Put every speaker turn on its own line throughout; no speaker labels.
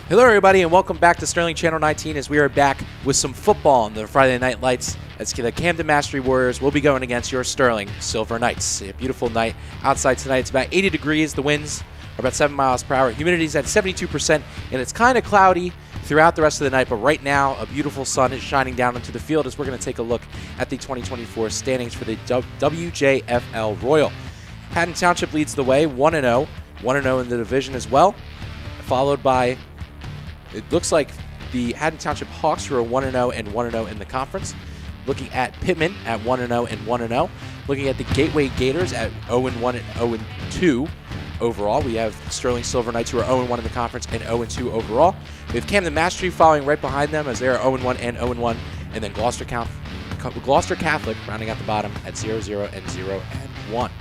Hello everybody and welcome back to Sterling Channel 19 as we are back with some football on the Friday Night Lights as the Camden Mastery Warriors will be going against your Sterling Silver Knights. A beautiful night outside tonight. It's about 80 degrees. The winds are about 7 miles per hour. Humidity's at 72% and it's kind of cloudy throughout the rest of the night, but right now a beautiful sun is shining down into the field as we're going to take a look at the 2024 standings for the WJFL Royal. Haddon Township leads the way, 1-0, 1-0 in the division as well, followed by it looks like the Haddon Township Hawks, who are 1-0 and 1-0 in the conference. Looking at Pittman at 1-0 and 1-0. Looking at the Gateway Gators at 0-1 and 0-2 overall. We have Sterling Silver Knights, who are 0-1 in the conference and 0-2 overall. We have Camden Mastery following right behind them as they are 0-1 and 0-1. And then Gloucester Catholic rounding out the bottom at 0-0 and 0-1.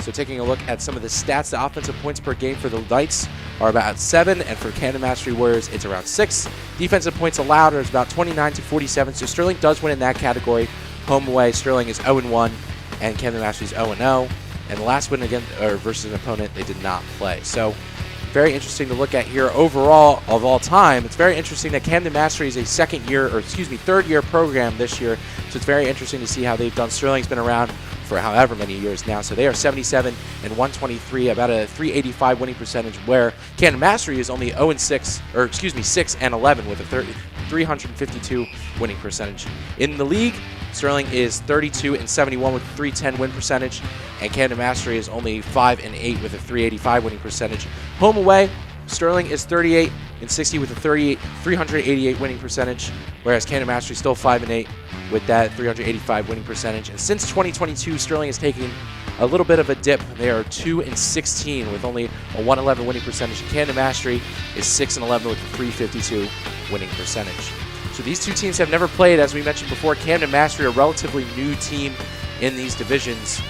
So taking a look at some of the stats, the offensive points per game for the Knights are about 7, and for Camden Mastery Warriors, it's around 6. Defensive points allowed are about 29 to 47, so Sterling does win in that category. Home away, Sterling is 0-1, and Camden Mastery is 0-0. And the last win again versus an opponent, they did not play. So very interesting to look at here. Overall, of all time, it's very interesting that Camden Mastery is a third year program this year. So it's very interesting to see how they've done. Sterling's been around for however many years now. So they are 77 and 123, about a 385 winning percentage, where Camden Mastery is only 6 and 11 with a 352 winning percentage. In the league, Sterling is 32 and 71 with a 310 win percentage, and Camden Mastery is only 5 and 8 with a 385 winning percentage. Home away, Sterling is 38 and 60 with a 388 winning percentage, whereas Camden Mastery is still 5 and 8 with that 385 winning percentage. And since 2022, Sterling has taken a little bit of a dip. They are 2 and 16 with only a 111 winning percentage. And Camden Mastery is 6 and 11 with a 352 winning percentage. So these two teams have never played, as we mentioned before. Camden Mastery, a relatively new team in these divisions.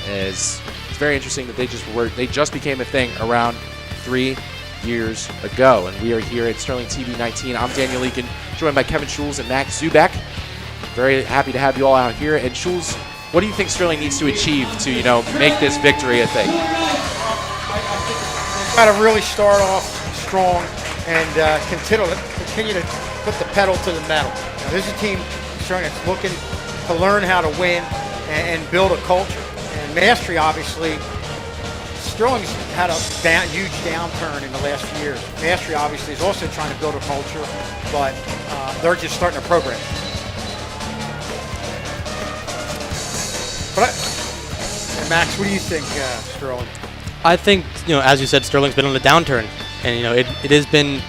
It's very interesting that they just became a thing around 3 years ago. And we are here at Sterling TV 19. I'm Daniel Leakin, joined by Kevin Schulz and Max Zubek. Very happy to have you all out here. And Schulz, what do you think Sterling needs to achieve to, make this victory a thing?
Got to really start off strong and continue to put the pedal to the metal. Now, this is a team Sterling that's looking to learn how to win and build a culture. And Mastery, obviously, Sterling's had a huge downturn in the last few years. Mastery, obviously, is also trying to build a culture, but they're just starting a program. And Max, what do you think, Sterling?
I think, as you said, Sterling's been on a downturn. And, it has been,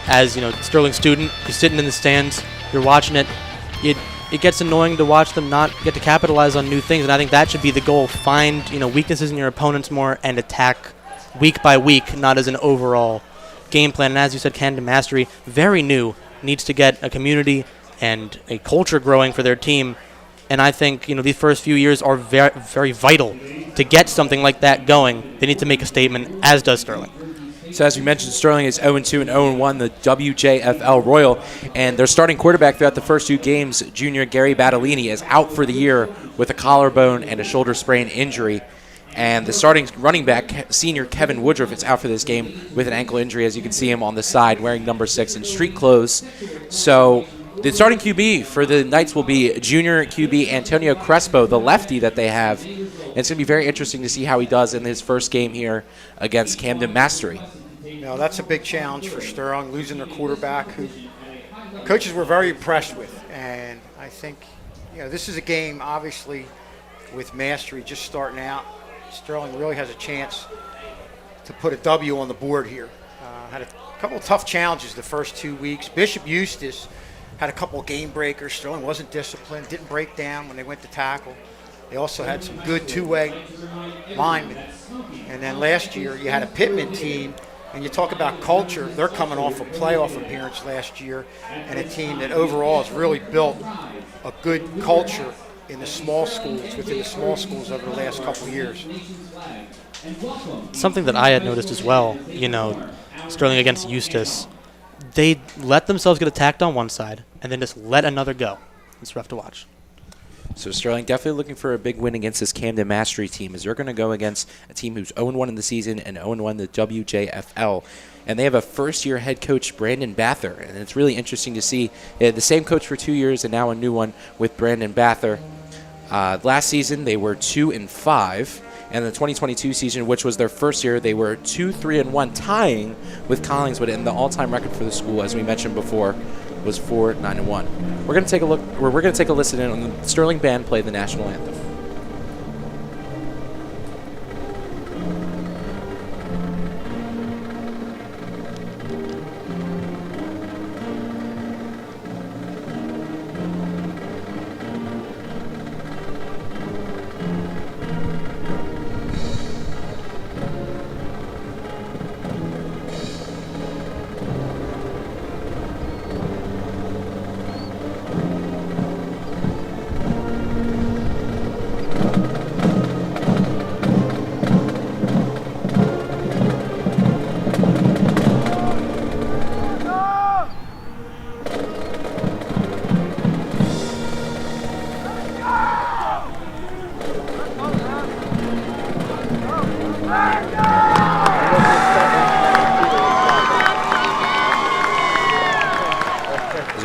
as, Sterling student, you're sitting in the stands, you're watching it. It gets annoying to watch them not get to capitalize on new things. And I think that should be the goal. Find, weaknesses in your opponents more and attack week by week, not as an overall game plan. And as you said, Camden Mastery, very new, needs to get a community and a culture growing for their team. And I think, these first few years are very, very vital to get something like that going. They need to make a statement, as does Sterling.
So as we mentioned, Sterling is 0-2 and 0-1, the WJFL Royal. And their starting quarterback throughout the first 2 games, junior Gary Battolini, is out for the year with a collarbone and a shoulder sprain injury. And the starting running back, senior Kevin Woodruff, is out for this game with an ankle injury, as you can see him on the side wearing number 6 in street clothes. So the starting QB for the Knights will be junior QB Antonio Crespo, the lefty that they have. And it's going to be very interesting to see how he does in his first game here against Camden Mastery.
That's a big challenge for Sterling, losing their quarterback, who coaches were very impressed with. And I think, this is a game, obviously, with Mastery just starting out. Sterling really has a chance to put a W on the board here. Had a couple of tough challenges the first 2 weeks. Bishop Eustis had a couple of game breakers. Sterling wasn't disciplined, didn't break down when they went to tackle. They also had some good two-way linemen. And then last year, you had a Pittman team, and you talk about culture. They're coming off a playoff appearance last year, and a team that overall has really built a good culture in the small schools, within the small schools over the last couple of years.
Something that I had noticed as well, Sterling against Eustis, they let themselves get attacked on one side and then just let another go. It's rough to watch.
So Sterling definitely looking for a big win against this Camden Mastery team, as they're going to go against a team who's 0-1 in the season and 0-1 in the WJFL. And they have a first-year head coach, Brandon Bather. And it's really interesting to see the same coach for 2 years and now a new one with Brandon Bather. Last season, they were 2-5. And the 2022 season, which was their first year, they were 2-3-1, tying with Collingswood. And the all-time record for the school, as we mentioned before, was 4-9-1. We're going to take a look. We're going to take a listen in on the Sterling Band play the national anthem.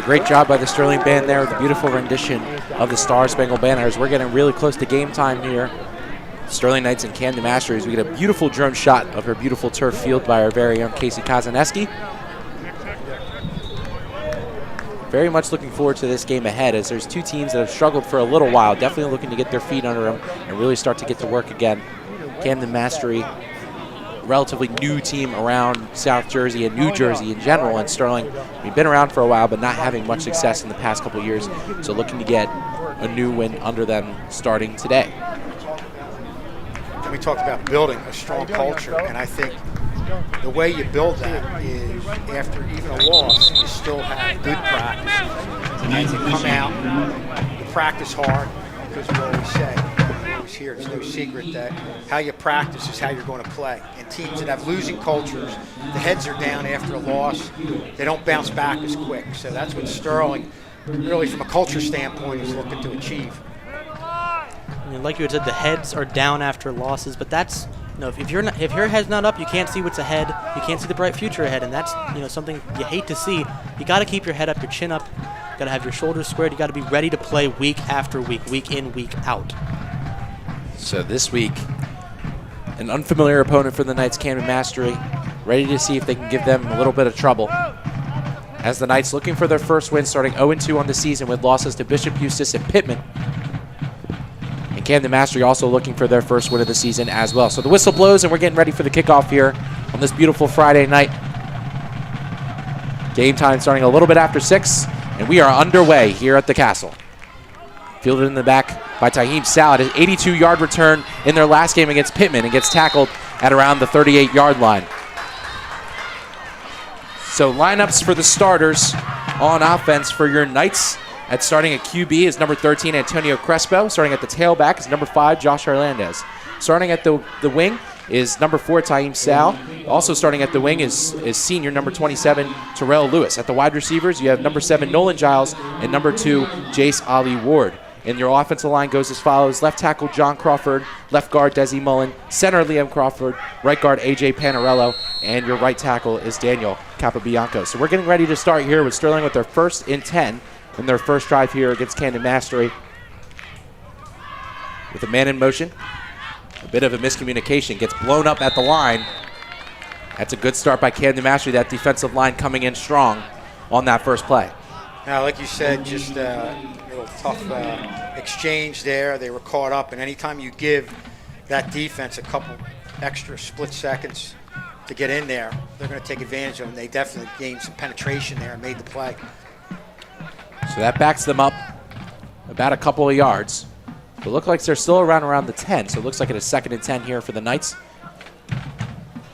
Great job by the Sterling Band there with a beautiful rendition of the Star Spangled Banner. As we're getting really close to game time here. Sterling Knights and Camden Masters. We get a beautiful drone shot of her beautiful turf field by our very own Casey Kozaneski. Very much looking forward to this game ahead, as there's two teams that have struggled for a little while. Definitely looking to get their feet under them and really start to get to work again. Camden Mastery, relatively new team around South Jersey and New Jersey in general, and Sterling, we've been around for a while but not having much success in the past couple of years, so looking to get a new win under them starting today.
And we talked about building a strong culture, and I think the way you build that is after even a loss, you still have good practice. And you come out, you practice hard, because we always say, here, it's no secret that how you practice is how you're going to play. And teams that have losing cultures, the heads are down after a loss, they don't bounce back as quick. So that's what Sterling, really from a culture standpoint, is looking to achieve.
And like you had said, the heads are down after losses, but that's, if your head's not up, you can't see what's ahead. You can't see the bright future ahead, and that's something you hate to see. You got to keep your head up, your chin up. You got to have your shoulders squared. You got to be ready to play week after week, week in, week out.
So this week, an unfamiliar opponent for the Knights, Camden Mastery, ready to see if they can give them a little bit of trouble. As the Knights looking for their first win, starting 0-2 on the season with losses to Bishop Eustace and Pittman. And Camden Mastery also looking for their first win of the season as well. So the whistle blows and we're getting ready for the kickoff here on this beautiful Friday night. Game time starting a little bit after 6, and we are underway here at the Castle. Fielded in the back by Taheem Salad. An 82-yard return in their last game against Pittman and gets tackled at around the 38-yard line. So lineups for the starters on offense for your Knights. At starting at QB is number 13, Antonio Crespo. Starting at the tailback is number 5, Josh Hernandez. Starting at the wing is number 4, Taheem Sal. Also starting at the wing is senior number 27, Terrell Lewis. At the wide receivers, you have number 7, Nolan Giles, and number 2, Jace Ali Ward. And your offensive line goes as follows: left tackle John Crawford, left guard Desi Mullen, center Liam Crawford, right guard AJ Panarello, and your right tackle is Daniel Capobianco. So we're getting ready to start here with Sterling with their 1st and 10 in their first drive here against Camden Mastery. With a man in motion, a bit of a miscommunication, gets blown up at the line. That's a good start by Camden Mastery, that defensive line coming in strong on that first play.
Now, like you said, just a little tough exchange there. They were caught up, and anytime you give that defense a couple extra split seconds to get in there, they're going to take advantage of them. They definitely gained some penetration there and made the play.
So that backs them up about a couple of yards. But it looks like they're still around the 10, so it looks like it's a 2nd and 10 here for the Knights.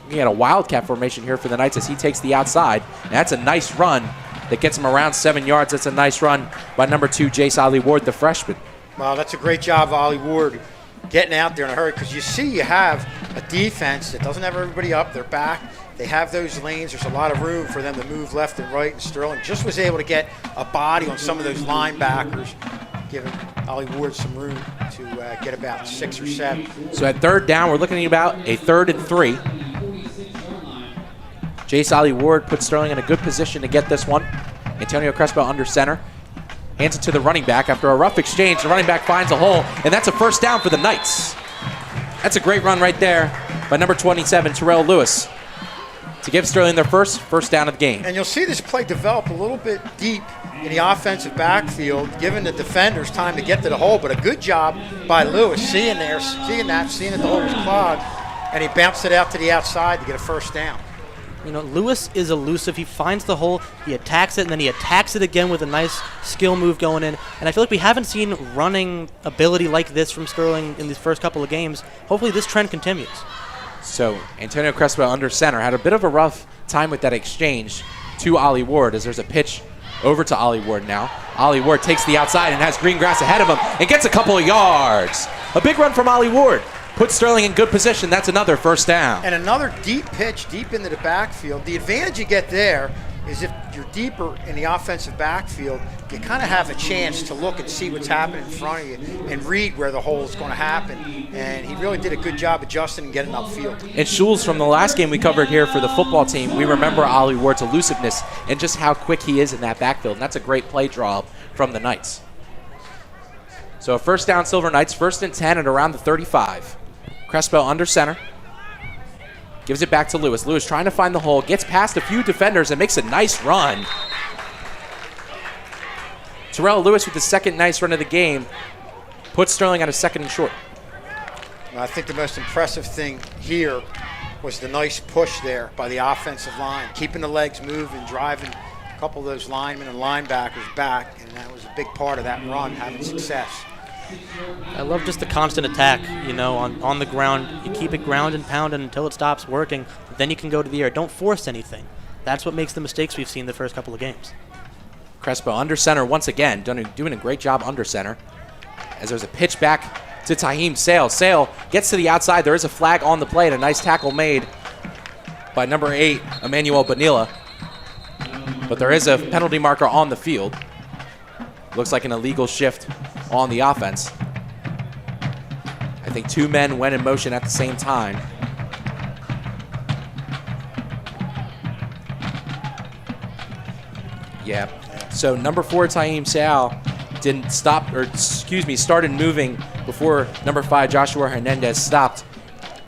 Looking at a wildcat formation here for the Knights as he takes the outside. And that's a nice run that gets him around 7 yards. That's a nice run by number 2, Jace Ali Ward, the freshman.
Well, that's a great job of Ali Ward getting out there in a hurry, because you have a defense that doesn't have everybody up. They're back. They have those lanes. There's a lot of room for them to move left and right. And Sterling just was able to get a body on some of those linebackers, giving Ollie Ward some room to get about 6 or 7.
So at third down, we're looking at about a 3rd and 3. Jace Ollie Ward puts Sterling in a good position to get this one. Antonio Crespo under center. Hands it to the running back. After a rough exchange, the running back finds a hole, and that's a first down for the Knights. That's a great run right there by number 27, Terrell Lewis, to give Sterling their first down of the game.
And you'll see this play develop a little bit deep in the offensive backfield, giving the defenders time to get to the hole, but a good job by Lewis seeing that the hole was clogged, and he bounced it out to the outside to get a first down.
You know, Lewis is elusive. He finds the hole, he attacks it, and then he attacks it again with a nice skill move going in. And I feel like we haven't seen running ability like this from Sterling in these first couple of games. Hopefully this trend continues.
So Antonio Crespo under center had a bit of a rough time with that exchange to Ollie Ward, as there's a pitch over to Ollie Ward now. Ollie Ward takes the outside and has green grass ahead of him and gets a couple of yards. A big run from Ollie Ward. Puts Sterling in good position. That's another first down.
And another deep pitch deep into the backfield. The advantage you get there is if you're deeper in the offensive backfield, you kind of have a chance to look and see what's happening in front of you and read where the hole is going to happen. And he really did a good job adjusting and getting upfield.
And Schulz, from the last game we covered here for the football team, we remember Ollie Ward's elusiveness and just how quick he is in that backfield. And that's a great play draw from the Knights. So a first down, Silver Knights, 1st and 10 at around the 35. Crespo under center. Gives it back to Lewis. Lewis trying to find the hole. Gets past a few defenders and makes a nice run. Terrell Lewis with the second nice run of the game. Puts Sterling at a 2nd and short.
I think the most impressive thing here was the nice push there by the offensive line. Keeping the legs moving, driving a couple of those linemen and linebackers back. And that was a big part of that run, having success.
I love just the constant attack, you know, on the ground. You keep it ground and pounded until it stops working. Then you can go to the air. Don't force anything. That's what makes the mistakes we've seen the first couple of games.
Crespo under center once again, doing a great job under center. As there's a pitch back to Taheem Sale. Sale gets to the outside. There is a flag on the play and a nice tackle made by number 8, Emmanuel Bonilla. But there is a penalty marker on the field. Looks like an illegal shift on the offense. I think 2 men went in motion at the same time. Yeah. So number 4, Taheem Sal, started moving before number 5, Joshua Hernandez, stopped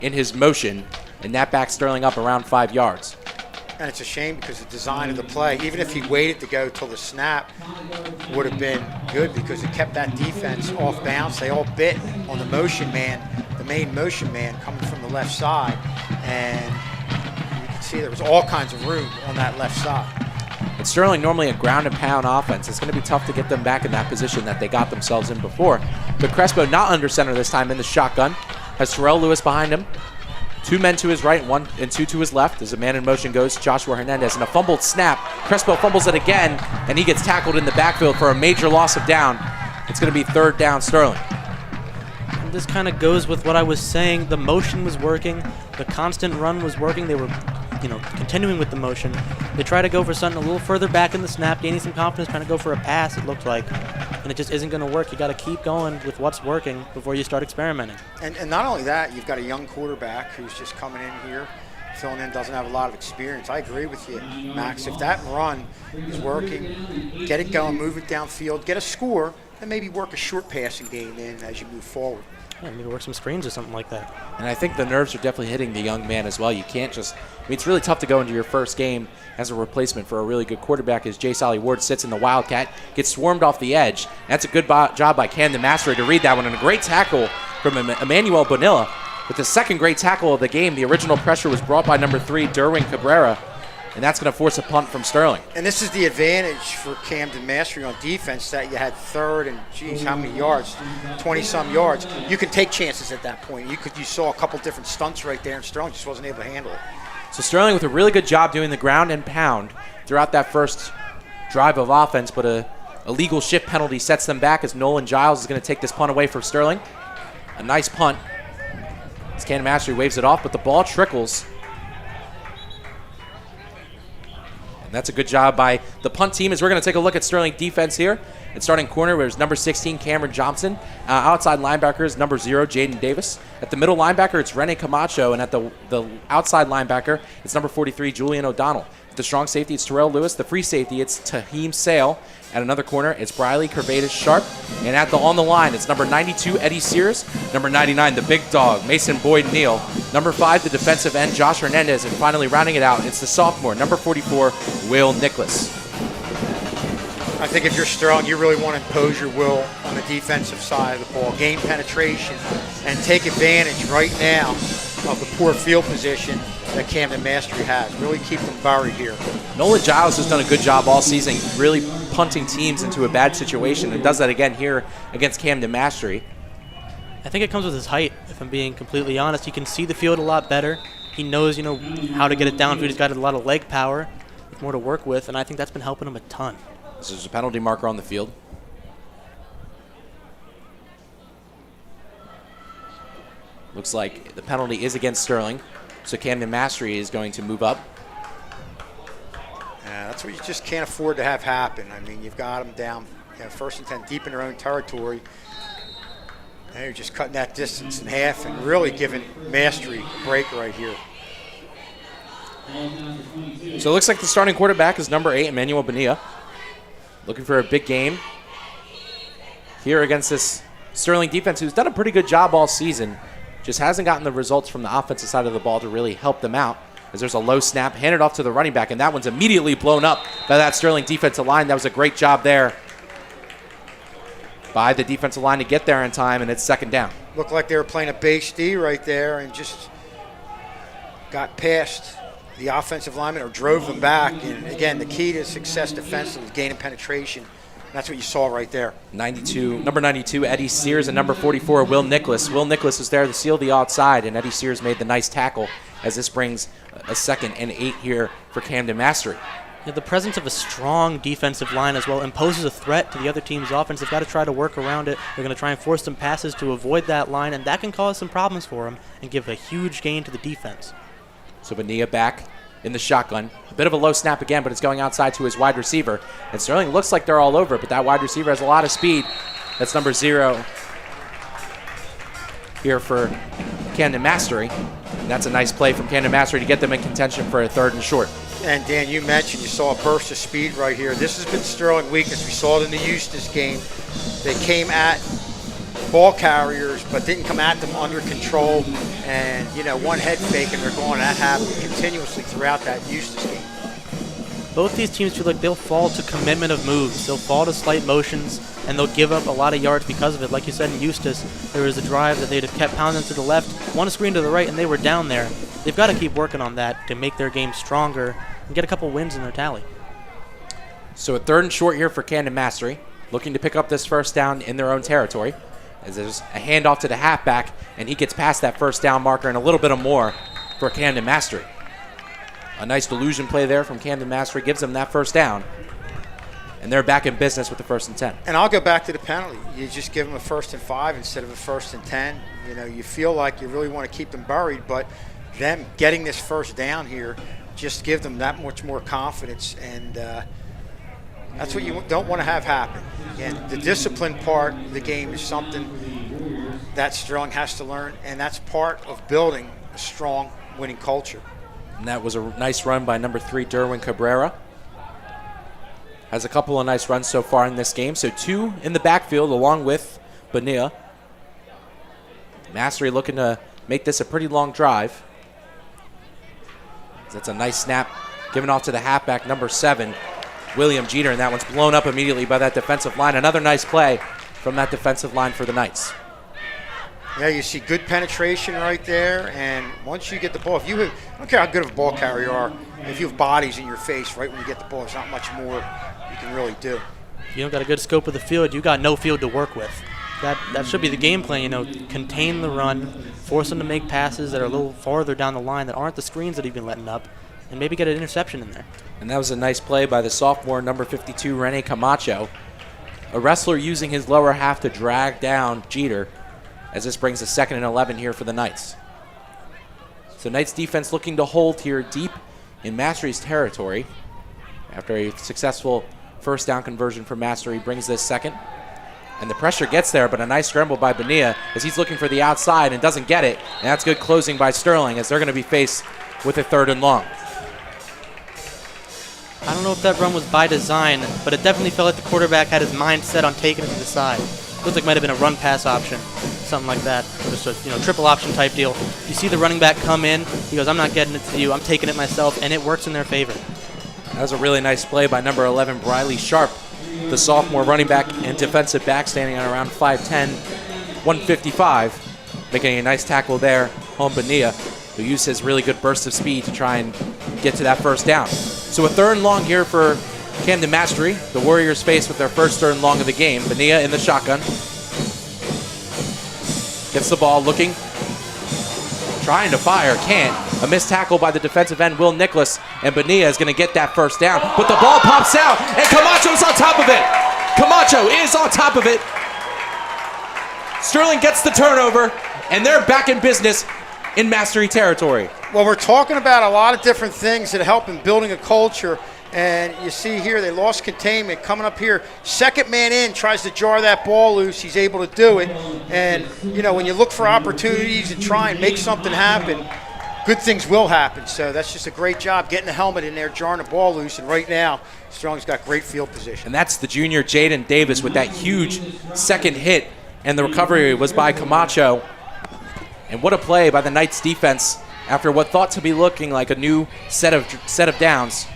in his motion, and that backed Sterling up around 5 yards.
And it's a shame because the design of the play, even if he waited to go till the snap, would have been good because it kept that defense off balance. They all bit on the motion man, the main motion man coming from the left side. And you can see there was all kinds of room on that left side.
But Sterling, normally a ground and pound offense, it's going to be tough to get them back in that position that they got themselves in before. But Crespo not under center this time in the shotgun. Has Terrell Lewis behind him. 2 men to his right, 1 and 2 to his left. As a man in motion goes Joshua Hernandez. And a fumbled snap. Crespo fumbles it again, and he gets tackled in the backfield for a major loss of down. It's going to be 3rd down Sterling.
And this kind of goes with what I was saying. The motion was working. The constant run was working. They were, continuing with the motion. They try to go for something a little further back in the snap, gaining some confidence, trying to go for a pass, it looked like. And it just isn't going to work. You got to keep going with what's working before you start experimenting.
And not only that, you've got a young quarterback who's just coming in here, filling in, doesn't have a lot of experience. I agree with you, Max. If that run is working, get it going, move it downfield, get a score, and maybe work a short passing game in as you move forward.
Yeah, maybe work some screens or something like that.
And I think the nerves are definitely hitting the young man as well. You can't just, it's really tough to go into your first game as a replacement for a really good quarterback as Jace Ollie Ward sits in the Wildcat, gets swarmed off the edge. That's a good job by Camden Mastery to read that one, and a great tackle from Emmanuel Bonilla. With the second great tackle of the game, the original pressure was brought by number 3, Derwin Cabrera, and that's going to force a punt from Sterling.
And this is the advantage for Camden Mastery on defense, that you had 3rd and, how many yards? 20-some yards. You can take chances at that point. You saw a couple different stunts right there, and Sterling just wasn't able to handle it.
So Sterling with a really good job doing the ground and pound throughout that first drive of offense, but a illegal shift penalty sets them back as Nolan Giles is going to take this punt away from Sterling. A nice punt. As Camden Mastery waves it off, but the ball trickles. And that's a good job by the punt team as we're going to take a look at Sterling defense here. At starting corner, there's number 16, Cameron Johnson. Outside linebacker is number 0, Jaden Davis. At the middle linebacker, it's Rene Camacho. And at the outside linebacker, it's number 43, Julian O'Donnell. At the strong safety, it's Terrell Lewis. The free safety, it's Taheem Sale. At another corner, it's Briley Curvatus Sharp. And on the line, it's number 92, Eddie Sears. Number 99, the big dog, Mason Boyd Neal. Number 5, the defensive end, Josh Hernandez. And finally, rounding it out, it's the sophomore, number 44, Will Nicholas.
I think if you're Sterling, you really want to impose your will on the defensive side of the ball, gain penetration, and take advantage right now of the poor field position that Camden Mastery has. Really keep them buried here.
Nolan Giles has done a good job all season, really punting teams into a bad situation, and does that again here against Camden Mastery.
I think it comes with his height, if I'm being completely honest. He can see the field a lot better. He knows, how to get it downfield. He's got a lot of leg power, more to work with, and I think that's been helping him a ton.
So there's a penalty marker on the field. Looks like the penalty is against Sterling. So Camden Mastery is going to move up.
Yeah, that's what you just can't afford to have happen. I mean, you've got them down, 1st and 10, deep in their own territory. And you're just cutting that distance in half and really giving Mastery a break right here.
So it looks like the starting quarterback is number 8, Emmanuel Bonilla. Looking for a big game here against this Sterling defense, who's done a pretty good job all season. Just hasn't gotten the results from the offensive side of the ball to really help them out. As there's a low snap handed off to the running back, and that one's immediately blown up by that Sterling defensive line. That was a great job there by the defensive line to get there in time, and it's second down.
Looked like they were playing a base D right there and just got past the offensive lineman or drove them back. And again, the key to success defensively is gaining penetration. That's what you saw right there.
Number 92, Eddie Sears, and number 44, Will Nicholas. Will Nicholas was there to seal the outside, and Eddie Sears made the nice tackle as this brings a 2nd and 8 here for Camden Mastery.
Yeah, the presence of a strong defensive line as well imposes a threat to the other team's offense. They've got to try to work around it. They're going to try and force some passes to avoid that line, and that can cause some problems for them and give a huge gain to the defense.
So Bonilla back in the shotgun. A bit of a low snap again, but it's going outside to his wide receiver. And Sterling looks like they're all over, but that wide receiver has a lot of speed. That's number 0 here for Camden Mastery. And that's a nice play from Camden Mastery to get them in contention for a 3rd and short.
And Dan, you mentioned you saw a burst of speed right here. This has been Sterling weakness. We saw it in the Eustis game. They came at ball carriers, but didn't come at them under control. And, one head fake, and they're going. That happened continuously throughout that Eustis game.
Both these teams feel like they'll fall to commitment of moves. They'll fall to slight motions, and they'll give up a lot of yards because of it. Like you said in Eustis, there was a drive that they'd have kept pounding to the left, one screen to the right, and they were down there. They've got to keep working on that to make their game stronger and get a couple wins in their tally.
So a 3rd and short here for Camden Mastery, looking to pick up this first down in their own territory. As there's a handoff to the halfback, and he gets past that first down marker and a little bit of more for Camden Mastery. A nice delusion play there from Camden Mastery gives them that first down. And they're back in business with the 1st and 10.
And I'll go back to the penalty. You just give them a 1st and 5 instead of a 1st and 10. You feel like you really want to keep them buried, but them getting this first down here just give them that much more confidence, and that's what you don't want to have happen. And the discipline part of the game is something that Sterling has to learn, and that's part of building a strong winning culture.
And that was a nice run by number 3, Derwin Cabrera. Has a couple of nice runs so far in this game. So 2 in the backfield along with Bonilla. Mastery looking to make this a pretty long drive. That's a nice snap given off to the halfback, number 7, William Jeter, and that one's blown up immediately by that defensive line. Another nice play from that defensive line for the Knights.
Yeah, you see good penetration right there, and once you get the ball, I don't care how good of a ball carrier you are, if you have bodies in your face right when you get the ball, there's not much more you can really do.
If you don't got a good scope of the field, you got no field to work with. That should be the game plan, contain the run, force them to make passes that are a little farther down the line that aren't the screens that he's been letting up, and maybe get an interception in there.
And that was a nice play by the sophomore, number 52, Rene Camacho. A wrestler using his lower half to drag down Jeter, as this brings a 2nd and 11 here for the Knights. So Knights defense looking to hold here deep in Mastery's territory after a successful first down conversion for Mastery brings this second. And the pressure gets there, but a nice scramble by Bonilla as he's looking for the outside and doesn't get it. And that's good closing by Sterling as they're going to be faced with a 3rd and long.
I don't know if that run was by design, but it definitely felt like the quarterback had his mind set on taking it to the side. Looked like it might have been a run-pass option, something like that, or just a triple option type deal. You see the running back come in, he goes, I'm not getting it to you, I'm taking it myself, and it works in their favor.
That was a really nice play by number 11, Briley Sharp, the sophomore running back and defensive back, standing on around 5'10", 155, making a nice tackle there on Bonilla, who used his really good burst of speed to try and get to that first down. So a 3rd and long here for Camden Mastery. The Warriors face with their first 3rd and long of the game. Bonilla in the shotgun. Gets the ball, looking, trying to fire, can't. A missed tackle by the defensive end, Will Nicholas, and Bonilla is going to get that first down. But the ball pops out, and Camacho's on top of it. Camacho is on top of it. Sterling gets the turnover, and they're back in business in Mastery territory.
Well, we're talking about a lot of different things that help in building a culture. And you see here, they lost containment. Coming up here, second man in, tries to jar that ball loose. He's able to do it. And, when you look for opportunities and try and make something happen, good things will happen. So that's just a great job getting the helmet in there, jarring the ball loose. And right now, Sterling's got great field position.
And that's the junior Jaden Davis with that huge second hit. And the recovery was by Camacho. And what a play by the Knights defense after what thought to be looking like a new set of downs.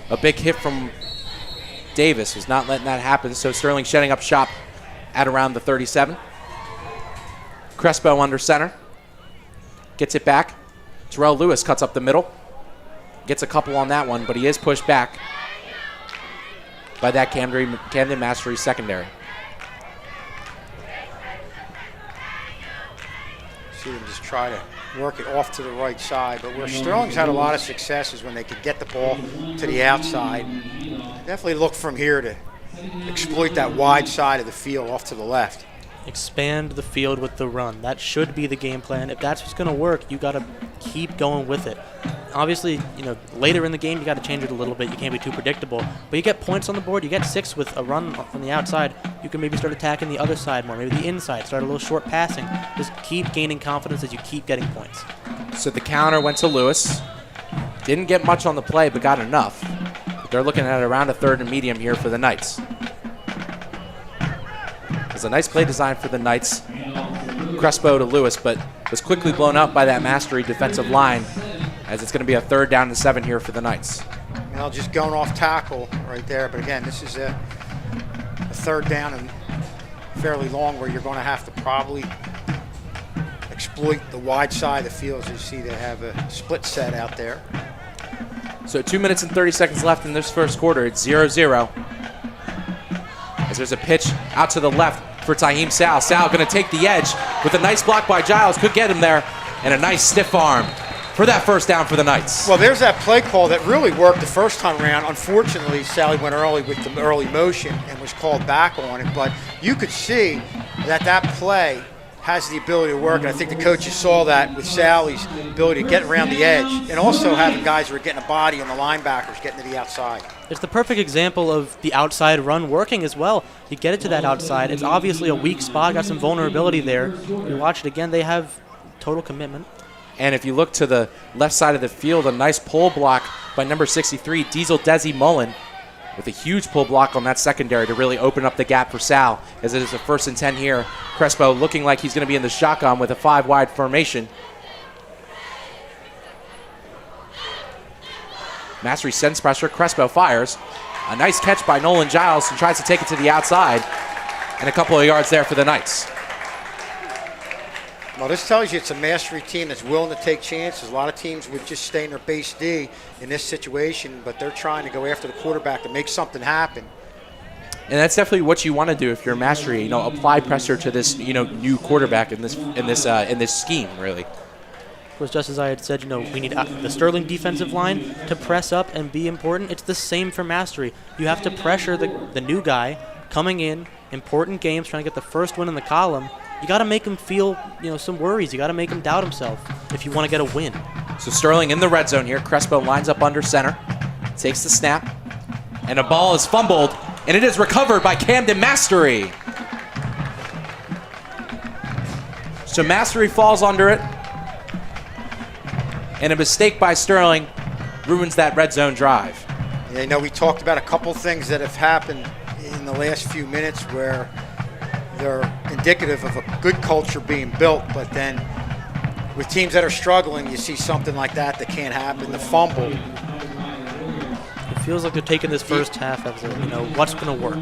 A big hit from Davis was not letting that happen, so Sterling shutting up shop at around the 37. Crespo under center. Gets it back. Terrell Lewis cuts up the middle. Gets a couple on that one, but he is pushed back by that Camden Mastery secondary.
See them just try to work it off to the right side, but where Sterling's had a lot of success is when they could get the ball to the outside. Definitely look from here to exploit that wide side of the field off to the left.
Expand the field with the run. That should be the game plan. If that's what's going to work, you got to keep going with it. Obviously, later in the game, you got to change it a little bit. You can't be too predictable. But you get points on the board. You get 6 with a run on the outside. You can maybe start attacking the other side more, maybe the inside, start a little short passing. Just keep gaining confidence as you keep getting points.
So the counter went to Lewis. Didn't get much on the play, but got enough. But they're looking at around a 3rd and medium here for the Knights. It's a nice play design for the Knights. Crespo to Lewis, but was quickly blown up by that Mastery defensive line as it's going to be a 3rd down and 7 here for the Knights.
Well, just going off tackle right there, but again, this is a 3rd down and fairly long where you're going to have to probably exploit the wide side of the field. As you see, they have a split set out there.
So 2 minutes and 30 seconds left in this first quarter. It's 0-0. As there's a pitch out to the left for Taheem Sal. Sal going to take the edge with a nice block by Giles. Could get him there. And a nice stiff arm for that first down for the Knights.
Well, there's that play call that really worked the first time around. Unfortunately, Sally went early with the early motion and was called back on it. But you could see that play has the ability to work. And I think the coaches saw that with Sally's ability to get around the edge and also having guys who are getting a body on the linebackers getting to the outside.
It's the perfect example of the outside run working as well. You get it to that outside. It's obviously a weak spot, got some vulnerability there. You watch it again, they have total commitment.
And if you look to the left side of the field, a nice pull block by number 63, Diesel Desi Mullen, with a huge pull block on that secondary to really open up the gap for Sal, as it is a 1st and 10 here. Crespo looking like he's going to be in the shotgun with a 5-wide formation. Mastery sends pressure. Crespo fires. A nice catch by Nolan Giles, who tries to take it to the outside. And a couple of yards there for the Knights.
Well, this tells you it's a Mastery team that's willing to take chances. A lot of teams would just stay in their base D in this situation, but they're trying to go after the quarterback to make something happen.
And that's definitely what you want to do if you're Mastery. Apply pressure to this, new quarterback in this scheme, really.
Of course, just as I had said, we need the Sterling defensive line to press up and be important. It's the same for Mastery. You have to pressure the new guy coming in, important games, trying to get the first win in the column. You got to make him feel, some worries. You got to make him doubt himself if you want to get a win.
So Sterling in the red zone here. Crespo lines up under center, takes the snap, And a ball is fumbled, and it is recovered by Camden Mastery. So Mastery falls under it, and a mistake by Sterling ruins that red zone drive.
Yeah, you know, we talked about a couple things that have happened in the last few minutes where they're indicative of a good culture being built, but then with teams that are struggling, you see something like that can't happen. The fumble.
It feels like they're taking this first half as what's going to work.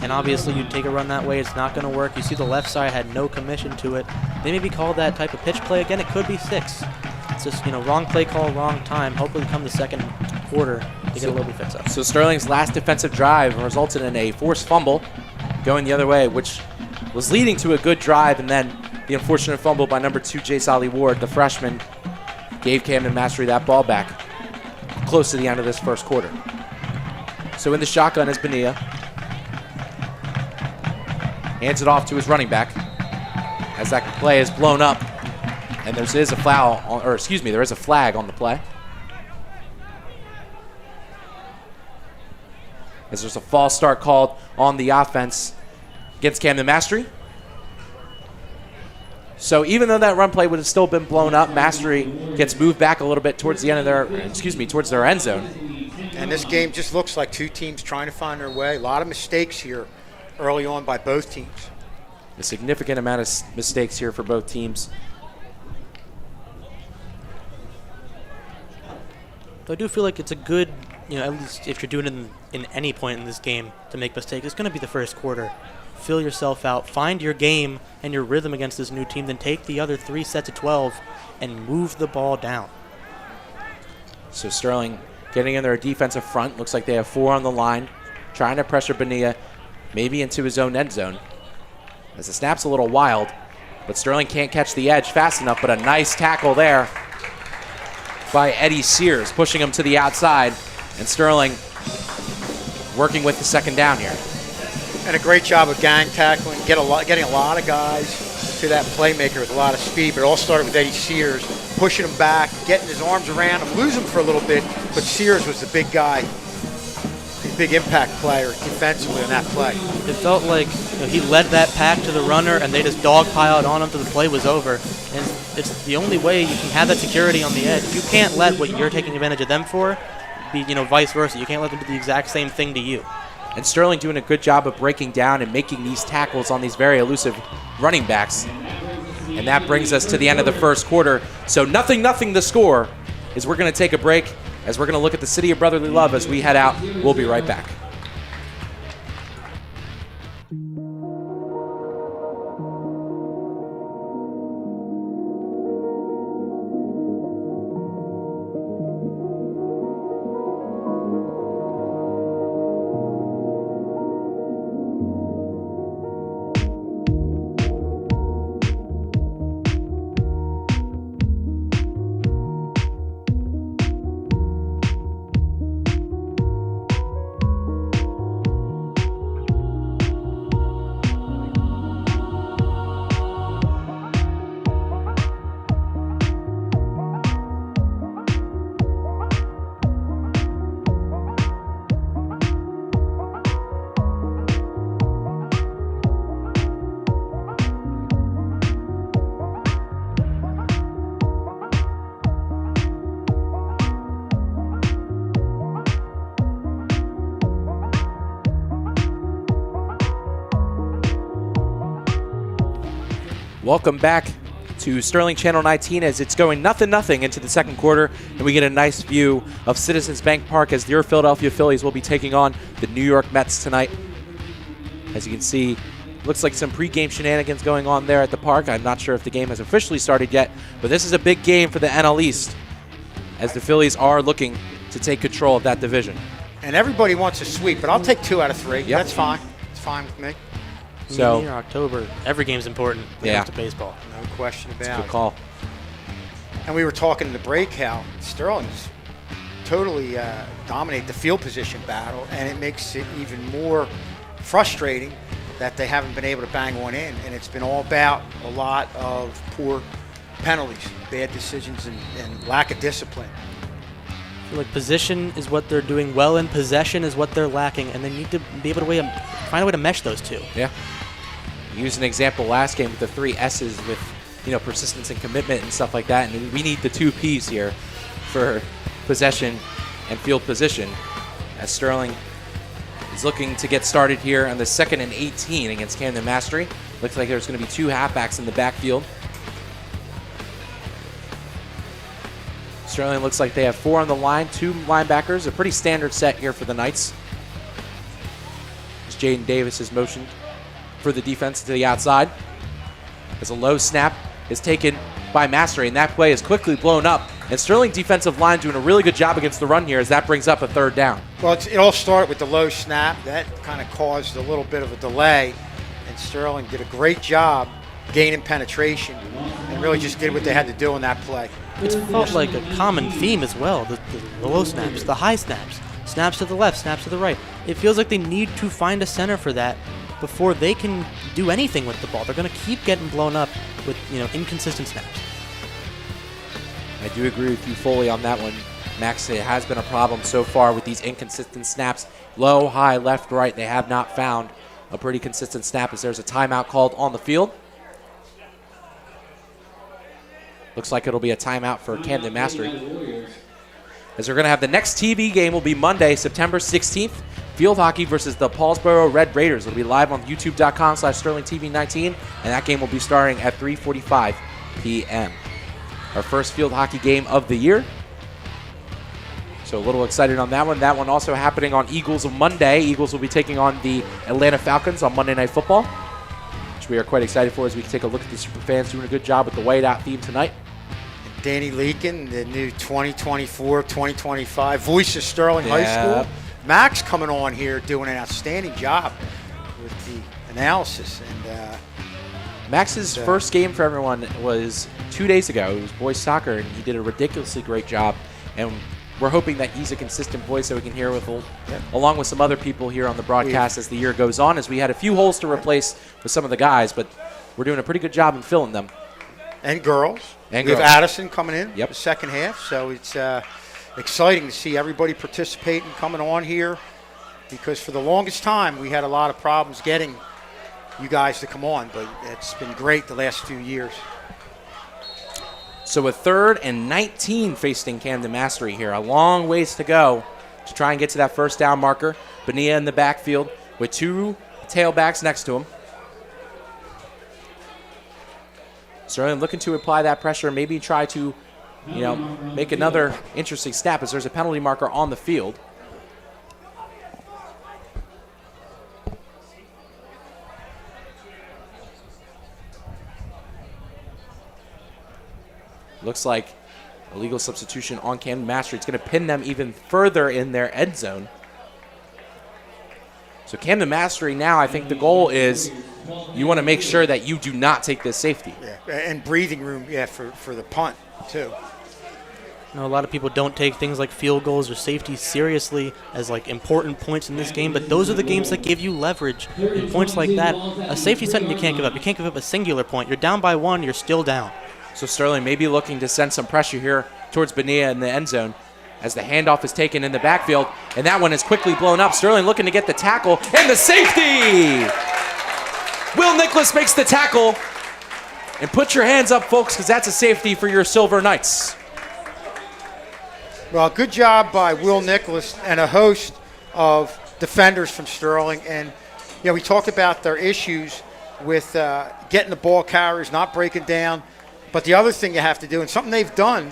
And obviously you take a run that way, it's not going to work. You see the left side had no commission to it. They maybe called that type of pitch play again. It could be 6. It's just, wrong play call, wrong time. Hopefully come the second quarter, they get a little bit fixed up.
So Sterling's last defensive drive resulted in a forced fumble going the other way, which was leading to a good drive, and then the unfortunate fumble by number 2, Jace Ollie Ward, the freshman, gave Camden Mastery that ball back close to the end of this first quarter. So in the shotgun is Bonilla. Hands it off to his running back as that play is blown up. And there is a foul, there is a flag on the play. As there's a false start called on the offense against Camden Mastery. So even though that run play would have still been blown up, Mastery gets moved back a little bit towards the end of towards their end zone.
And this game just looks like two teams trying to find their way. A lot of mistakes here early on by both teams.
A significant amount of mistakes here for both teams.
I do feel like it's a good, at least if you're doing it in any point in this game to make mistakes, it's going to be the first quarter. Fill yourself out, find your game and your rhythm against this new team, then take the other 3 sets of 12 and move the ball down.
So Sterling getting in their defensive front. Looks like they have 4 on the line, trying to pressure Bonilla maybe into his own end zone. As the snap's a little wild, but Sterling can't catch the edge fast enough, but a nice tackle there by Eddie Sears, pushing him to the outside, and Sterling working with the second down here.
And a great job of gang tackling, getting a lot of guys to that playmaker with a lot of speed, but it all started with Eddie Sears, pushing him back, getting his arms around him, losing him for a little bit, but Sears was the big guy, the big impact player defensively on that play.
It felt like he led that pack to the runner and they just dogpiled on him till the play was over. And it's the only way you can have that security on the edge. You can't let what you're taking advantage of them for be, vice versa. You can't let them do the exact same thing to you.
And Sterling doing a good job of breaking down and making these tackles on these very elusive running backs. And that brings us to the end of the first quarter. So 0-0 the score, as we're going to take a break, as we're going to look at the City of Brotherly Love as we head out. We'll be right back. Welcome back to Sterling Channel 19 as it's going 0-0 into the second quarter, and we get a nice view of Citizens Bank Park as your Philadelphia Phillies will be taking on the New York Mets tonight. As you can see, looks like some pregame shenanigans going on there at the park. I'm not sure if the game has officially started yet, but this is a big game for the NL East as the Phillies are looking to take control of that division.
And everybody wants a sweep, but I'll take 2 out of 3.
Yep.
That's fine. It's fine with me.
So
near October, every game's important when it comes to baseball.
No question about it.
good call.
And we were talking in the break how Sterling's totally dominate the field position battle, and it makes it even more frustrating that they haven't been able to bang one in. And it's been all about a lot of poor penalties, bad decisions, and lack of discipline
feel like position is what they're doing well in, possession is what they're lacking, and they need to be able to find a way to mesh those two.
Yeah. Use an example last game with the 3 S's with, persistence and commitment and stuff like that, and we need the 2 P's here for possession and field position, as Sterling is looking to get started here on the 2nd and 18 against Camden Mastery. Looks like there's going to be 2 halfbacks in the backfield. Sterling looks like they have 4 on the line, 2 linebackers, a pretty standard set here for the Knights. As Jaden Davis is motioned for the defense to the outside, as a low snap is taken by Mastery, and that play is quickly blown up. And Sterling defensive line doing a really good job against the run here, as that brings up a 3rd down.
Well, it all started with the low snap. That kind of caused a little bit of a delay, and Sterling did a great job gaining penetration and really just did what they had to do in that play.
It's felt like a common theme as well, the low snaps, the high snaps, snaps to the left, snaps to the right. It feels like they need to find a center for that before they can do anything with the ball. They're going to keep getting blown up with inconsistent snaps.
I do agree with you fully on that one, Max. It has been a problem so far with these inconsistent snaps. Low, high, left, right. They have not found a pretty consistent snap, as there's a timeout called on the field. Looks like it'll be a timeout for Camden Mastery, as we're going to have the next TV game will be Monday, September 16th. Field hockey versus the Paulsboro Red Raiders. It'll be live on youtube.com/SterlingTV19, and that game will be starting at 3:45 p.m. Our first field hockey game of the year. So a little excited on that one. That one also happening on Eagles of Monday. Eagles will be taking on the Atlanta Falcons on Monday Night Football, which we are quite excited for, as we can take a look at the Superfans doing a good job with the whiteout theme tonight.
Danny Leakin, the new 2024-2025 voice of Sterling High School. Max coming on here doing an outstanding job with the analysis. And
Max's first game for everyone was 2 days ago. It was boys soccer, and he did a ridiculously great job. And we're hoping that he's a consistent voice that we can hear with, along with some other people here on the broadcast as the year goes on, as we had a few holes to replace with some of the guys, but we're doing a pretty good job in filling them.
And girls.
And
we have
girls.
Addison coming in the second half, so it's exciting to see everybody participating, coming on here, because for the longest time we had a lot of problems getting you guys to come on, but it's been great the last few years.
So a 3rd and 19 facing Camden Mastery here. A long ways to go to try and get to that first down marker. Bonilla in the backfield with 2 tailbacks next to him. Sterling looking to apply that pressure, maybe try to, make another interesting snap, as there's a penalty marker on the field. Looks like a legal substitution on Camden Mastery. It's going to pin them even further in their end zone. So Camden Mastery now, I think the goal is you want to make sure that you do not take this safety.
Yeah, and breathing room, for the punt, too.
A lot of people don't take things like field goals or safety seriously as important points in this game, but those are the games that give you leverage. And points like that, a safety is something you can't give up. You can't give up a singular point. You're down by 1, you're still down.
So Sterling may be looking to send some pressure here towards Bonilla in the end zone, as the handoff is taken in the backfield, and that one is quickly blown up. Sterling looking to get the tackle, and the safety! Will Nicholas makes the tackle. And put your hands up, folks, because that's a safety for your Silver Knights.
Well, good job by Will Nicholas and a host of defenders from Sterling. And, we talked about their issues with getting the ball carriers, not breaking down. But the other thing you have to do, and something they've done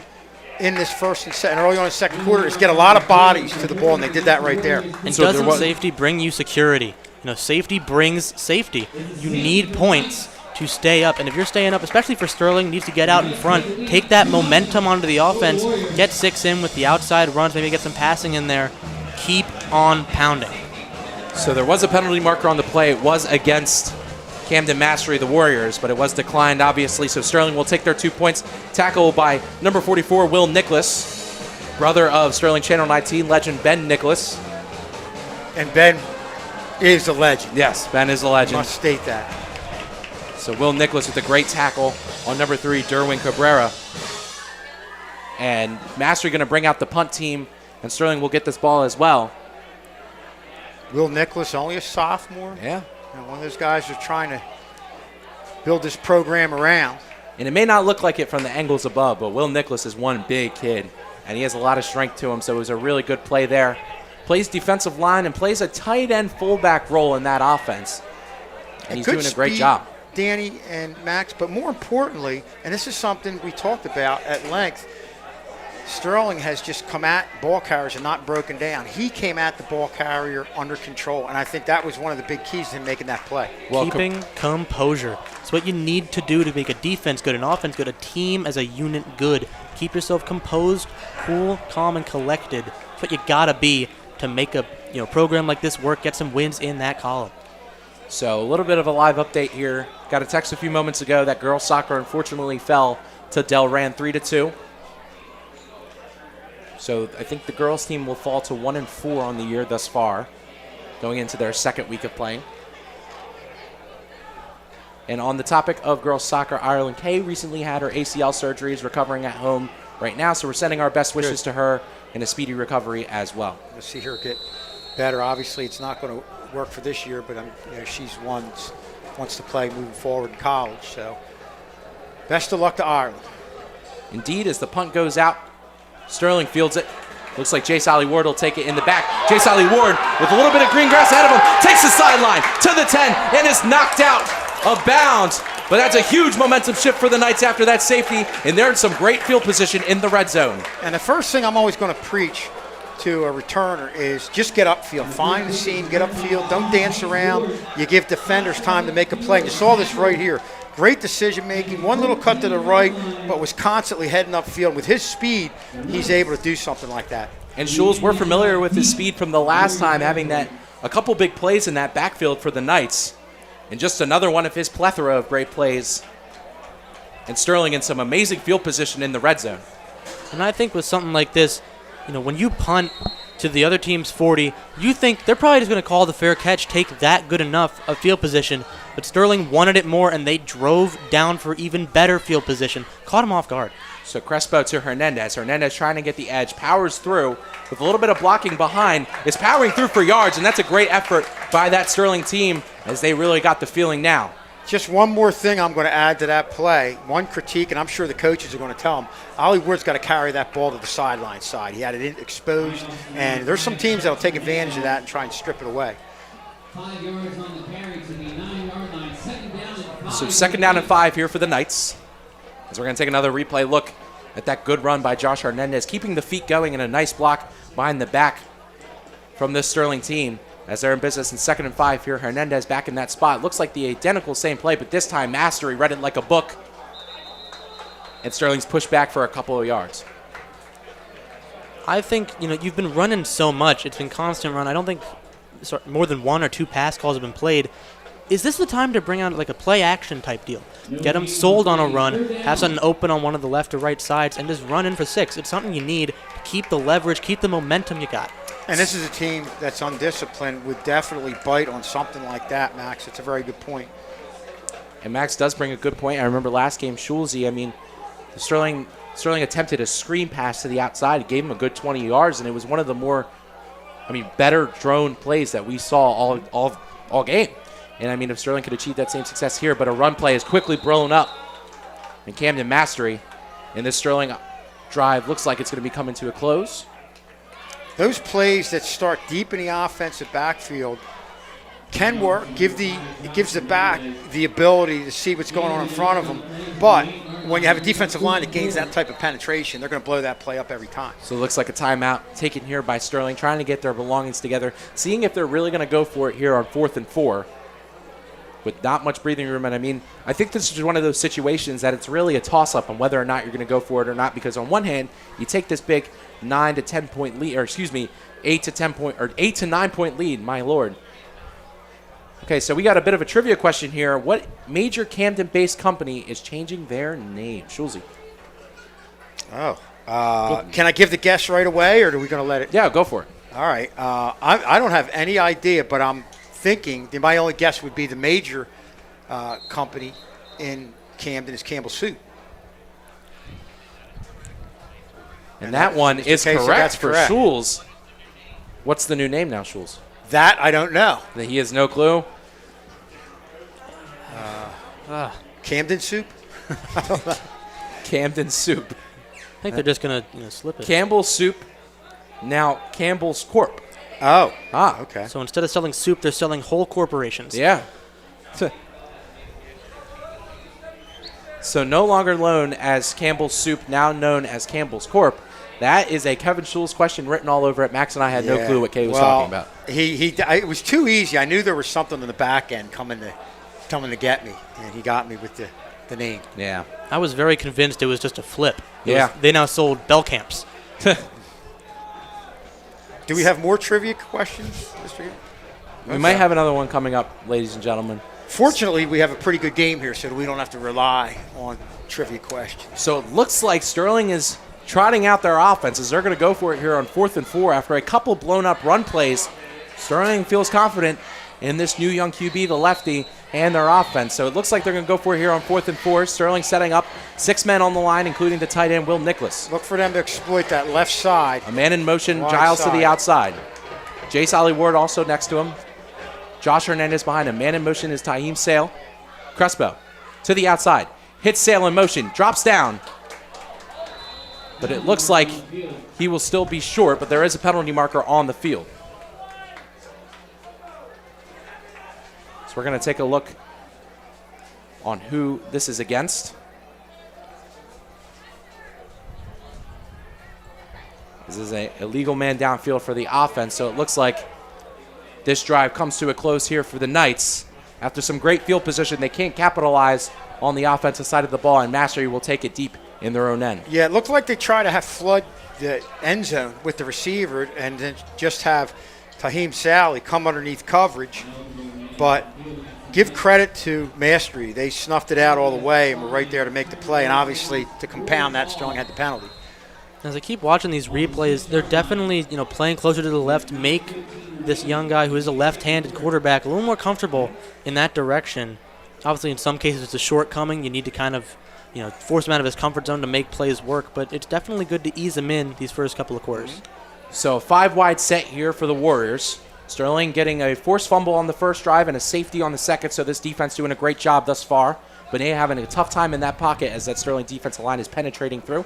in this first and early on in the second quarter, is get a lot of bodies to the ball, and they did that right there.
And so doesn't safety bring you security? Safety brings safety. You need points to stay up, and if you're staying up, especially for Sterling, needs to get out in front, take that momentum onto the offense, get 6 in with the outside runs, maybe get some passing in there, keep on pounding.
So there was a penalty marker on the play. It was against Camden Mastery, the Warriors, but it was declined, obviously. So Sterling will take their 2 points. Tackle by number 44, Will Nicholas, brother of Sterling Channel 19 legend Ben Nicholas.
And Ben is a legend.
Yes, Ben is a legend.
Must state that.
So Will Nicholas with a great tackle on number 3, Derwin Cabrera. And Mastery going to bring out the punt team And Sterling will get this ball as well.
Will Nicholas, only a sophomore.
Yeah.
And one of those guys are trying to build this program around.
And it may not look like it from the angles above, but Will Nicholas is one big kid, and he has a lot of strength to him, so it was a really good play there. Plays defensive line and plays a tight end fullback role in that offense. And he's doing a great job.
Danny and Max, but more importantly, and this is something we talked about at length, Sterling has just come at ball carriers and not broken down. He came at the ball carrier under control, and I think that was one of the big keys in making that play.
Well, keeping composure. It's what you need to do to make a defense good, an offense good, a team as a unit good. Keep yourself composed, cool, calm, and collected. That's what you gotta be to make a program like this work, get some wins in that column.
So a little bit of a live update here. Got a text a few moments ago that girls soccer unfortunately fell to Delran 3-2. So I think the girls team will fall to 1-4 on the year thus far, going into their second week of playing. And on the topic of girls soccer, Ireland Kay recently had her ACL surgery, is recovering at home right now. So we're sending our best wishes to her in a speedy recovery as well.
We'll see her get better. Obviously, it's not going to work for this year, but she's wants to play moving forward in college. So best of luck to Ireland.
Indeed, as the punt goes out, Sterling fields it. Looks like Jay Sally Ward will take it in the back. Jay Sally Ward, with a little bit of green grass ahead of him, takes the sideline to the 10 and is knocked out of bounds. But that's a huge momentum shift for the Knights after that safety, and they're in some great field position in the red zone.
And the first thing I'm always going to preach to a returner is just get upfield. Find the seam, get upfield. Don't dance around. You give defenders time to make a play. You saw this right here. Great decision making, one little cut to the right, but was constantly heading upfield. With his speed, he's able to do something like that.
And Schulz, we're familiar with his speed from the last time, having a couple big plays in that backfield for the Knights. And just another one of his plethora of great plays. And Sterling in some amazing field position in the red zone.
And I think with something like this, when you punt to the other team's 40, you think they're probably just going to call the fair catch, take that good enough of field position. But Sterling wanted it more, and they drove down for even better field position. Caught him off guard.
So Crespo to Hernandez. Hernandez trying to get the edge, powers through with a little bit of blocking behind, is powering through for yards, and that's a great effort by that Sterling team as they really got the feeling now.
Just one more thing I'm going to add to that play. One critique, and I'm sure the coaches are going to tell him, Ollie Ward's got to carry that ball to the sideline side. He had it exposed, and there's some teams that will take advantage of that and try and strip it away.
5 yards on the carry to the 9-yard line. Second down and 5.
So second down and 5 here for the Knights. As we're going to take another replay look at that good run by Josh Hernandez, keeping the feet going and a nice block behind the back from this Sterling team. As they're in business in second and 5 here, Hernandez back in that spot. Looks like the identical same play, but this time Mastery read it like a book. And Sterling's pushed back for a couple of yards.
I think, you've been running so much. It's been constant run. I don't think more than 1 or 2 pass calls have been played. Is this the time to bring out like a play action type deal? Get them sold on a run, have something open on one of the left or right sides, and just run in for 6. It's something you need to keep the leverage, keep the momentum you got.
And this is a team that's undisciplined, would definitely bite on something like that, Max. It's a very good point.
And Max does bring a good point. I remember last game, Schulze, Sterling attempted a screen pass to the outside. It gave him a good 20 yards, and it was one of the more, better drone plays that we saw all game. And, if Sterling could achieve that same success here, but a run play is quickly blown up. And Camden Mastery in this Sterling drive looks like it's going to be coming to a close.
Those plays that start deep in the offensive backfield can work, it gives the back the ability to see what's going on in front of them. But when you have a defensive line that gains that type of penetration, they're going to blow that play up every time.
So it looks like a timeout taken here by Sterling, trying to get their belongings together, seeing if they're really going to go for it here on 4th and 4 with not much breathing room. And I think this is one of those situations that it's really a toss-up on whether or not you're going to go for it or not, because on one hand, you take this big 9 to 10 point lead, or 8 to 9 point lead, my lord. Okay, so we got a bit of a trivia question here. What major Camden-based company is changing their name? Schulze.
Can I give the guess right away, or are we going to let it?
Yeah, go for it.
All right. I don't have any idea, but I'm thinking my only guess would be the major company in Camden is Campbell Soup.
And that one is
Okay, so
correct
that's
for
correct.
Schulz. What's the new name now, Schulz?
That I don't know.
He has no clue.
Camden soup?
Camden Soup.
I think they're just going to slip it.
Campbell's Soup, now Campbell's Corp.
Oh.
Ah,
Okay.
So instead of selling soup, they're selling whole corporations.
yeah. So no longer known as Campbell's Soup, now known as Campbell's Corp. That is a Kevin Schulz question written all over it. Max and I had no clue what Kay was talking about.
It was too easy. I knew there was something in the back end coming to get me, and he got me with the name.
Yeah.
I was very convinced it was just a flip.
Yeah.
They now sold bell camps.
Do we have more trivia questions, Mr. Gill?
We might have another one coming up, ladies and gentlemen.
Fortunately, we have a pretty good game here, so we don't have to rely on trivia questions.
So it looks like Sterling is trotting out their offense as they're going to go for it here on 4th and 4 after a couple blown-up run plays. Sterling feels confident in this new young QB, the lefty, and their offense. So it looks like they're going to go for it here on 4th and 4. Sterling setting up 6 men on the line, including the tight end, Will Nicholas.
Look for them to exploit that left side.
A man in motion,
Wide
Giles to
side.
the outside. Jace Ollie Ward also next to him. Josh Hernandez behind him. Man in motion is Taheem Sale. Crespo to the outside. Hits Sale in motion. Drops down. But it looks like he will still be short, but there is a penalty marker on the field. So we're going to take a look on who this is against. This is a illegal man downfield for the offense, so it looks like this drive comes to a close here for the Knights. After some great field position, they can't capitalize on the offensive side of the ball, and Mastery will take it deep in their own end.
Yeah, it looked like they try to have flood the end zone with the receiver and then just have Taheem Sally come underneath coverage. But give credit to Mastery. They snuffed it out all the way and were right there to make the play. And obviously, to compound that, Sterling had the penalty.
As I keep watching these replays, they're definitely playing closer to the left, make this young guy who is a left-handed quarterback a little more comfortable in that direction. Obviously, in some cases, it's a shortcoming. You need to kind of force him out of his comfort zone to make plays work, but it's definitely good to ease him in these first couple of quarters.
So 5-wide set here for the Warriors. Sterling getting a forced fumble on the first drive and a safety on the second, so this defense doing a great job thus far. Benet having a tough time in that pocket as that Sterling defensive line is penetrating through.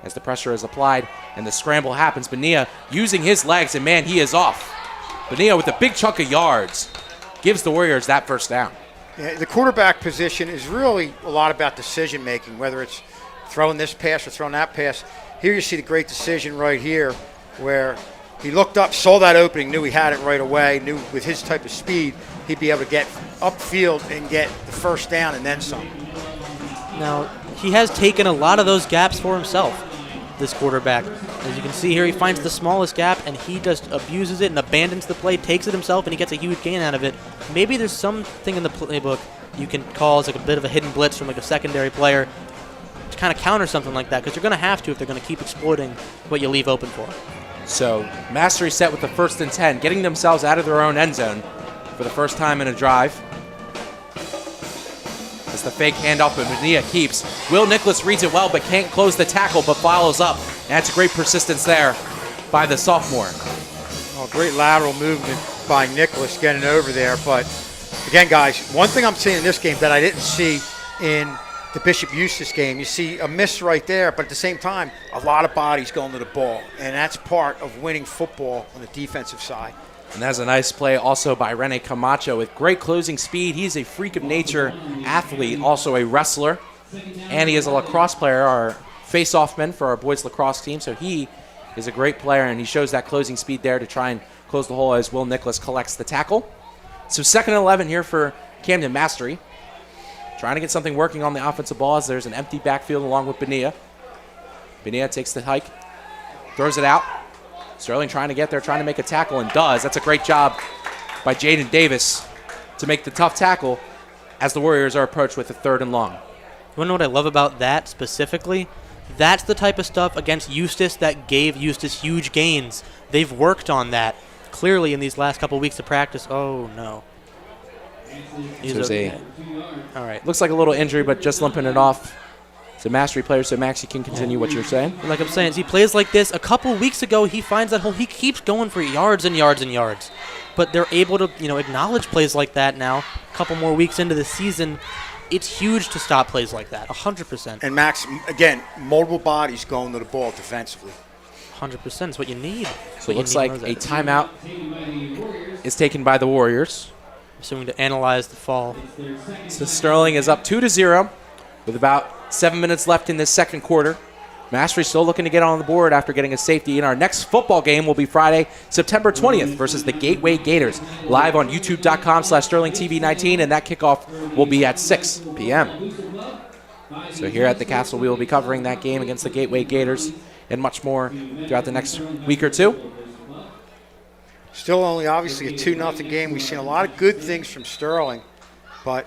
As the pressure is applied and the scramble happens, Bonilla using his legs, and man, he is off. Bonilla with a big chunk of yards gives the Warriors that first down.
Yeah, the quarterback position is really a lot about decision making, whether it's throwing this pass or throwing that pass. Here you see the great decision right here where he looked up, saw that opening, knew he had it right away, knew with his type of speed he'd be able to get upfield and get the first down and then some.
Now, he has taken a lot of those gaps for himself, this quarterback. As you can see here, he finds the smallest gap, and he just abuses it and abandons the play, takes it himself, and he gets a huge gain out of it. Maybe there's something in the playbook you can call as like a bit of a hidden blitz from like a secondary player to kind of counter something like that, because you're going to have to if they're going to keep exploiting what you leave open for.
So Mastery set with the 1st and 10, getting themselves out of their own end zone for the first time in a drive. As the fake handoff, but Bonilla keeps. Will Nicholas reads it well, but can't close the tackle, but follows up. And that's great persistence there by the sophomore.
Oh, great lateral movement by Nicholas getting over there. But again, guys, one thing I'm seeing in this game that I didn't see in the Bishop Eustace game, you see a miss right there, but at the same time, a lot of bodies going to the ball. And that's part of winning football on the defensive side.
And that's a nice play also by Rene Camacho with great closing speed. He's a freak of nature athlete, also a wrestler. And he is a lacrosse player, our face-off man for our boys lacrosse team. So he is a great player, and he shows that closing speed there to try and close the hole as Will Nicholas collects the tackle. So 2nd and 11 here for Camden Mastery. Trying to get something working on the offensive ball as there's an empty backfield along with Bonilla. Bonilla takes the hike, throws it out. Sterling trying to get there, trying to make a tackle, and does. That's a great job by Jaden Davis to make the tough tackle as the Warriors are approached with a 3rd and long.
You want to know what I love about that specifically? That's the type of stuff against Eustace that gave Eustace huge gains. They've worked on that clearly in these last couple weeks of practice. Oh, no. He's okay.
All right. Looks like a little injury, but just limping it off. to Mastery players. So, Max, you can continue what you're saying.
Like I'm saying, he plays like this. A couple weeks ago, he finds that hole. He keeps going for yards and yards and yards. But they're able to, acknowledge plays like that now. A couple more weeks into the season, it's huge to stop plays like that, 100%.
And Max, again, multiple bodies going to the ball defensively.
100% is what you need.
So it looks like a timeout is taken by the Warriors.
Assuming to analyze the fall.
So Sterling is up 2-0 with about 7 minutes left in this second quarter. Mastery still looking to get on the board after getting a safety. And our next football game will be Friday, September 20th versus the Gateway Gators, live on youtube.com/SterlingTV19, and that kickoff will be at 6 p.m. So here at the Castle, we will be covering that game against the Gateway Gators and much more throughout the next week or two.
Still only obviously a 2-0 game. We've seen a lot of good things from Sterling, but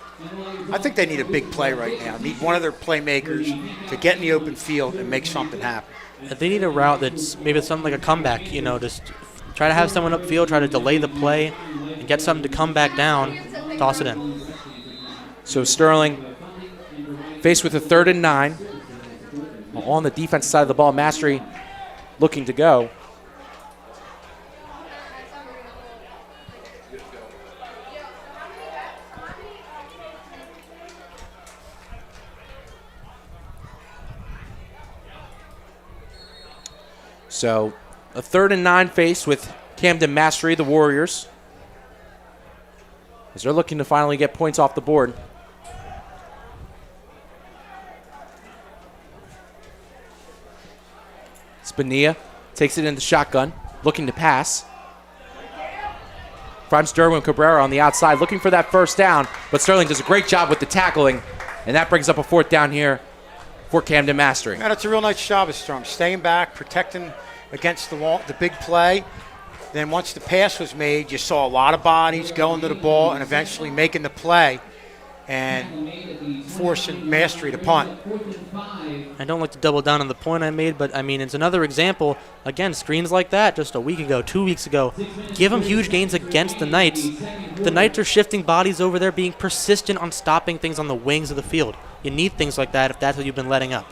I think they need a big play right now. Need one of their playmakers to get in the open field and make something happen.
They need a route that's maybe something like a comeback, just try to have someone upfield, try to delay the play, and get something to come back down, toss it in.
So Sterling faced with a 3rd and 9. On the defense side of the ball, Mastery looking to go. So a 3rd and 9 face with Camden Mastery, the Warriors, as they're looking to finally get points off the board. Spania takes it in the shotgun, looking to pass. Finds Derwin Cabrera on the outside, looking for that first down, but Sterling does a great job with the tackling, and that brings up a 4th down here for Camden Mastery.
And it's a real nice job of Sterling, staying back, protecting against the big play. Then once the pass was made, you saw a lot of bodies going to the ball and eventually making the play and forcing Mastery to punt.
I don't like to double down on the point I made, but, it's another example. Again, screens like that just a week ago, 2 weeks ago. Give them huge gains against the Knights. The Knights are shifting bodies over there, being persistent on stopping things on the wings of the field. You need things like that if that's what you've been letting up.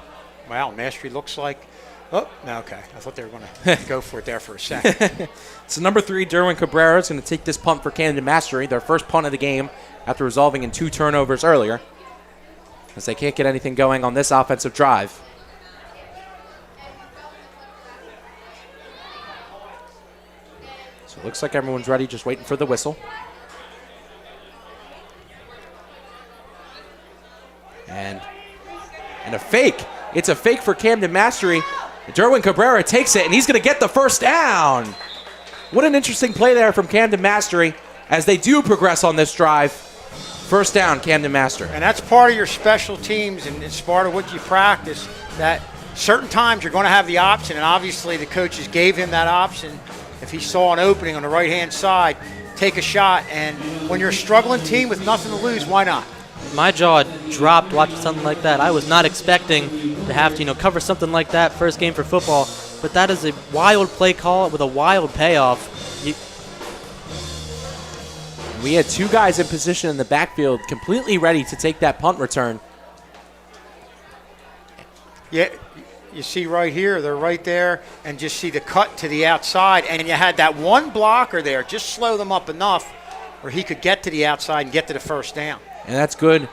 Wow, Mastery looks like... Oh, no, okay. I thought they were going to go for it there for a second.
So number 3, Derwin Cabrera is going to take this punt for Camden Mastery, their first punt of the game after resolving in 2 turnovers earlier, as they can't get anything going on this offensive drive. So it looks like everyone's ready, just waiting for the whistle. And a fake. It's a fake for Camden Mastery. Derwin Cabrera takes it, and he's going to get the first down. What an interesting play there from Camden Mastery as they do progress on this drive. First down, Camden Mastery.
And that's part of your special teams, and it's part of what you practice, that certain times you're going to have the option, and obviously the coaches gave him that option. If he saw an opening on the right-hand side, take a shot. And when you're a struggling team with nothing to lose, why not?
My jaw dropped watching something like that. I was not expecting to have to, cover something like that first game for football. But that is a wild play call with a wild payoff.
We had 2 guys in position in the backfield completely ready to take that punt return.
Yeah, you see right here, they're right there, and just see the cut to the outside. And you had that one blocker there. Just slow them up enough where he could get to the outside and get to the first down.
And that's good.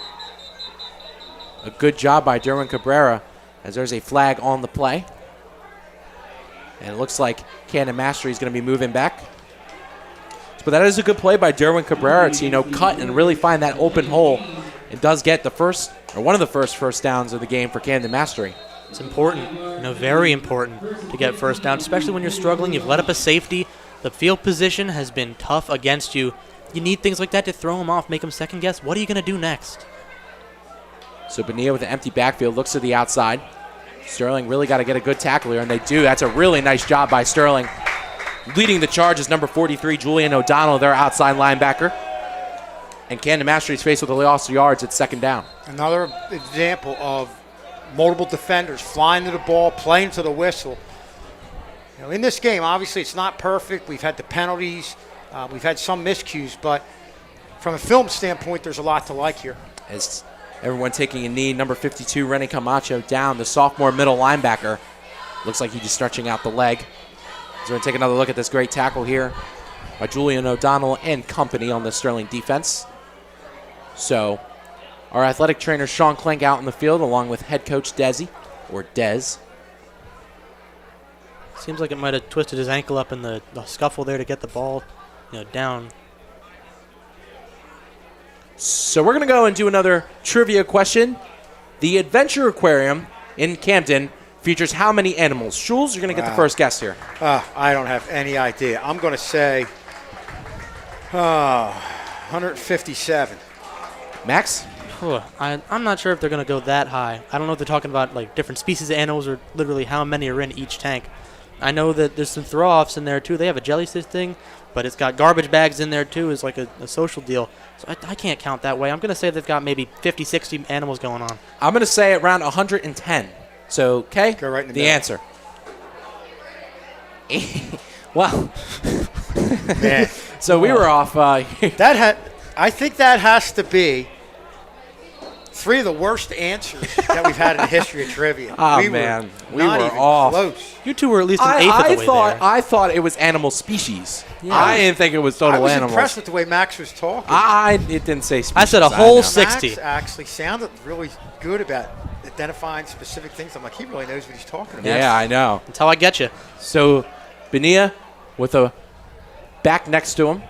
A good job by Derwin Cabrera, as there's a flag on the play. And it looks like Camden Mastery is going to be moving back. But that is a good play by Derwin Cabrera to, cut and really find that open hole. It does get the first, or one of the first downs of the game for Camden Mastery.
It's important, very important to get first down, especially when you're struggling. You've let up a safety. The field position has been tough against you. You need things like that to throw them off, make them second guess. What are you going to do next?
So Bonilla with an empty backfield looks to the outside. Sterling really got to get a good tackle here, and they do. That's a really nice job by Sterling. Leading the charge is number 43, Julian O'Donnell, their outside linebacker. And Camden Mastery is faced with a loss of yards at 2nd down.
Another example of multiple defenders flying to the ball, playing to the whistle. In this game, obviously it's not perfect. We've had the penalties. We've had some miscues, but from a film standpoint, there's a lot to like here.
As Everyone taking a knee. Number 52, Rennie Camacho down. The sophomore middle linebacker. Looks like he's just stretching out the leg. So we're going to take another look at this great tackle here by Julian O'Donnell and company on the Sterling defense. So our athletic trainer Sean Klink out in the field along with head coach Desi, or Dez.
Seems like it might have twisted his ankle up in the scuffle there to get the ball, down.
So we're going to go and do another trivia question. The Adventure Aquarium in Camden features how many animals? Schulz, you're going to get the first guess here.
I don't have any idea. I'm going to say 157.
Max?
I'm not sure if they're going to go that high. I don't know if they're talking about like different species of animals or literally how many are in each tank. I know that there's some throw-offs in there too. They have a jellyfish thing, but it's got garbage bags in there too. It's like a social deal. So I can't count that way. I'm going to say they've got maybe 50, 60 animals going on.
I'm going to say around 110. So, okay,
go right in the
the
middle.
answer. Well,
Man.
so we were off.
I think that has to be 3 of the worst answers that we've had in the history of trivia.
Oh, man. We
not
were
even
off.
close.
You two were at least an eighth of the way there.
I thought it was animal species.
Yeah.
I didn't think it was
I
total
was
animals.
impressed with the way Max was talking.
It didn't say species.
I said a
know.
whole
Max
60.
actually sounded really good about identifying specific things. I'm like, he really knows what he's talking about.
Yeah, I know.
That's how I get you.
So, Benia with a back next to him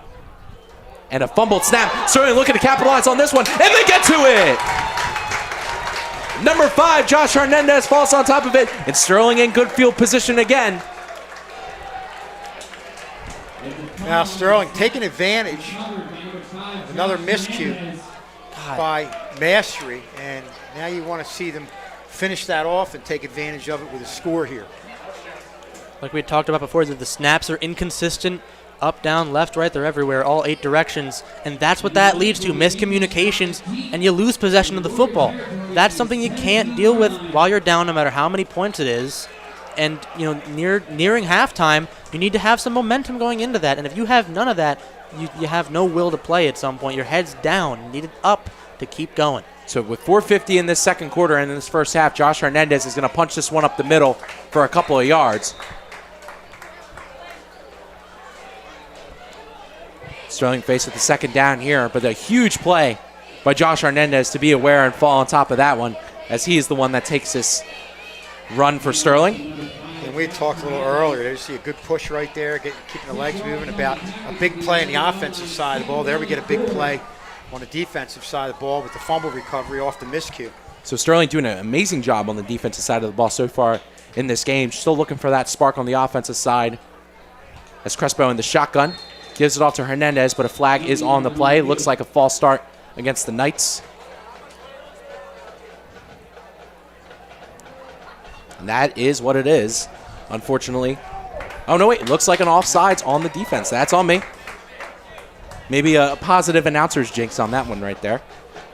and a fumbled snap. Sterling looking to capitalize on this one, and they get to it. Number 5, Josh Hernandez falls on top of it, and Sterling in good field position again.
Now Sterling taking advantage of another miscue by Mastery, and now you want to see them finish that off and take advantage of it with a score here.
Like we had talked about before, that the snaps are inconsistent. Up, down, left, right, they're everywhere, all 8 directions. And that's what that leads to, miscommunications, and you lose possession of the football. That's something you can't deal with while you're down, no matter how many points it is. And, nearing halftime, you need to have some momentum going into that. And if you have none of that, you have no will to play at some point. Your head's down. You need it up to keep going.
So with 4:50 in this second quarter and in this first half, Josh Hernandez is going to punch this one up the middle for a couple of yards. Sterling faced with the second down here, but a huge play by Josh Hernandez to be aware and fall on top of that one, as he is the one that takes this run for Sterling.
And we talked a little earlier. There you see a good push right there, keeping the legs moving, about a big play on the offensive side of the ball. There we get a big play on the defensive side of the ball with the fumble recovery off the miscue.
So Sterling doing an amazing job on the defensive side of the ball so far in this game. Still looking for that spark on the offensive side. As Crespo in the shotgun. Gives it off to Hernandez, but a flag is on the play. Looks like a false start against the Knights. And that is what it is, unfortunately. Oh, no, wait. It looks like an offsides on the defense. That's on me. Maybe a positive announcer's jinx on that one right there.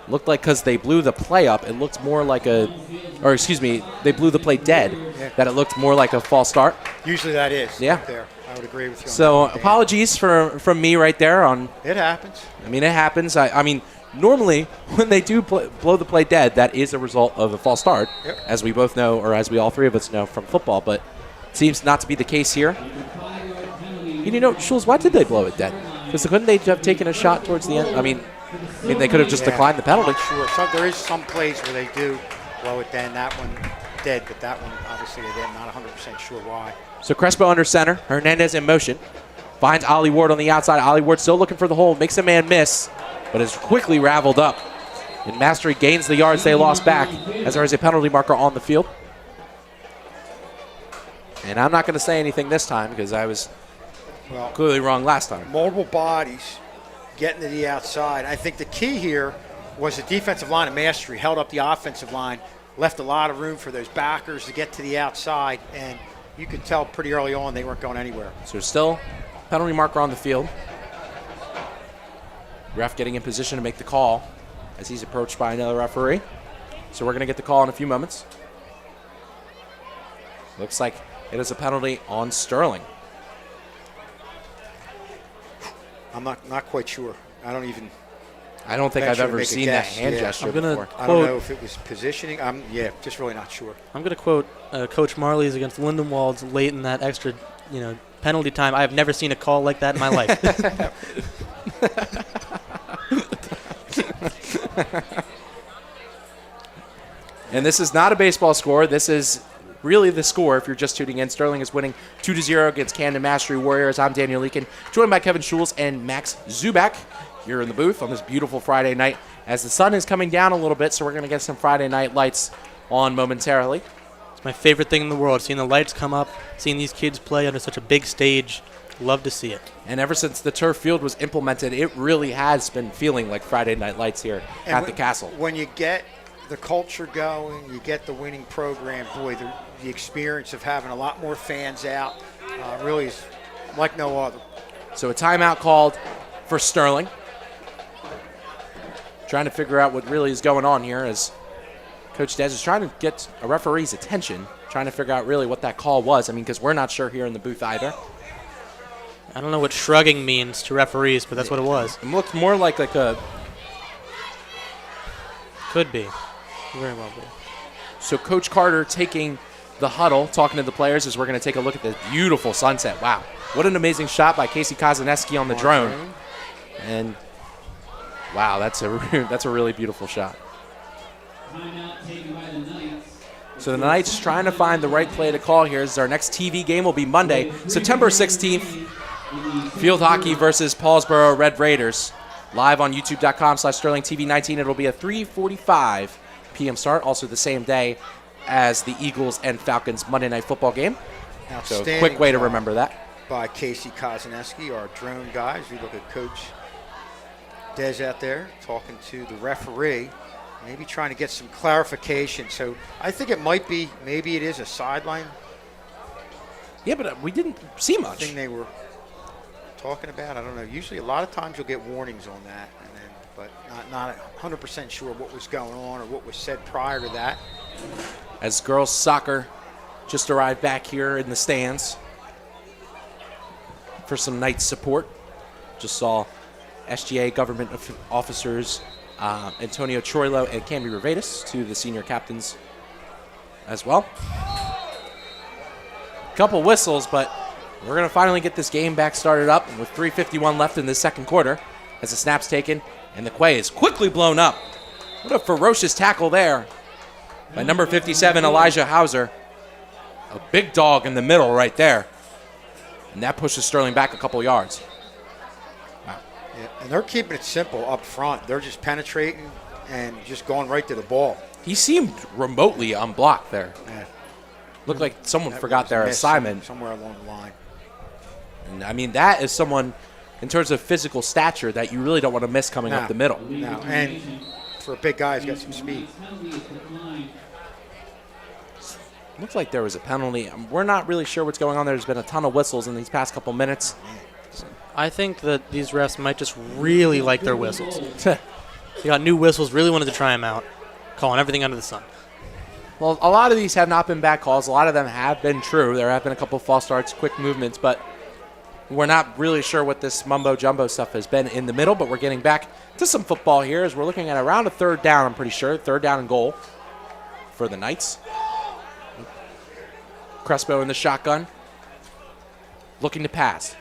Looked like because they blew the play up, it looked more like they blew the play dead, that it looked more like a false start.
Usually that is.
Yeah.
Right there. I would agree with you on
So
that.
apologies from me right there on.
It happens.
I mean, it happens. I mean, normally when they do blow the play dead, that is a result of a false start, as we both know, or as we all 3 of us know from football. But it seems not to be the case here. Schulz, why did they blow it dead? Because couldn't they have taken a shot towards the end? I mean, they could have just declined the penalty.
Sure. There is some plays where they do blow it dead. That one dead, but that one obviously they did. Not 100% sure why.
So Crespo under center. Hernandez in motion. Finds Ollie Ward on the outside. Ollie Ward still looking for the hole. Makes a man miss, but is quickly raveled up. And Mastery gains the yards they lost back as there is a penalty marker on the field. And I'm not going to say anything this time because I was clearly wrong last time.
Multiple bodies getting to the outside. I think the key here was the defensive line of Mastery held up the offensive line, left a lot of room for those backers to get to the outside, and you could tell pretty early on they weren't going anywhere.
So there's still penalty marker on the field. Ref getting in position to make the call as he's approached by another referee. So we're going to get the call in a few moments. Looks like it is a penalty on Sterling.
I'm not quite sure. I don't even
I don't think I've
venture to
ever
make a
seen that
guess.
hand
Yeah.
gesture
I'm gonna
before.
I don't know
quote.
if it was positioning. Just really not sure.
I'm going to quote Coach Marley's against Lindenwald's late in that extra, penalty time. I have never seen a call like that in my life.
And this is not a baseball score. This is really the score if you're just tuning in. Sterling is winning 2-0 against Camden Mastery Warriors. I'm Daniel Leakin, joined by Kevin Schulz and Max Zubak here in the booth on this beautiful Friday night as the sun is coming down a little bit, so we're going to get some Friday night lights on momentarily.
It's my favorite thing in the world, seeing the lights come up, seeing these kids play under such a big stage. Love to see it.
And ever since the turf field was implemented, it really has been feeling like Friday night lights here at the Castle.
When you get the culture going, you get the winning program, boy, the experience of having a lot more fans out really is like no other.
So a timeout called for Sterling. Trying to figure out what really is going on here as Coach Des is trying to get a referee's attention, trying to figure out really what that call was. I mean, because we're not sure here in the booth either.
I don't know what shrugging means to referees, but that's what it was.
It looked more like a...
Could be. Very well be.
So Coach Carter taking the huddle, talking to the players as we're going to take a look at this beautiful sunset. Wow. What an amazing shot by Casey Kozaneski on the drone. And wow, that's a really beautiful shot.
Timeout taken by the Knights.
So the Knights trying to find the right play to call here. As our next TV game will be Monday, September 16th. Field hockey versus Paulsboro Red Raiders. Live on youtube.com/SterlingTV19. It'll be a 3:45 p.m. start. Also the same day as the Eagles and Falcons Monday Night Football game. So a quick way to remember that.
By Casey Kozaneski, our drone guys. We look at Coach Des out there talking to the referee, maybe trying to get some clarification. So I think it might be, maybe it is a sideline
Yeah, but we didn't see much.
thing they were talking about. I don't know. Usually a lot of times you'll get warnings on that, but not 100% sure what was going on or what was said prior to that.
As girls soccer just arrived back here in the stands for some Knights support. Just saw SGA government officers Antonio Troilo and Camby Revatus, two of the senior captains as well. Couple whistles, but we're going to finally get this game back started up with 3:51 left in the second quarter as the snap's taken and the quay is quickly blown up. What a ferocious tackle there by number 57, Elijah Hauser. A big dog in the middle right there. And that pushes Sterling back a couple yards. Wow.
Yeah, and they're keeping it simple up front. They're just penetrating and just going right to the ball.
He seemed remotely unblocked there.
Yeah.
Looked like someone
That
forgot
was
their
a miss
assignment.
somewhere along the line.
And I mean, that is someone, in terms of physical stature, that you really don't want to miss coming up the middle.
No, and for a big guy, he's got some speed.
Penalty is declined.
Looks like there was a penalty. We're not really sure what's going on. There's been a ton of whistles in these past couple minutes.
I think that these refs might just really like their whistles. They got new whistles, really wanted to try them out, calling everything under the sun.
Well, a lot of these have not been bad calls. A lot of them have been true. There have been a couple false starts, quick movements, but we're not really sure what this mumbo-jumbo stuff has been in the middle, but we're getting back to some football here as we're looking at around a third down, I'm pretty sure. Third down and goal for the Knights. Crespo in the shotgun, looking to pass.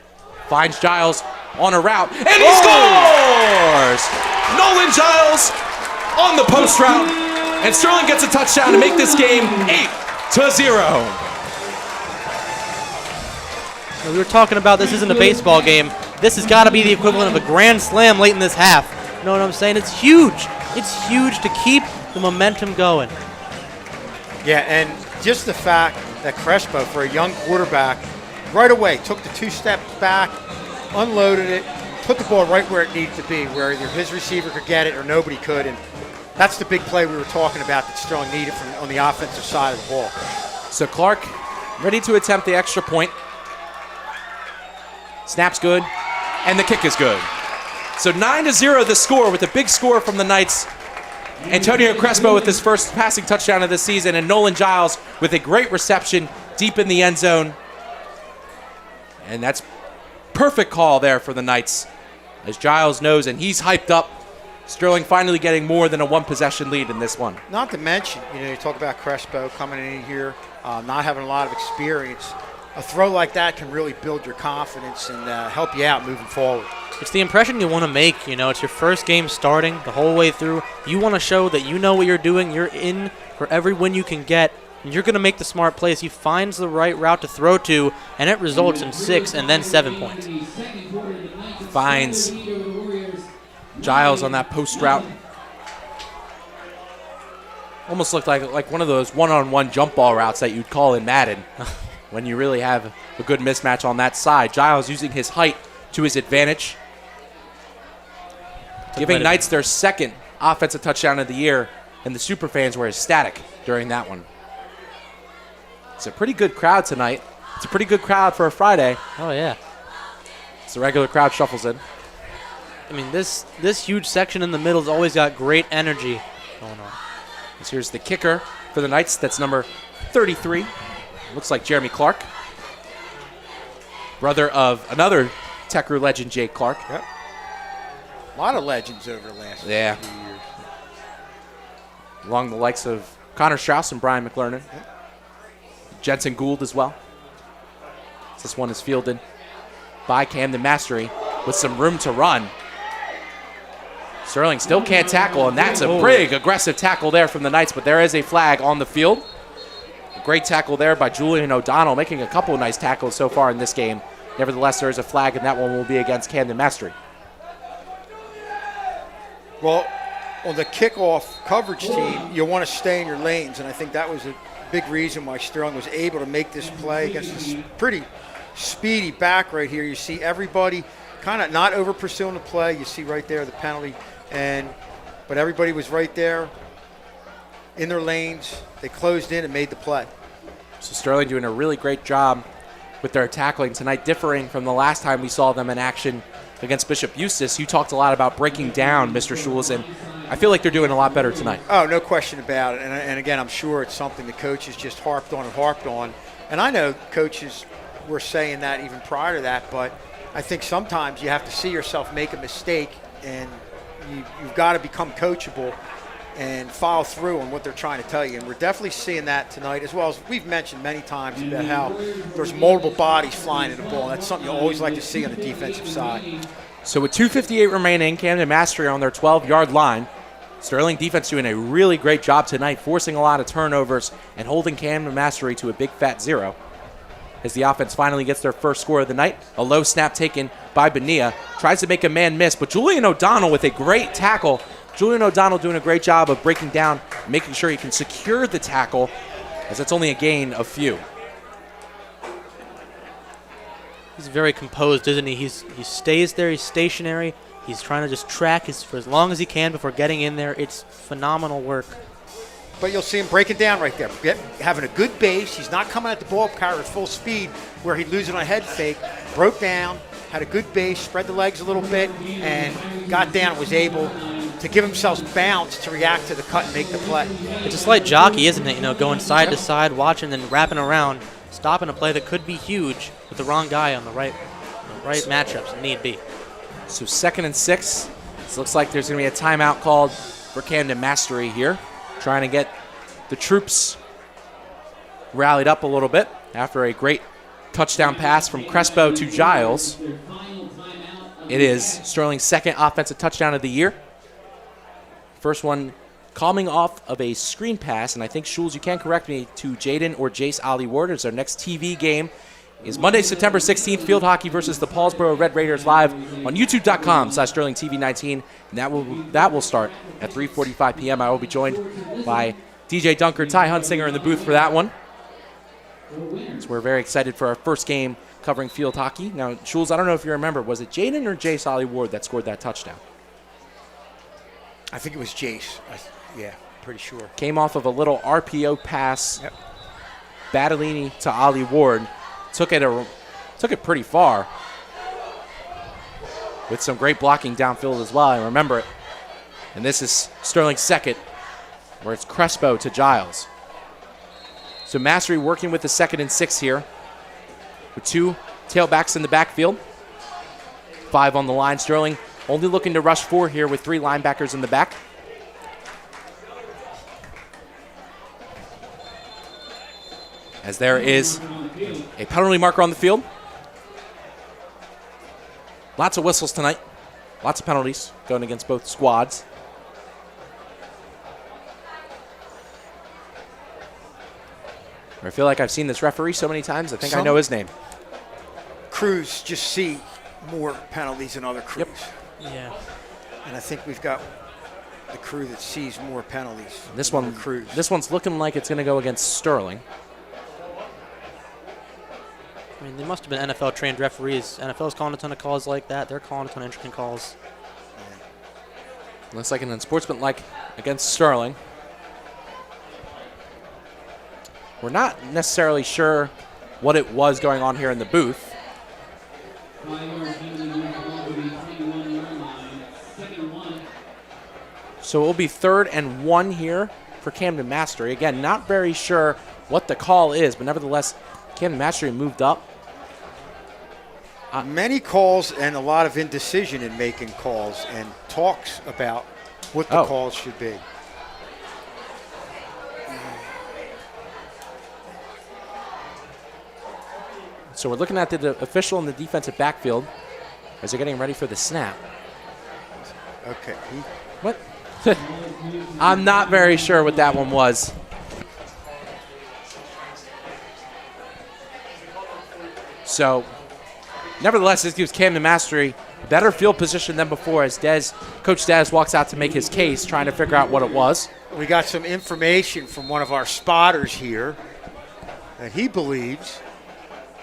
Finds Giles on a route, and he scores! Nolan Giles on the post route, and Sterling gets a touchdown to make this game 8-0.
We were talking about this isn't a baseball game. This has got to be the equivalent of a grand slam late in this half. You know what I'm saying? It's huge. It's huge to keep the momentum going.
Yeah, and just the fact that Crespo, for a young quarterback, right away took the 2 steps back, unloaded it, put the ball right where it needed to be, where either his receiver could get it or nobody could. And that's the big play we were talking about that Sterling needed from on the offensive side of the ball.
So Clark ready to attempt the extra point. Snap's good, and the kick is good. So 9-0 the score with a big score from the Knights. Antonio Crespo with his first passing touchdown of the season, and Nolan Giles with a great reception deep in the end zone. And that's perfect call there for the Knights as Giles knows, and he's hyped up Sterling finally getting more than a one-possession lead in this one.
Not to mention, you talk about Crespo coming in here, not having a lot of experience. A throw like that can really build your confidence and help you out moving forward.
It's the impression you want to make. It's your first game starting the whole way through. You want to show that you know what you're doing. You're in for every win you can get, and you're going to make the smart plays. He finds the right route to throw to, and it results in 6 and then 7 points.
Finds Giles on that post route. Almost looked like one of those one-on-one jump ball routes that you'd call in Madden when you really have a good mismatch on that side. Giles using his height to his advantage, giving Knights their second offensive touchdown of the year, and the Superfans were ecstatic during that one. It's a pretty good crowd tonight. It's a pretty good crowd for a Friday.
Oh, yeah.
It's the regular crowd shuffles in.
I mean, this huge section in the middle has always got great energy going on.
Here's the kicker for the Knights. That's number 33. Looks like Jeremy Clark, brother of another Tech-Ru legend, Jake Clark.
Yep. A lot of legends over the last few years.
Along the likes of Connor Strauss and Brian McLernan. Yep. Jensen Gould as well. This one is fielded by Camden Mastery with some room to run. Sterling still can't tackle, and that's a big, aggressive tackle there from the Knights, but there is a flag on the field. A great tackle there by Julian O'Donnell, making a couple of nice tackles so far in this game. Nevertheless, there is a flag, and that one will be against Camden Mastery.
Well, on the kickoff coverage team, you want to stay in your lanes, and I think that was a big reason why Sterling was able to make this play against this pretty speedy back right here. You see everybody kind of not over pursuing the play. You see right there the penalty, but everybody was right there in their lanes. They closed in and made the play.
So Sterling doing a really great job with their tackling tonight, differing from the last time we saw them in action against Bishop Eustace. You talked a lot about breaking down, Mr. Schulz, and I feel like they're doing a lot better tonight.
Oh, no question about it. And again, I'm sure it's something the coaches just harped on. And I know coaches were saying that even prior to that, but I think sometimes you have to see yourself make a mistake, and you've got to become coachable and follow through on what they're trying to tell you. And we're definitely seeing that tonight, as well as we've mentioned many times about how there's multiple bodies flying in the ball. That's something you always like to see on the defensive side.
So with 2:58 remaining, Camden Mastery on their 12-yard line. Sterling defense doing a really great job tonight, forcing a lot of turnovers and holding Camden Mastery to a big fat 0. As the offense finally gets their first score of the night, a low snap taken by Bonilla. Tries to make a man miss, but Julian O'Donnell with a great tackle. Julian O'Donnell doing a great job of breaking down, making sure he can secure the tackle, as it's only a gain of few.
He's very composed, isn't he? He stays there. He's stationary. He's trying to just track for as long as he can before getting in there. It's phenomenal work.
But you'll see him break it down right there, having a good base. He's not coming at the ball carrier at full speed where he'd lose it on a head fake. Broke down, had a good base, spread the legs a little bit, and got down and was able to give himself bounce to react to the cut and make the play.
It's a slight jockey, isn't it? Going side to side, watching, then wrapping around, stopping a play that could be huge with the wrong guy on the right matchups if need be.
So 2nd and 6. This looks like there's going to be a timeout called for Camden Mastery here, trying to get the troops rallied up a little bit after a great touchdown pass from Crespo to Giles. It is Sterling's second offensive touchdown of the year. First one coming off of a screen pass, and I think, Schulz, you can correct me, to Jaden or Jace Ali Ward. It's our next TV game is Monday, September 16th, field hockey versus the Paulsboro Red Raiders live on youtube.com/SterlingTV19. And that will start at 3:45 p.m. I will be joined by DJ Dunker, Ty Hunsinger in the booth for that one. So we're very excited for our first game covering field hockey. Now, Schulz, I don't know if you remember, was it Jaden or Jace Ali Ward that scored that touchdown?
I think it was Jace. Yeah, pretty sure.
Came off of a little RPO pass. Yep. Battellini to Ali Ward. Took it pretty far with some great blocking downfield as well. I remember it. And this is Sterling's second, where it's Crespo to Giles. So Mastery working with the 2nd and 6 here with 2 tailbacks in the backfield. 5 on the line. Sterling only looking to rush 4 here with 3 linebackers in the back. As there is a penalty marker on the field. Lots of whistles tonight. Lots of penalties going against both squads. I feel like I've seen this referee so many times, I think I know his name.
Crews just see more penalties than other crews.
Yep. Yeah.
And I think we've got the crew that sees more penalties.
This
than
one,
other crews.
this one's looking like it's going to go against Sterling.
I mean, they must have been NFL-trained referees. NFL's calling a ton of calls like that. They're calling a ton of intricate calls.
Looks like an unsportsmanlike against Sterling. We're not necessarily sure what it was going on here in the booth.
5 yards penalty moving the ball to the 21-yard line. 2nd 1.
So it will be 3rd and 1 here for Camden Mastery. Again, not very sure what the call is, but nevertheless, Camden Mastery moved up.
Many calls and a lot of indecision in making calls and talks about what the calls should be.
So we're looking at the official in the defensive backfield as they're getting ready for the snap.
Okay.
What? I'm not very sure what that one was. So, nevertheless, this gives Camden Mastery better field position than before as Coach Dez walks out to make his case, trying to figure out what it was.
We got some information from one of our spotters here that he believes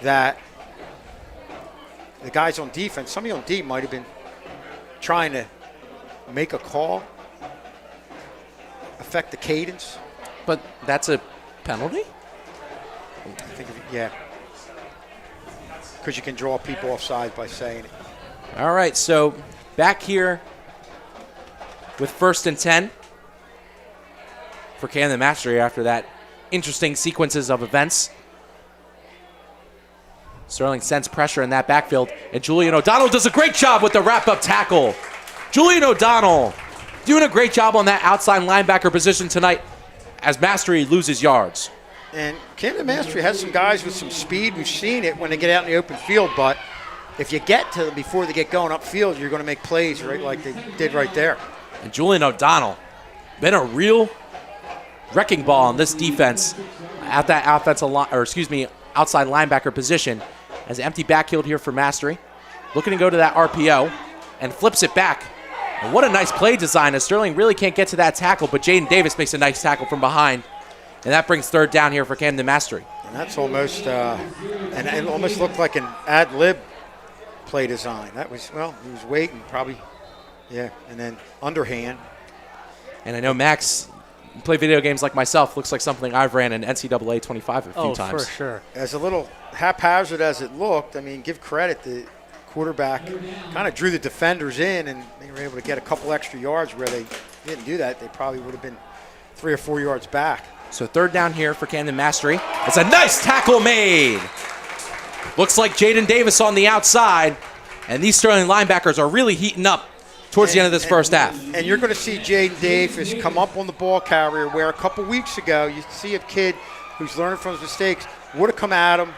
that the guys on defense, somebody on D might have been trying to make a call, affect the cadence.
But that's a penalty?
I think, yeah. Because you can draw people offside by saying it.
All right, so back here with 1st and 10 for Camden Mastery after that interesting sequences of events. Sterling sends pressure in that backfield, and Julian O'Donnell does a great job with the wrap-up tackle. Julian O'Donnell doing a great job on that outside linebacker position tonight as Mastery loses yards.
And Camden Mastery has some guys with some speed. We've seen it when they get out in the open field, but if you get to them before they get going upfield, you're going to make plays right like they did right there.
And Julian O'Donnell been a real wrecking ball on this defense at that outside linebacker position as empty backfield here for Mastery. Looking to go to that RPO and flips it back. And what a nice play design as Sterling really can't get to that tackle, but Jaden Davis makes a nice tackle from behind. And that brings 3rd down here for Camden Mastery.
And that's almost, and it almost looked like an ad lib play design. That was, well, he was waiting probably, yeah, and then underhand.
And I know Max, you play video games like myself, looks like something I've ran in NCAA 25 a few times.
Oh, for sure.
As a little haphazard as it looked, I mean, give credit, the quarterback kind of drew the defenders in, and they were able to get a couple extra yards where they didn't do that. They probably would have been 3 or 4 yards back.
So 3rd down here for Camden Mastery. It's a nice tackle made. Looks like Jaden Davis on the outside, and these Sterling linebackers are really heating up towards the end of this first half.
And you're going to see Jaden Davis come up on the ball carrier where a couple weeks ago you see a kid who's learning from his mistakes would have come at him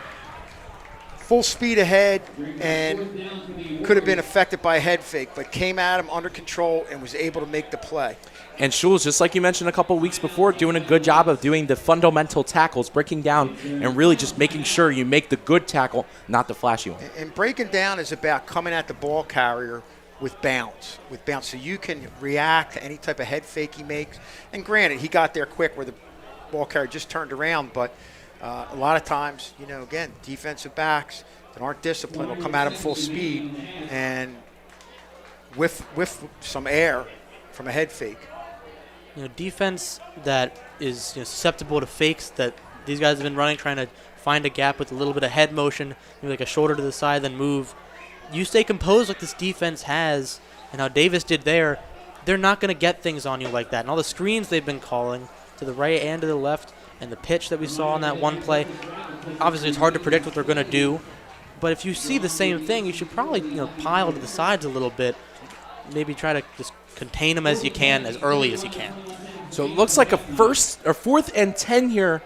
full speed ahead and could have been affected by a head fake, but came at him under control and was able to make the play.
And Schulz, just like you mentioned a couple weeks before, doing a good job of doing the fundamental tackles, breaking down and really just making sure you make the good tackle, not the flashy one.
And breaking down is about coming at the ball carrier with bounce, so you can react to any type of head fake he makes. And granted, he got there quick where the ball carrier just turned around, but a lot of times, you know, again, defensive backs that aren't disciplined will come at him full speed and with some air from a head fake.
You know, defense that is susceptible to fakes that these guys have been running, trying to find a gap with a little bit of head motion, maybe like a shoulder to the side, then move. You stay composed like this defense has, and how Davis did there, they're not going to get things on you like that. And all the screens they've been calling to the right and to the left, and the pitch that we saw on that one play, obviously it's hard to predict what they're going to do. But if you see the same thing, you should probably pile to the sides a little bit. maybe try to just contain them as you can, as early as you can.
So it looks like a 4th and 10 here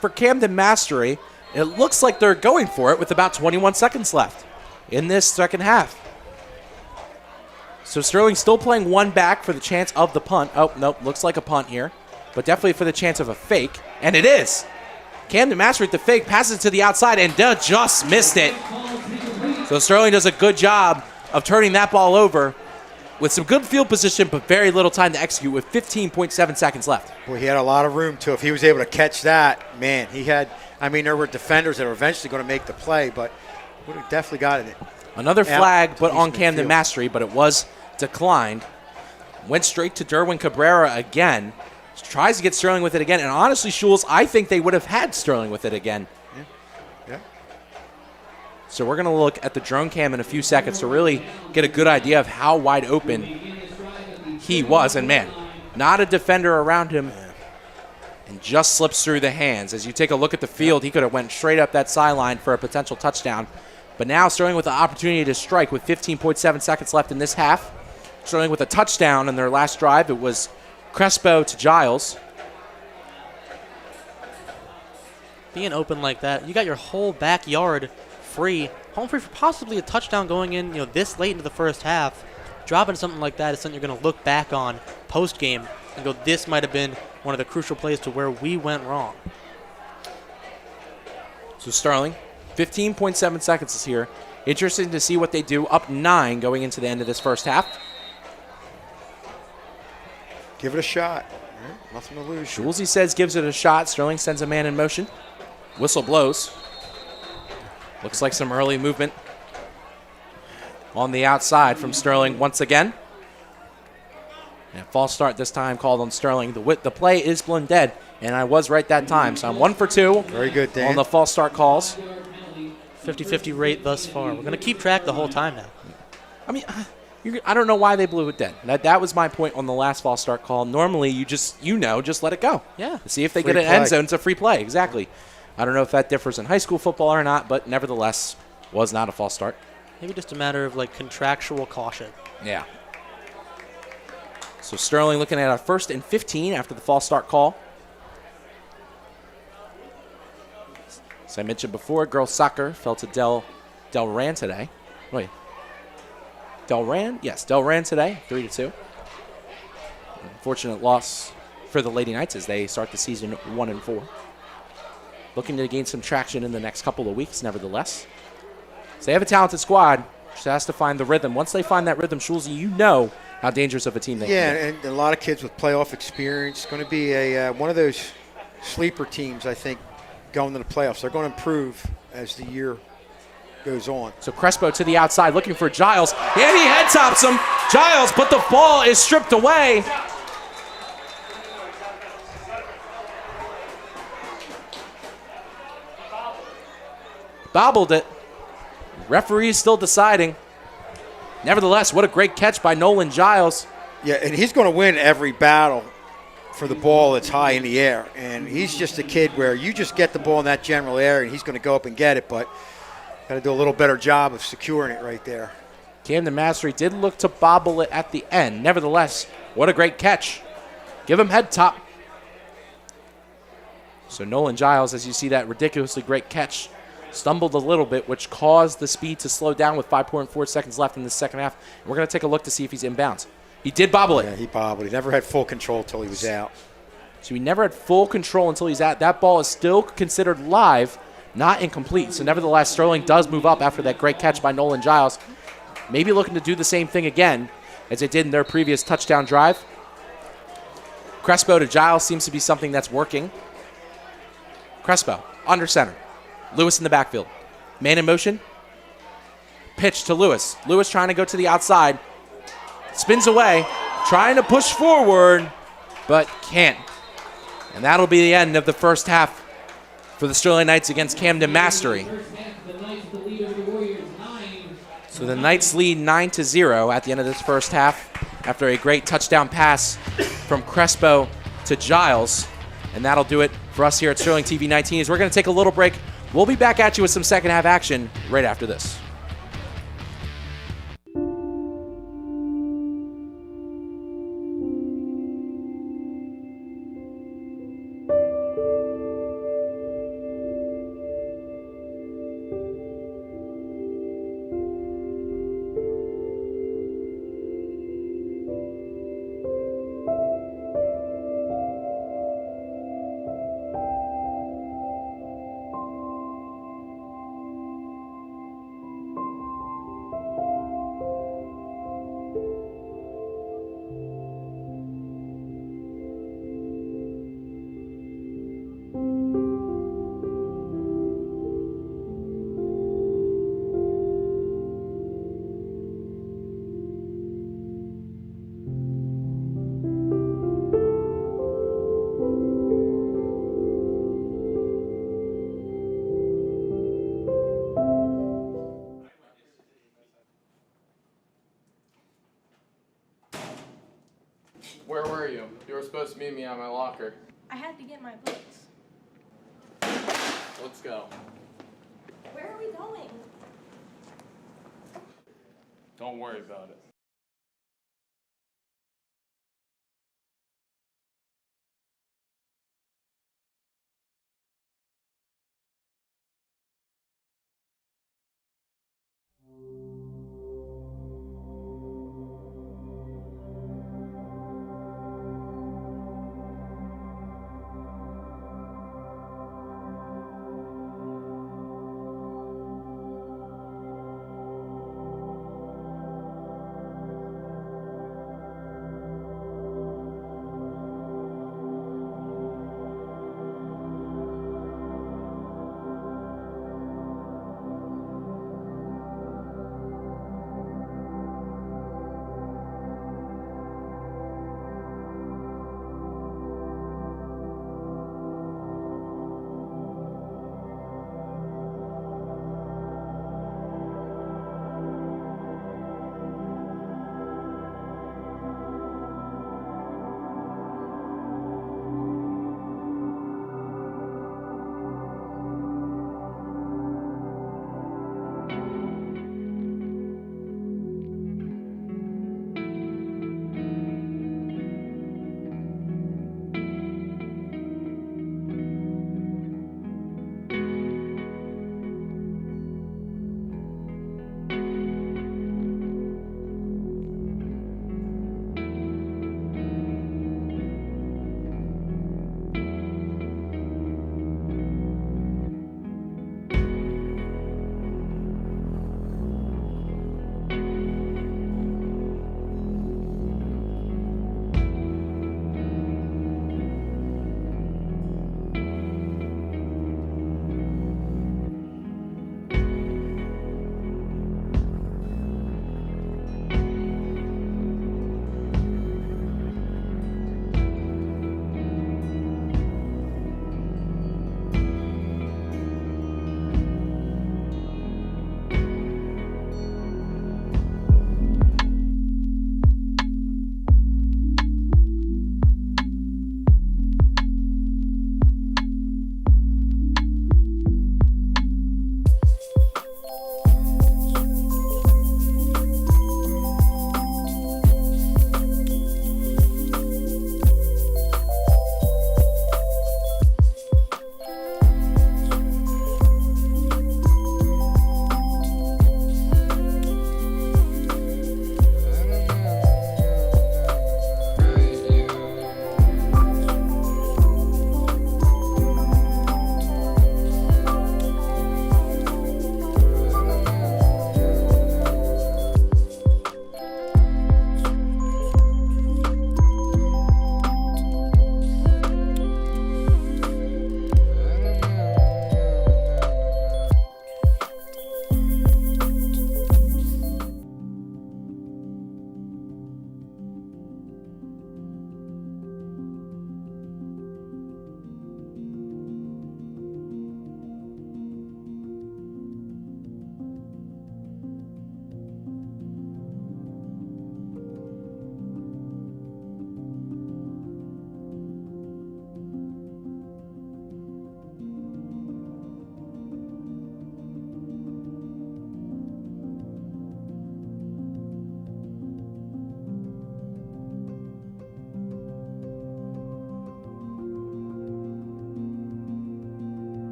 for Camden Mastery. It looks like they're going for it with about 21 seconds left in this second half. So Sterling still playing one back for the chance of the punt. Oh, nope, looks like a punt here, but definitely for the chance of a fake, and it is. Camden Mastery with the fake, passes it to the outside, and just missed it. So Sterling does a good job of turning that ball over with some good field position, but very little time to execute with 15.7 seconds left.
Well, he had a lot of room, too. If he was able to catch that, man, he had – I mean, there were defenders that were eventually going to make the play, but would have definitely gotten it.
Another flag, but on
midfield.
Camden Mastery, but it was declined. Went straight to Derwin Cabrera again. Tries to get Sterling with it again. And honestly, Schulz, I think they would have had Sterling with it again.
Yeah.
So we're going to look at the drone cam in a few seconds to really get a good idea of how wide open he was. And, man, not a defender around him. And just slips through the hands. As you take a look at the field, he could have went straight up that sideline for a potential touchdown. But now Sterling with the opportunity to strike with 15.7 seconds left in this half. Sterling with a touchdown in their last drive. It was Crespo to Giles.
Being open like that, you got your whole backyard free, home free for possibly a touchdown going in, this late into the first half. Dropping something like that is something you're going to look back on post-game and go, this might have been one of the crucial plays to where we went wrong.
So Sterling, 15.7 seconds is here. Interesting to see what they do. Up 9 going into the end of this first half.
Give it a shot. Right, nothing to lose.
Schulze says gives it a shot. Sterling sends a man in motion. Whistle blows. Looks like some early movement on the outside from Sterling once again. And a false start this time called on Sterling. The play is blown dead, and I was right that time. So I'm 1 for 2.
Very good, Dan.
On the false start calls.
50-50 rate thus far. We're going to keep track the whole time now.
I mean, I don't know why they blew it dead. That was my point on the last false start call. Normally, you just let it go.
Yeah.
See if they
Free
get an
play.
end zone. It's a free play. Exactly. I don't know if that differs in high school football or not, but nevertheless, was not a false start.
Maybe just a matter of contractual caution.
Yeah. So Sterling looking at a 1st and 15 after the false start call. As I mentioned before, girls soccer fell to Del Rand today. Wait. Del Rand? Yes, Del Rand today, 3-2. Unfortunate loss for the Lady Knights as they start the season 1-4. Looking to gain some traction in the next couple of weeks, nevertheless. So they have a talented squad. Just has to find the rhythm. Once they find that rhythm, Schulze, you know how dangerous of a team they can be.
Yeah, and a lot of kids with playoff experience. Going to be one of those sleeper teams, I think, going to the playoffs. They're going to improve as the year goes on.
So Crespo to the outside looking for Giles. And he head tops him. Giles, but the ball is stripped away. Bobbled it. Referee is still deciding. Nevertheless, what a great catch by Nolan Giles.
Yeah, and he's going to win every battle for the ball that's high in the air. And he's just a kid where you just get the ball in that general area and he's going to go up and get it, but got to do a little better job of securing it right there.
Camden Mastery did look to bobble it at the end. Nevertheless, what a great catch. Give him head top. So Nolan Giles, as you see that ridiculously great catch, stumbled a little bit, which caused the speed to slow down with 5.4 seconds left in the second half. And we're going to take a look to see if he's inbounds. He did bobble it.
Yeah, he bobbled. He never had full control until he was out.
So he never had full control until he's out. That ball is still considered live, not incomplete. So nevertheless, Sterling does move up after that great catch by Nolan Giles. Maybe looking to do the same thing again as they did in their previous touchdown drive. Crespo to Giles seems to be something that's working. Crespo, under center. Lewis in the backfield. Man in motion. Pitch to Lewis. Lewis trying to go to the outside. Spins away. Trying to push forward, but can't. And that'll be the end of the first half for the Sterling Knights against Camden Mastery. So the Knights lead 9-0 at the end of this first half after a great touchdown pass from Crespo to Giles. And that'll do it for us here at Sterling TV 19. As we're going to take a little break. We'll be back at you with some second half action right after this.
you? You were supposed to meet me at my locker.
I had to get my books.
Let's go.
Where are we going?
Don't worry about it.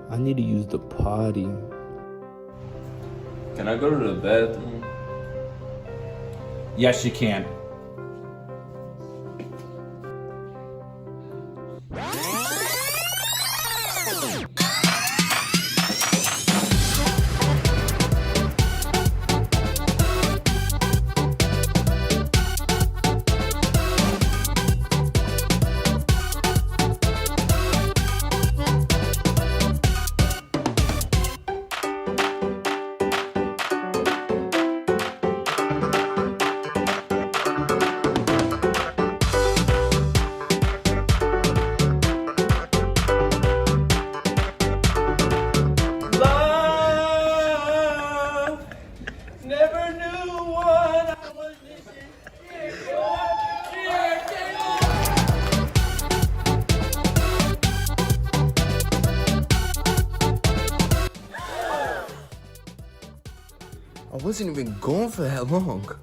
I need to use the potty.
Can I go to the bathroom?
Yes, you can.
I wasn't even gone for that long.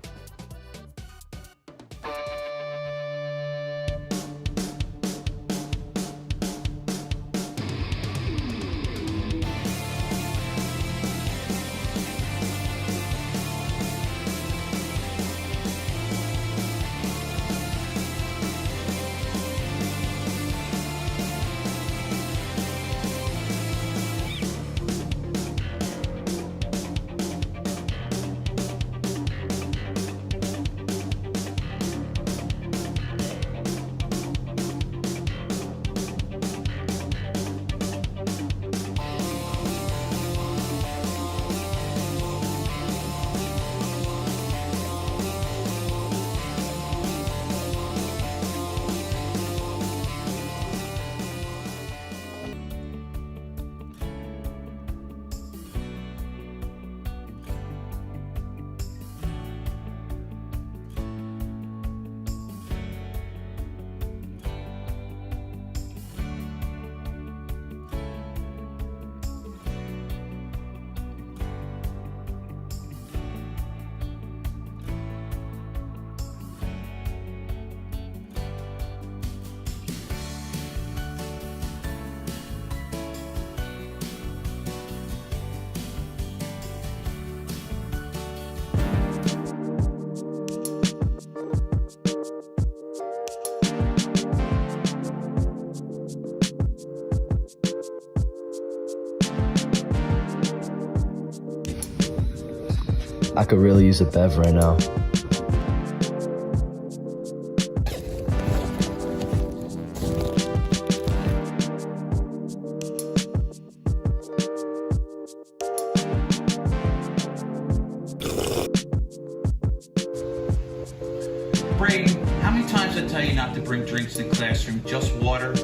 I could really use a bev right now.
Braden, how many times I tell you not to bring drinks in the classroom, just water?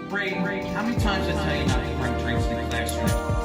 Braden, how many times I tell you not to bring drinks in the classroom?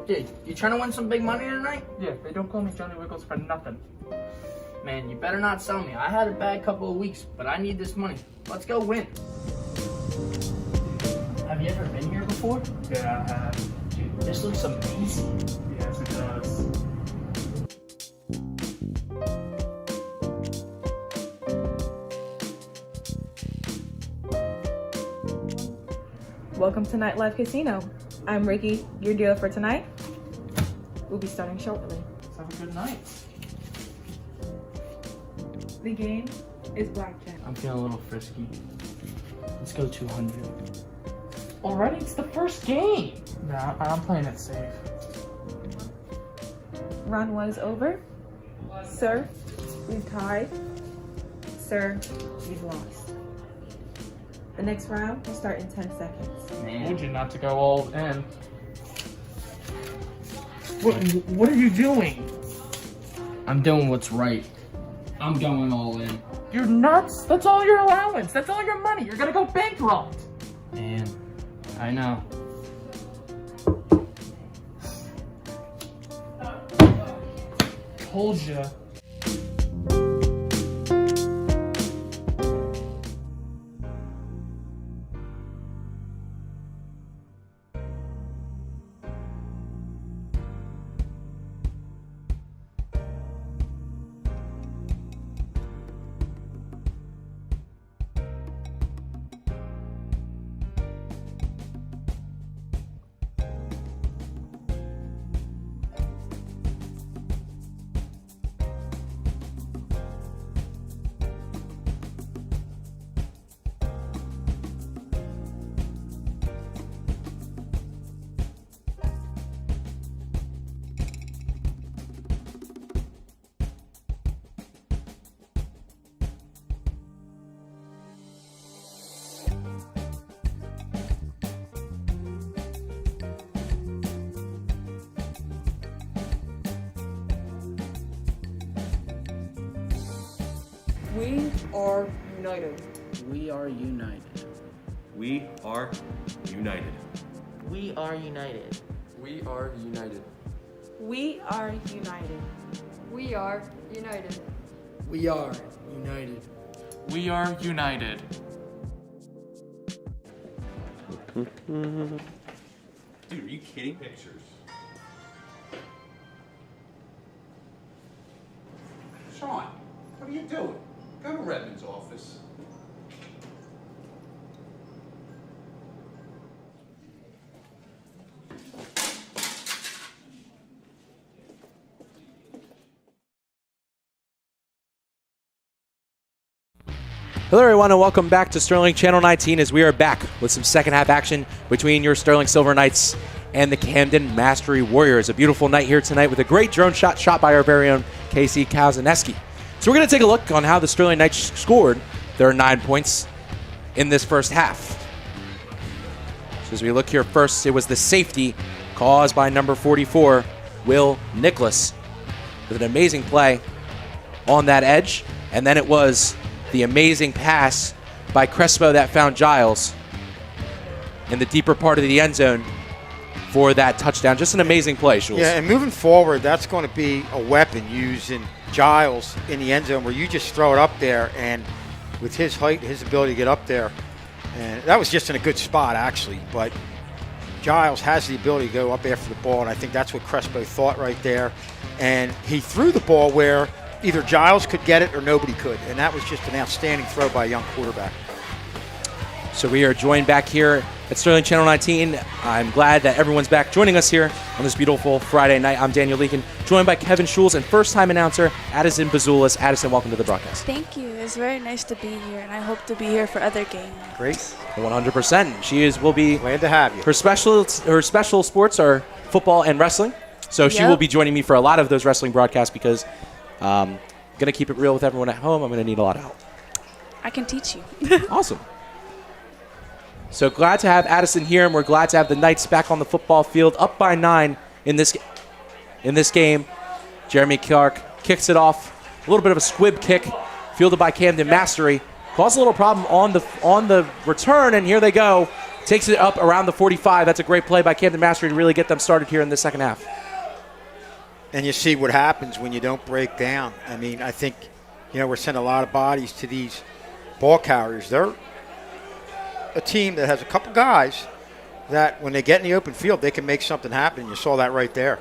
Dude, you trying to win some big money tonight?
Yeah, they don't call me Johnny Wiggles for nothing.
Man, you better not sell me. I had a bad couple of weeks, but I need this money. Let's go win. Have you ever been here before?
Yeah, I have.
Dude, this looks amazing.
Yes, it does.
Welcome to Nightlife Casino. I'm Ricky, your dealer for tonight. We'll be starting shortly.
Let's have a good night.
The game is blackjack.
I'm feeling a little frisky. Let's go 200.
Already? It's the first game. Nah, I'm playing it safe.
Round 1 is over. Sir, we've tied. Sir, you've lost. The next round will start in 10 seconds.
I told you not to go all in. What are you doing?
I'm doing what's right. I'm going all in.
You're nuts. That's all your allowance. That's all your money. You're gonna go bankrupt.
Man, I know.
Told you.
We are united.
We are united.
We are united.
We are united.
We are united.
We are united.
We are united.
We are united.
We are united.
Dude, are you kidding? Pictures.
Sean, what are you doing? Go to Redmond's office.
Hello everyone and welcome back to Sterling Channel 19 as we are back with some second half action between your Sterling Silver Knights and the Camden Mastery Warriors. A beautiful night here tonight with a great drone shot by our very own Casey Kazaneski. So we're going to take a look on how the Sterling Knights scored their 9 points in this first half. So as we look here first, it was the safety caused by number 44, Will Nicholas, with an amazing play on that edge. And then it was the amazing pass by Crespo that found Giles in the deeper part of the end zone for that touchdown. Just an amazing play, Jules.
Yeah, and moving forward, that's going to be a weapon using Giles in the end zone where you just throw it up there, and with his height, his ability to get up there, and that was just in a good spot, actually, but Giles has the ability to go up after the ball, and I think that's what Crespo thought right there, and he threw the ball where either Giles could get it or nobody could, and that was just an outstanding throw by a young quarterback.
So we are joined back here at Sterling Channel 19. I'm glad that everyone's back joining us here on this beautiful Friday night. I'm Daniel Leakin, joined by Kevin Schulz and first-time announcer Addison Bazulis. Addison, welcome to the broadcast.
Thank you. It's very nice to be here, and I hope to be here for other games.
Great.
100%. She will be
glad to have you.
Her special sports are football and wrestling. So she will be joining me for a lot of those wrestling broadcasts because I'm going to keep it real with everyone at home. I'm going to need a lot of help.
I can teach you.
Awesome. So glad to have Addison here, and we're glad to have the Knights back on the football field, up by 9 in this game. Jeremy Clark kicks it off. A little bit of a squib kick, fielded by Camden Mastery. Caused a little problem on the return, and here they go. Takes it up around the 45. That's a great play by Camden Mastery to really get them started here in the second half.
And you see what happens when you don't break down. I mean, I think, we're sending a lot of bodies to these ball carriers. They're a team that has a couple guys that when they get in the open field, they can make something happen. You saw that right there.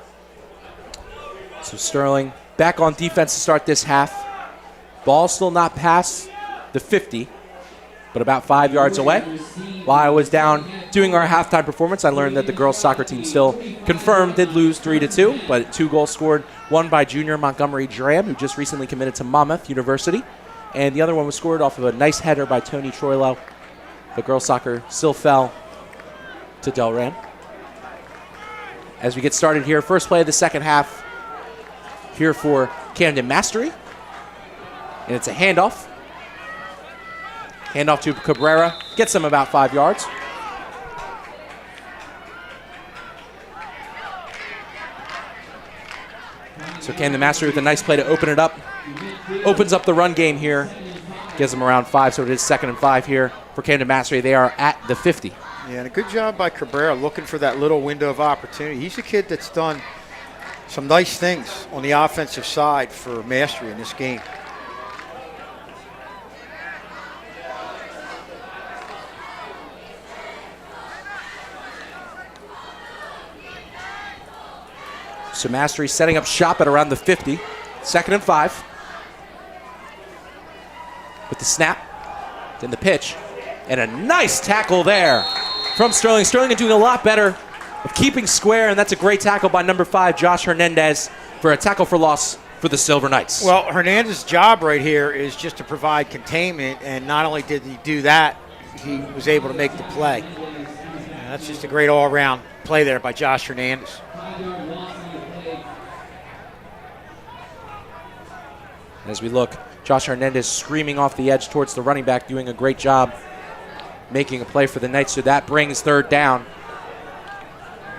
So Sterling back on defense to start this half. Ball still not past the 50, but about 5 yards away. While I was down doing our halftime performance, I learned that the girls soccer team still confirmed did lose 3-2, but 2 goals scored, one by junior Montgomery Dram, who just recently committed to Monmouth University, and the other one was scored off of a nice header by Tony Troilo. The girls soccer still fell to Delran. As we get started here, first play of the second half here for Camden Mastery, and it's a handoff. Handoff to Cabrera, gets them about 5 yards. So Camden Mastery with a nice play to open it up. Opens up the run game here. Gives them around 5, so it is 2nd and 5 here for Camden Mastery. They are at the 50.
Yeah, and a good job by Cabrera looking for that little window of opportunity. He's a kid that's done some nice things on the offensive side for Mastery in this game.
So Mastery setting up shop at around the 50. 2nd and 5. With the snap, then the pitch, and a nice tackle there from Sterling. Sterling is doing a lot better of keeping square, and that's a great tackle by number 5, Josh Hernandez, for a tackle for loss for the Silver Knights.
Well, Hernandez's job right here is just to provide containment, and not only did he do that, he was able to make the play. And that's just a great all-around play there by Josh Hernandez.
As we look, Josh Hernandez screaming off the edge towards the running back, doing a great job making a play for the Knights. So that brings 3rd down.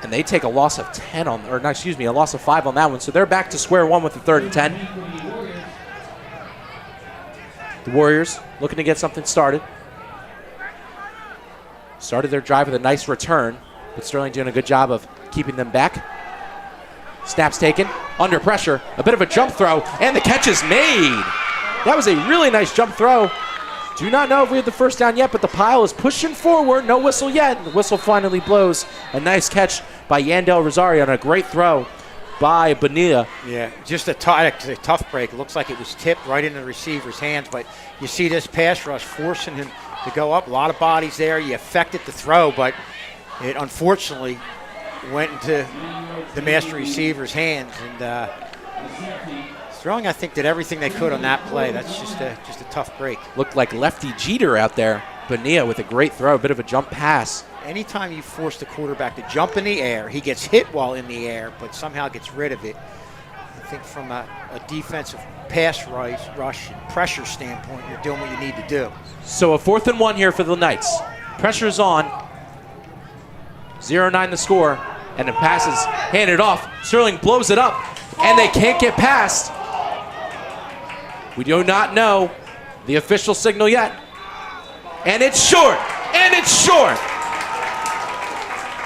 And they take a loss of 10 on, or no, excuse me, a loss of 5 on that one. So they're back to square one with the 3rd and 10. The Warriors looking to get something started. Started their drive with a nice return, but Sterling doing a good job of keeping them back. Snaps taken, under pressure, a bit of a jump throw, and the catch is made. That was a really nice jump throw. Do not know if we have the first down yet, but the pile is pushing forward. No whistle yet. The whistle finally blows. A nice catch by Yandel Rosario on a great throw by Bonilla.
Yeah, just a tough break. It looks like it was tipped right into the receiver's hands, but you see this pass rush forcing him to go up. A lot of bodies there. You affected the throw, but it unfortunately went into the master receiver's hands. And Sterling, I think, did everything they could on that play. That's just a tough break.
Looked like Lefty Jeter out there. Bonilla with a great throw, a bit of a jump pass.
Anytime you force the quarterback to jump in the air, he gets hit while in the air, but somehow gets rid of it. I think from a defensive pass rush and pressure standpoint, you're doing what you need to do.
So a 4th and 1 here for the Knights. Pressure's on. 0-9 the score, and the pass is handed off. Sterling blows it up, and they can't get past. We do not know the official signal yet. And it's short, and it's short.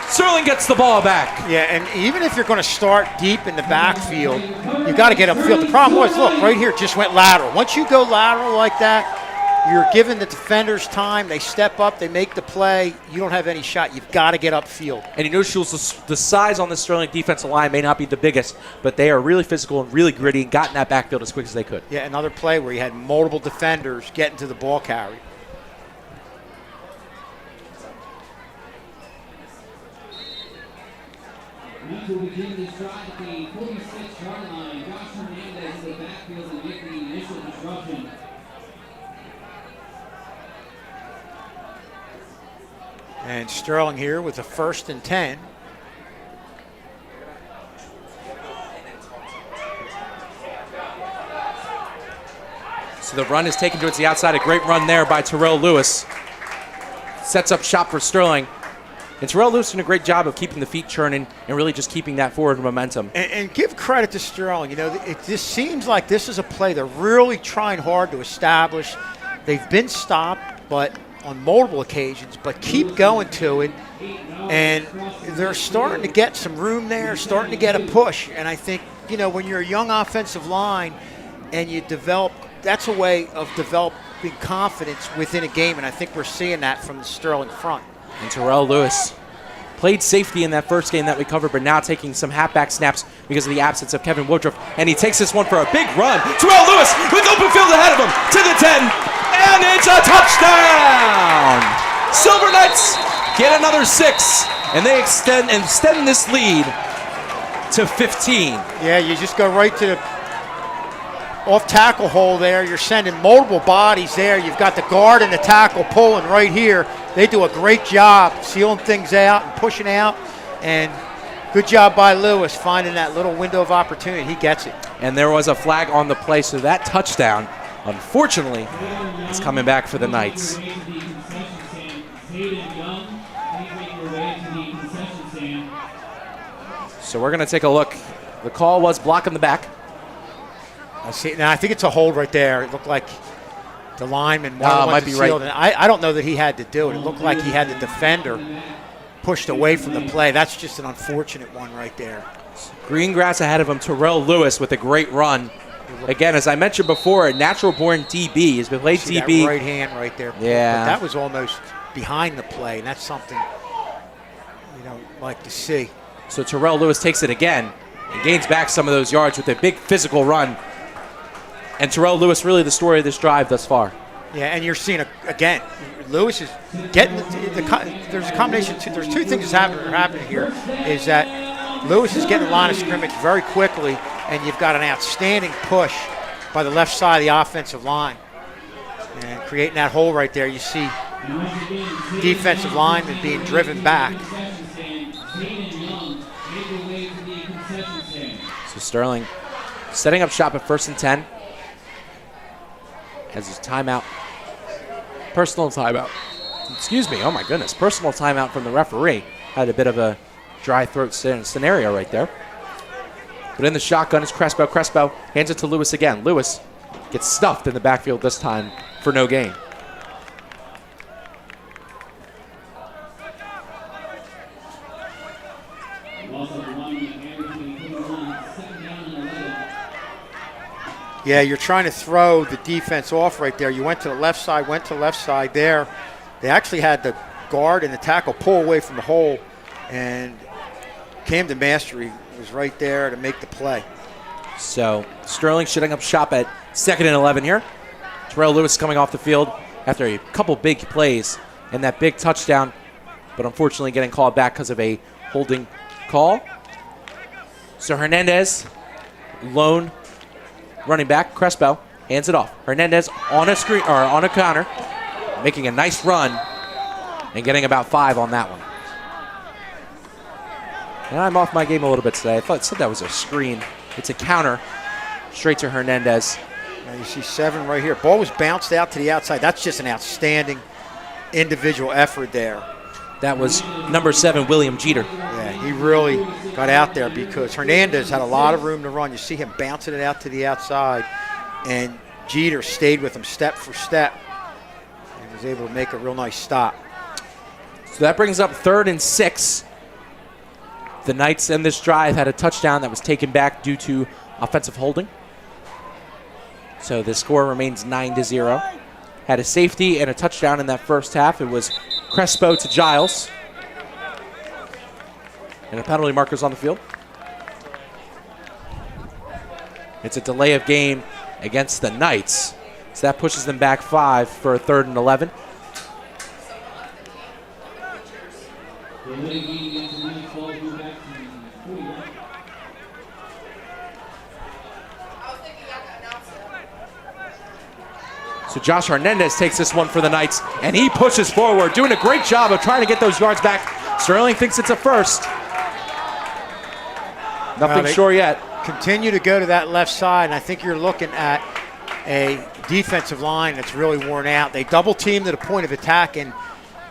Sterling gets the ball back.
Yeah, and even if you're going to start deep in the backfield, you got to get upfield. The problem was, look, right here, it just went lateral. Once you go lateral like that, you're giving the defenders time. They step up. They make the play. You don't have any shot. You've got to get upfield.
And you know, Schultz, the size on the Sterling defensive line may not be the biggest, but they are really physical and really gritty and got in that backfield as quick as they could.
Yeah, another play where you had multiple defenders getting to the ball carrier.
Knights will begin this drive at the 46-yard line. Josh Hernandez in the backfield to make the initial disruption.
And Sterling here with a 1st and 10.
So the run is taken towards the outside. A great run there by Terrell Lewis. Sets up shop for Sterling. And Terrell Lewis doing a great job of keeping the feet churning and really just keeping that forward momentum.
And give credit to Sterling. You know, it just seems like this is a play they're really trying hard to establish. They've been stopped, but on multiple occasions, but keep going to it. And they're starting to get some room there, starting to get a push. And I think, you know, when you're a young offensive line and you develop, that's a way of developing confidence within a game. And I think we're seeing that from the Sterling front.
And Terrell Lewis played safety in that first game that we covered, but now taking some halfback snaps because of the absence of Kevin Woodruff. And he takes this one for a big run. Terrell Lewis with open field ahead of him to the 10. And it's a touchdown! Silver Knights get another 6, and they extend this lead to 15.
Yeah, you just go right to the off tackle hole there. You're sending multiple bodies there. You've got the guard and the tackle pulling right here. They do a great job sealing things out and pushing out, and good job by Lewis finding that little window of opportunity. He gets it.
And there was a flag on the play, so that touchdown, unfortunately, is coming back for the Knights. So we're going to take a look. The call was block in the back.
I see. Now I think it's a hold right there. It looked like the lineman
might be right.
And I don't know that he had to do it. It looked like he had the defender pushed away from the play. That's just an unfortunate one right there.
Green grass ahead of him. Terrell Lewis with a great run. Again, as I mentioned before, a natural-born DB. He's been played
See
DB.
that right hand right there.
Yeah.
But that was almost behind the play, and that's something you don't like to see.
So Terrell Lewis takes it again and gains back some of those yards with a big physical run. And Terrell Lewis really the story of this drive thus far.
Yeah, and you're seeing, again, Lewis is getting there's a combination. There's two things that are happening here, is that Lewis is getting the line of scrimmage very quickly, and you've got an outstanding push by the left side of the offensive line. And creating that hole right there, you see defensive linemen being driven back.
So Sterling setting up shop at 1st and 10. Has his timeout. Personal timeout. Excuse me. Oh, my goodness. Personal timeout from the referee. Had a bit of a dry throat scenario right there. But in the shotgun is Crespo. Crespo hands it to Lewis again. Lewis gets stuffed in the backfield this time for no gain.
Yeah, you're trying to throw the defense off right there. You went to the left side there. They actually had the guard and the tackle pull away from the hole, and Camden Mastery was right there to make the play.
So Sterling shutting up shop at 2nd and 11 here. Terrell Lewis coming off the field after a couple big plays and that big touchdown, but unfortunately getting called back because of a holding call. So Hernandez, lone running back, Crespo, hands it off. Hernandez on a screen or on a counter, making a nice run and getting about 5 on that one. And I'm off my game a little bit today. I said that was a screen. It's a counter straight to Hernandez.
Now you see 7 right here. Ball was bounced out to the outside. That's just an outstanding individual effort there.
That was number 7, William Jeter.
Yeah, he really got out there because Hernandez had a lot of room to run. You see him bouncing it out to the outside, and Jeter stayed with him step for step and was able to make a real nice stop.
So that brings up 3rd and 6. The Knights in this drive had a touchdown that was taken back due to offensive holding. So the score remains 9-0. Had a safety and a touchdown in that first half. It was Crespo to Giles. And a penalty markers on the field. It's a delay of game against the Knights. So that pushes them back 5 for a 3rd and 11. So Josh Hernandez takes this one for the Knights, and he pushes forward, doing a great job of trying to get those yards back. Sterling thinks it's a first. Nothing sure yet.
Continue to go to that left side, and I think you're looking at a defensive line that's really worn out. They double team to the point of attack, and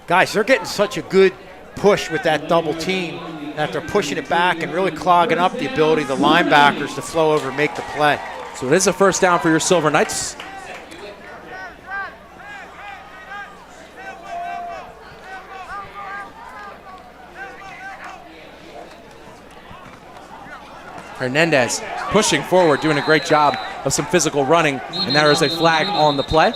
guys, they're getting such a good push with that double team that they're pushing it back and really clogging up the ability of the linebackers to flow over and make the play.
So it is a first down for your Silver Knights. Hernandez pushing forward, doing a great job of some physical running, and there is a flag on the play.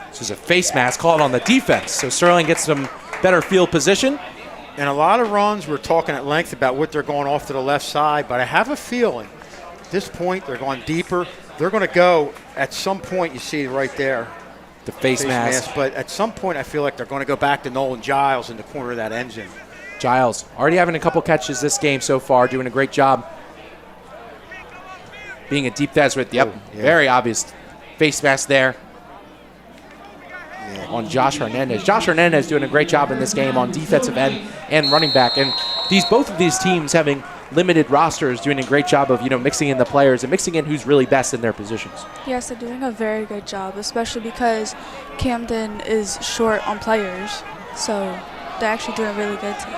This is a face mask called on the defense, so Sterling gets some better field position.
And a lot of runs, we're talking at length about what they're going off to the left side, but I have a feeling At this point, they're going deeper. They're going to go at some point. You see right there,
the face mask.
But at some point, I feel like they're going to go back to Nolan Giles in the corner of that end zone.
Giles already having a couple catches this game so far, doing a great job. Being a deep threat. Yep, very obvious face mask there. On Josh Hernandez. Josh Hernandez doing a great job in this game on defensive end and running back. And both of these teams having limited rosters, doing a great job of mixing in the players and mixing in who's really best in their positions.
Yes, they're doing a very good job, especially because Camden is short on players. So they're actually doing really good too.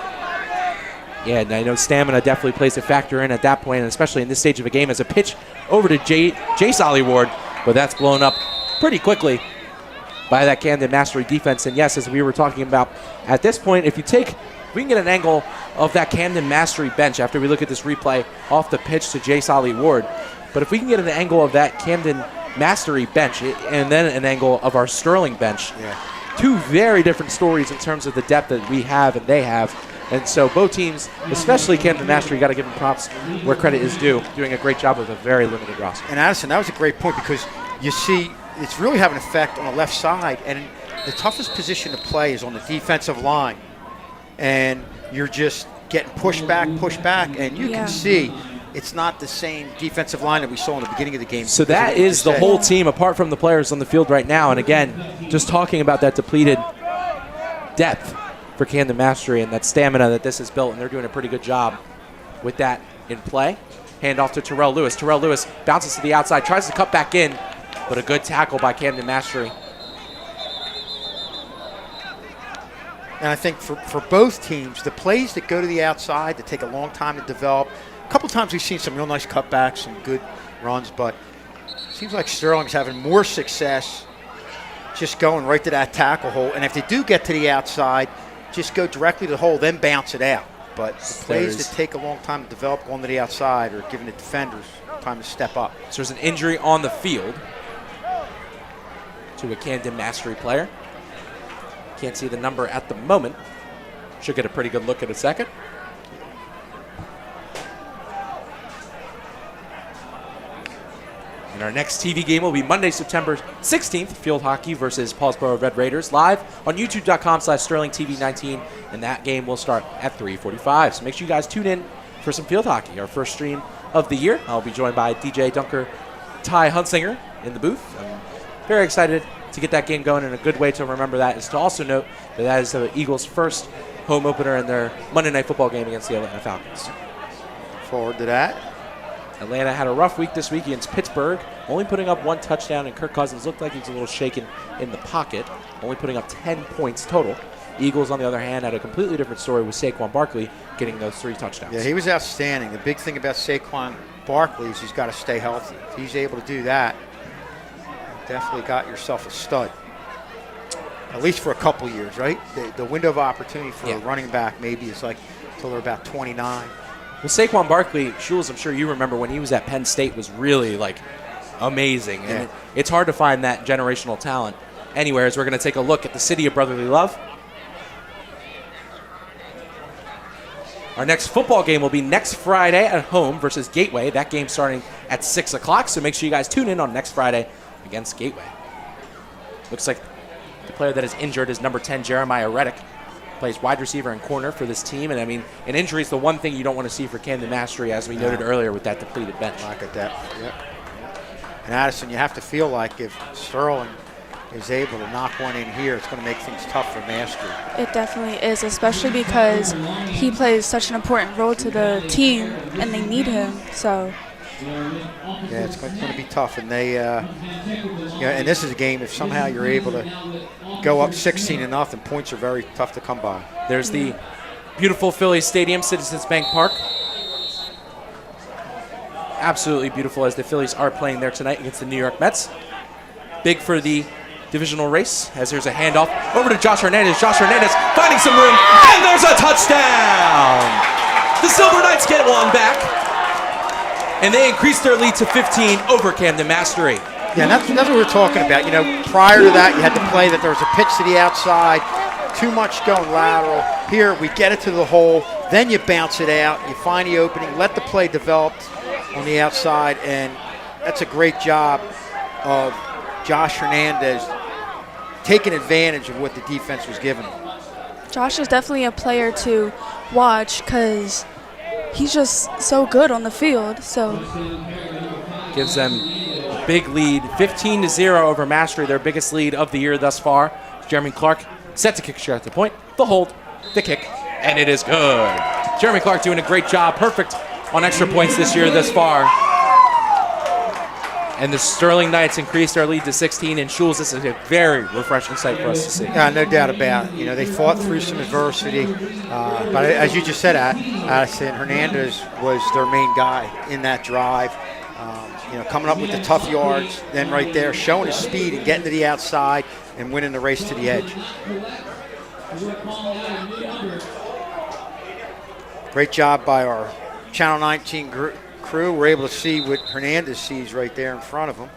Yeah, and I know stamina definitely plays a factor in at that point, and especially in this stage of a game as a pitch over to Jace Ollyward, but that's blown up pretty quickly by that Camden Mastery defense. And yes, as we were talking about, at this point, if we can get an angle of that Camden Mastery bench after we look at this replay off the pitch to Jace Ollyward, but if we can get an angle of that Camden Mastery bench and then an angle of our Sterling bench, two very different stories in terms of the depth that we have and they have. And so both teams, especially Camden Mastery, got to give them props where credit is due, doing a great job with a very limited roster.
And Addison, that was a great point because you see it's really having an effect on the left side, and the toughest position to play is on the defensive line. And you're just getting pushed back, and you can see it's not the same defensive line that we saw in the beginning of the game.
So that is the whole team, apart from the players on the field right now. And again, just talking about that depleted depth for Camden Mastery and that stamina that this has built, and they're doing a pretty good job with that in play. Hand off to Terrell Lewis. Terrell Lewis bounces to the outside, tries to cut back in, but a good tackle by Camden Mastery.
And I think for both teams, the plays that go to the outside that take a long time to develop, a couple times we've seen some real nice cutbacks, some good runs, but it seems like Sterling's having more success just going right to that tackle hole. And if they do get to the outside, just go directly to the hole, then bounce it out. But the plays that take a long time to develop going to the outside are giving the defenders time to step up.
So there's an injury on the field to a Camden Mastery player. Can't see the number at the moment. Should get a pretty good look in a second. And our next TV game will be Monday, September 16th, field hockey versus Paulsboro Red Raiders, live on youtube.com/SterlingTV19, and that game will start at 3:45. So make sure you guys tune in for some field hockey, our first stream of the year. I'll be joined by DJ Dunker Ty Hunsinger in the booth. I'm very excited to get that game going, and a good way to remember that is to also note that that is the Eagles' first home opener in their Monday Night Football game against the Atlanta Falcons.
Forward to that.
Atlanta had a rough week this week against Pittsburgh, only putting up one touchdown, and Kirk Cousins looked like he was a little shaken in the pocket, only putting up 10 points total. Eagles, on the other hand, had a completely different story with Saquon Barkley getting those 3 touchdowns.
Yeah, he was outstanding. The big thing about Saquon Barkley is he's got to stay healthy. If he's able to do that, you definitely got yourself a stud. At least for a couple years, right? The window of opportunity for a running back maybe is like until they're about 29.
Well, Saquon Barkley, Shules, I'm sure you remember when he was at Penn State, was really amazing. And it's hard to find that generational talent anywhere, as we're going to take a look at the city of brotherly love. Our next football game will be next Friday at home versus Gateway. That game starting at 6 o'clock, so make sure you guys tune in on next Friday against Gateway. Looks like the player that is injured is number 10, Jeremiah Reddick. Plays wide receiver and corner for this team. And, I mean, an injury is the one thing you don't want to see for Camden Mastery, as we noted earlier with that depleted bench.
Lack of depth, And, Addison, you have to feel like if Sterling is able to knock one in here, it's going to make things tough for Mastery.
It definitely is, especially because he plays such an important role to the team, and they need him. So
yeah, it's going to be tough, and they, and this is a game. If somehow you're able to go up 16-0, points are very tough to come by.
There's the beautiful Phillies Stadium, Citizens Bank Park. Absolutely beautiful, as the Phillies are playing there tonight against the New York Mets. Big for the divisional race, as there's a handoff over to Josh Hernandez. Josh Hernandez finding some room, and there's a touchdown! The Silver Knights get one back, and they increase their lead to 15 over Camden Mastery.
Yeah, and that's what we're talking about. You know, prior to that, you had to play that there was a pitch to the outside, too much going lateral. Here, we get it to the hole, then you bounce it out, you find the opening, let the play develop, on the outside, and that's a great job of Josh Hernandez taking advantage of what the defense was giving him.
Josh is definitely a player to watch because he's just so good on the field. So
gives them a big lead, 15-0 over Mastery, their biggest lead of the year thus far. Jeremy Clark set to kick straight at the point, the hold, the kick, and it is good. Jeremy Clark doing a great job, perfect on extra points this year thus far. And the Sterling Knights increased their lead to 16. And Schulz, this is a very refreshing sight for us to see.
Yeah, no doubt about it. You know, they fought through some adversity. But as you just said, Addison Hernandez was their main guy in that drive. You know, coming up with the tough yards, then right there, showing his speed and getting to the outside and winning the race to the edge. Great job by our Channel 19 crew. We're able to see what Hernandez sees right there in front of him.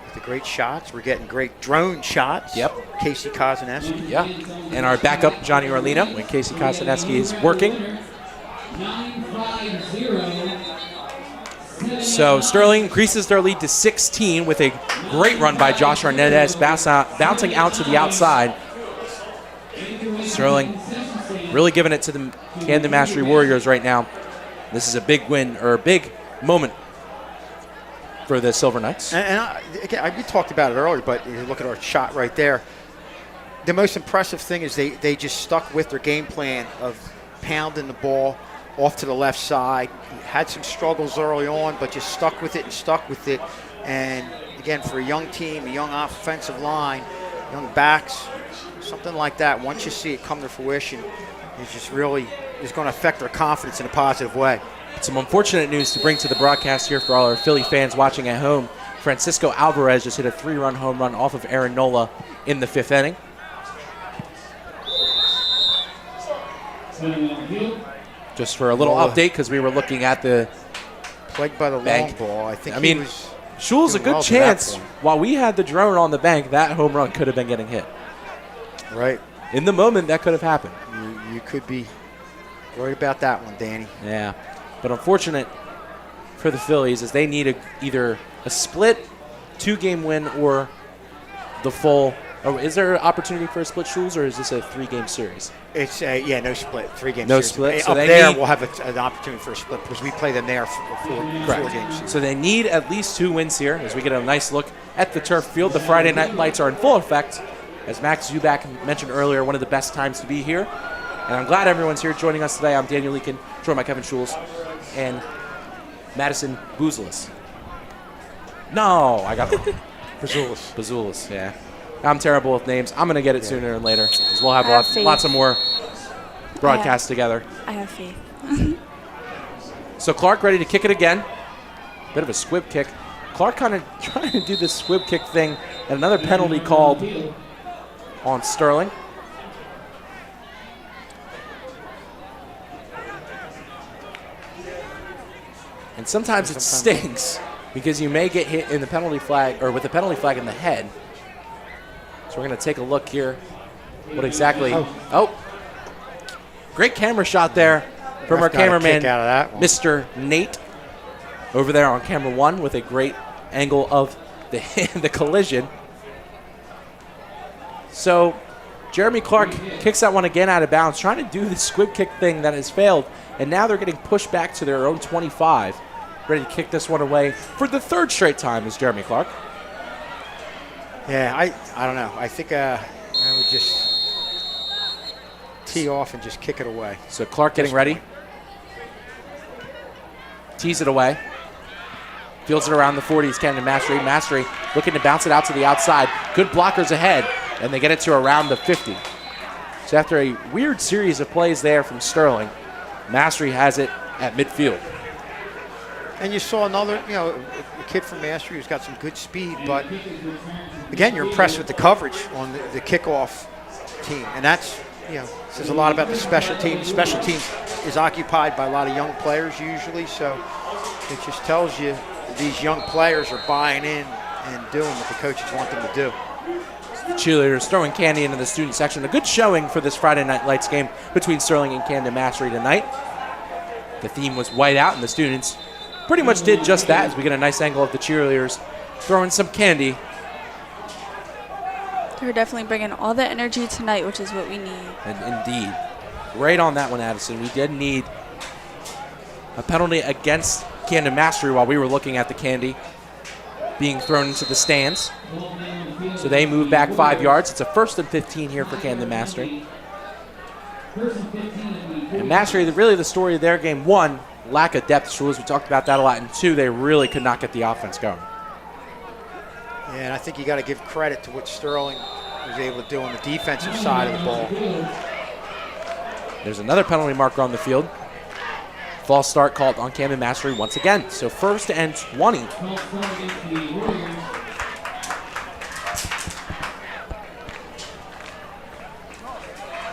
With the great shots. We're getting great drone shots.
Yep.
Casey Kozaneski.
Yeah. And our backup, Johnny Orlino, when Casey Kozaneski is working. So Sterling increases their lead to 16 with a great run by Josh Hernandez, bouncing out to the outside. Sterling really giving it to the Camden Mastery Warriors right now. This is a big win, or a big moment for the Silver Knights.
Again, we talked about it earlier, but you look at our shot right there. The most impressive thing is they just stuck with their game plan of pounding the ball off to the left side. Had some struggles early on, but just stuck with it. And again, for a young team, a young offensive line, young backs, something like that, once you see it come to fruition, it's just really is going to affect their confidence in a positive way.
Some unfortunate news to bring to the broadcast here for all our Philly fans watching at home. Francisco Alvarez just hit a 3-run home run off of Aaron Nola in the 5th inning. Just for a little update, because we were looking at the
plagued by the long ball. I mean,
Schulz a good chance. While we had the drone on the bank, that home run could have been getting hit.
Right.
In the moment, that could have happened.
You could be worried about that one, Danny.
Yeah. But unfortunate for the Phillies is they need either a split 2-game win or the full. Or is there an opportunity for a split, Schulz, or is this a 3-game series?
It's no split, 3-game series.
No split.
So up there, we'll have an opportunity for a split because we play them there for 4 games.
So they need at least 2 wins here as we get a nice look at the turf field. The Friday night lights are in full effect. As Max Zubak mentioned earlier, one of the best times to be here. And I'm glad everyone's here joining us today. I'm Daniel Leakin, joined by Kevin Schulz and Madison Buzelis. No, I got it wrong. Buzelis, yeah. I'm terrible with names. I'm going to get it sooner than later because we'll have lots of more broadcasts together.
I have faith.
So Clark ready to kick it again. Bit of a squib kick. Clark kind of trying to do this squib kick thing, and another penalty called on Sterling. And sometimes it stings because you may get hit in the penalty flag, or with the penalty flag in the head. So we're going to take a look here. What exactly? Oh. Great camera shot there from our cameraman, Mr. Nate, over there on camera 1 with a great angle of the collision. So Jeremy Clark kicks that one again out of bounds, trying to do the squib kick thing that has failed. And now they're getting pushed back to their own 25. Ready to kick this one away for the 3rd straight time is Jeremy Clark.
Yeah, I don't know. I think I would just tee off and just kick it away.
So Clark getting ready. Tees it away. Fields it around the 40s. Camden Mastery. Mastery looking to bounce it out to the outside. Good blockers ahead, and they get it to around the 50. So after a weird series of plays there from Sterling, Mastery has it at midfield.
And you saw another, a kid from Mastery who's got some good speed, but again, you're impressed with the coverage on the kickoff team. And that's, says a lot about the special teams. Special teams is occupied by a lot of young players usually, so it just tells you these young players are buying in and doing what the coaches want them to do.
Cheerleaders throwing candy into the student section. A good showing for this Friday Night Lights game between Sterling and Camden Mastery tonight. The theme was white out, and the students pretty much did just that as we get a nice angle of the cheerleaders throwing some candy.
They're definitely bringing all the energy tonight, which is what we need.
And indeed. Right on that one, Addison. We did need a penalty against Camden Mastery while we were looking at the candy being thrown into the stands. So they move back 5 yards. It's a 1st and 15 here for Camden Mastery. And Mastery, really the story of their game, 1, lack of depth, Schools. We talked about that a lot. And 2, they really could not get the offense going.
Yeah, and I think you got to give credit to what Sterling was able to do on the defensive side of the ball.
There's another penalty marker on the field. False start called on Camden Mastery once again. So 1st and 20.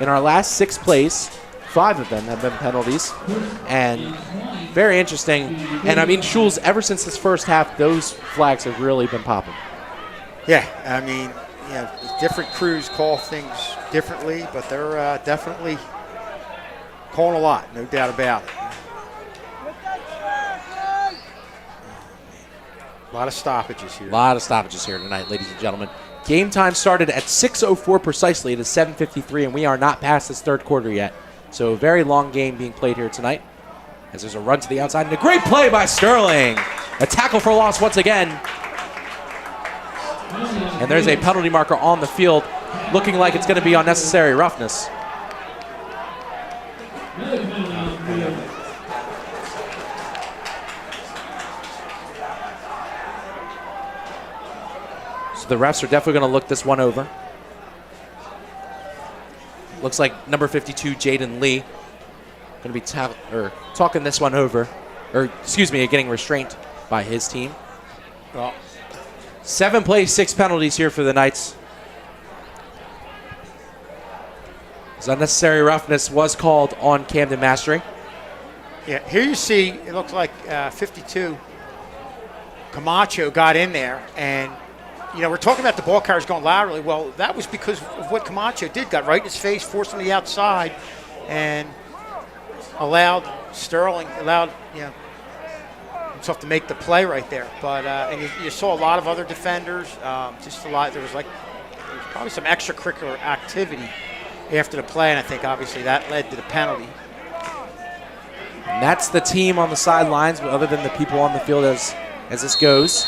In our last 6 plays, 5 of them have been penalties. And very interesting. And I mean, Schulz, ever since this first half, those flags have really been popping.
Yeah, I mean, different crews call things differently, but they're definitely calling a lot, no doubt about it. A lot of stoppages here.
A lot of stoppages here tonight, ladies and gentlemen. Game time started at 6:04 precisely. It is 7:53, and we are not past this 3rd quarter yet. So a very long game being played here tonight. As there's a run to the outside and a great play by Sterling. A tackle for loss once again. And there's a penalty marker on the field, looking like it's going to be unnecessary roughness. So the refs are definitely going to look this one over. Looks like number 52, Jaden Lee, going to be talking this one over. Or, excuse me, getting restrained by his team.
Well,
7 plays, 6 penalties here for the Knights. This unnecessary roughness was called on Camden Mastery.
Yeah, here you see, it looks like 52, Camacho got in there, and, we're talking about the ball carriers going laterally. Well, that was because of what Camacho did, got right in his face, forced him to the outside, and allowed himself to make the play right there. But and you saw a lot of other defenders, just a lot. There was probably some extracurricular activity after the play, and I think obviously that led to the penalty.
And that's the team on the sidelines, other than the people on the field as this goes.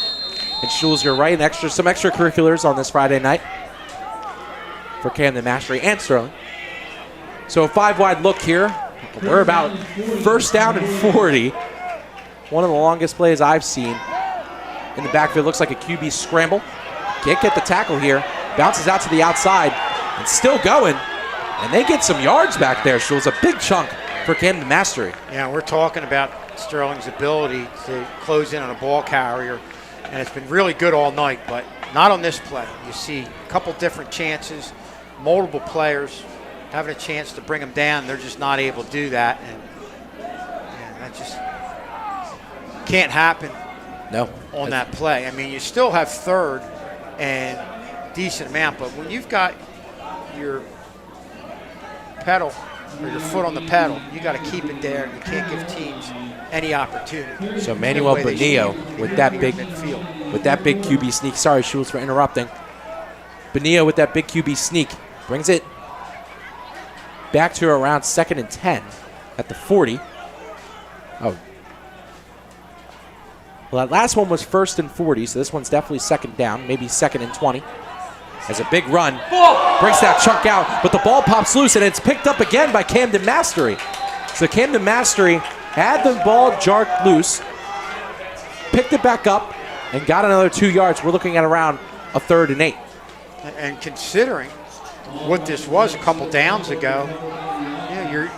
And Schulz, you're right, some extracurriculars on this Friday night for Camden Mastery and Sterling. So a 5-wide look here. We're about 1st down and 40. One of the longest plays I've seen in the backfield. Looks like a QB scramble. Can't get the tackle here. Bounces out to the outside and still going. And they get some yards back there, Schulz. A big chunk for Camden Mastery.
Yeah, we're talking about Sterling's ability to close in on a ball carrier, and it's been really good all night, but not on this play. You see a couple different chances, multiple players having a chance to bring them down. They're just not able to do that, and that just can't happen on that play. I mean, you still have 3rd and decent amount, but when you've got your pedal or your foot on the pedal, you got to keep it there. You can't give teams any opportunity.
So Manuel Bonillo with that big QB sneak. Sorry, Schulz, for interrupting. Bonillo with that big QB sneak brings it back to around 2nd and 10 at the 40. Oh. Well, that last one was 1st and 40, so this one's definitely 2nd down, maybe 2nd and 20. As a big run, breaks that chunk out, but the ball pops loose, and it's picked up again by Camden Mastery. So Camden Mastery had the ball jarred loose, picked it back up, and got another 2 yards. We're looking at around a 3rd and 8.
And considering what this was a couple downs ago,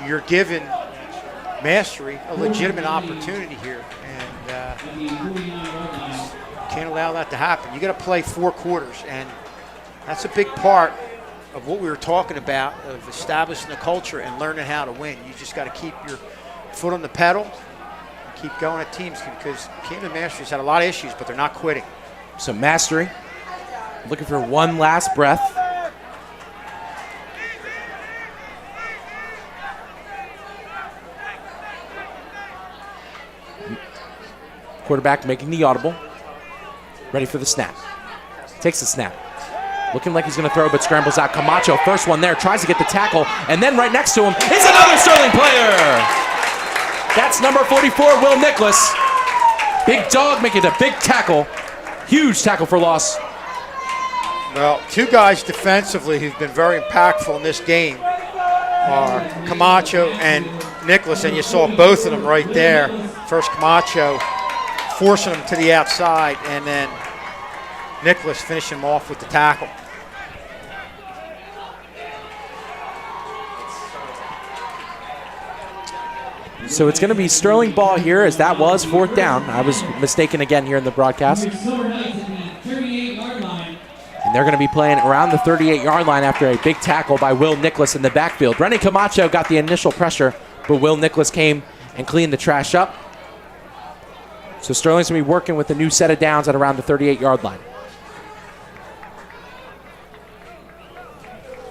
you're giving Mastery a legitimate opportunity here, and can't allow that to happen. You got to play 4 quarters, and that's a big part of what we were talking about, of establishing the culture and learning how to win. You just got to keep your foot on the pedal and keep going at teams, because Camden Mastery's had a lot of issues, but they're not quitting.
So Mastery looking for one last breath. Quarterback making the audible. Ready for the snap. Takes the snap. Looking like he's going to throw, but scrambles out. Camacho, first one there, tries to get the tackle, and then right next to him is another Sterling player. That's number 44, Will Nicholas. Big dog making a big tackle. Huge tackle for loss.
Well, two guys defensively who've been very impactful in this game are Camacho and Nicholas, and you saw both of them right there. First Camacho forcing him to the outside, and then Nicholas finishing him off with the tackle.
So it's going to be Sterling ball here, as that was 4th down. I was mistaken again here in the broadcast. And they're going to be playing around the 38-yard line after a big tackle by Will Nicholas in the backfield. Rennie Camacho got the initial pressure, but Will Nicholas came and cleaned the trash up. So Sterling's going to be working with a new set of downs at around the 38-yard line.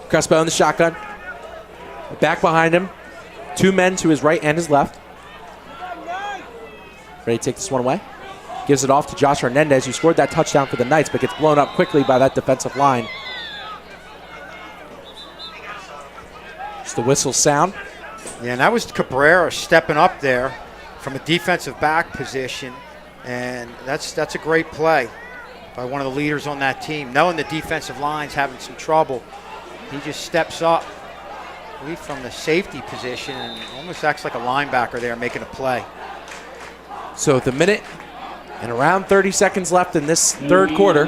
Crespo in the shotgun. Back behind him. 2 men to his right and his left. Ready to take this one away. Gives it off to Josh Hernandez, who scored that touchdown for the Knights, but gets blown up quickly by that defensive line. Just the whistle sound.
Yeah, and that was Cabrera stepping up there from a defensive back position, and that's a great play by one of the leaders on that team. Knowing the defensive line's having some trouble, he just steps up from the safety position and almost acts like a linebacker there making a play.
So with a minute and around 30 seconds left in this third quarter.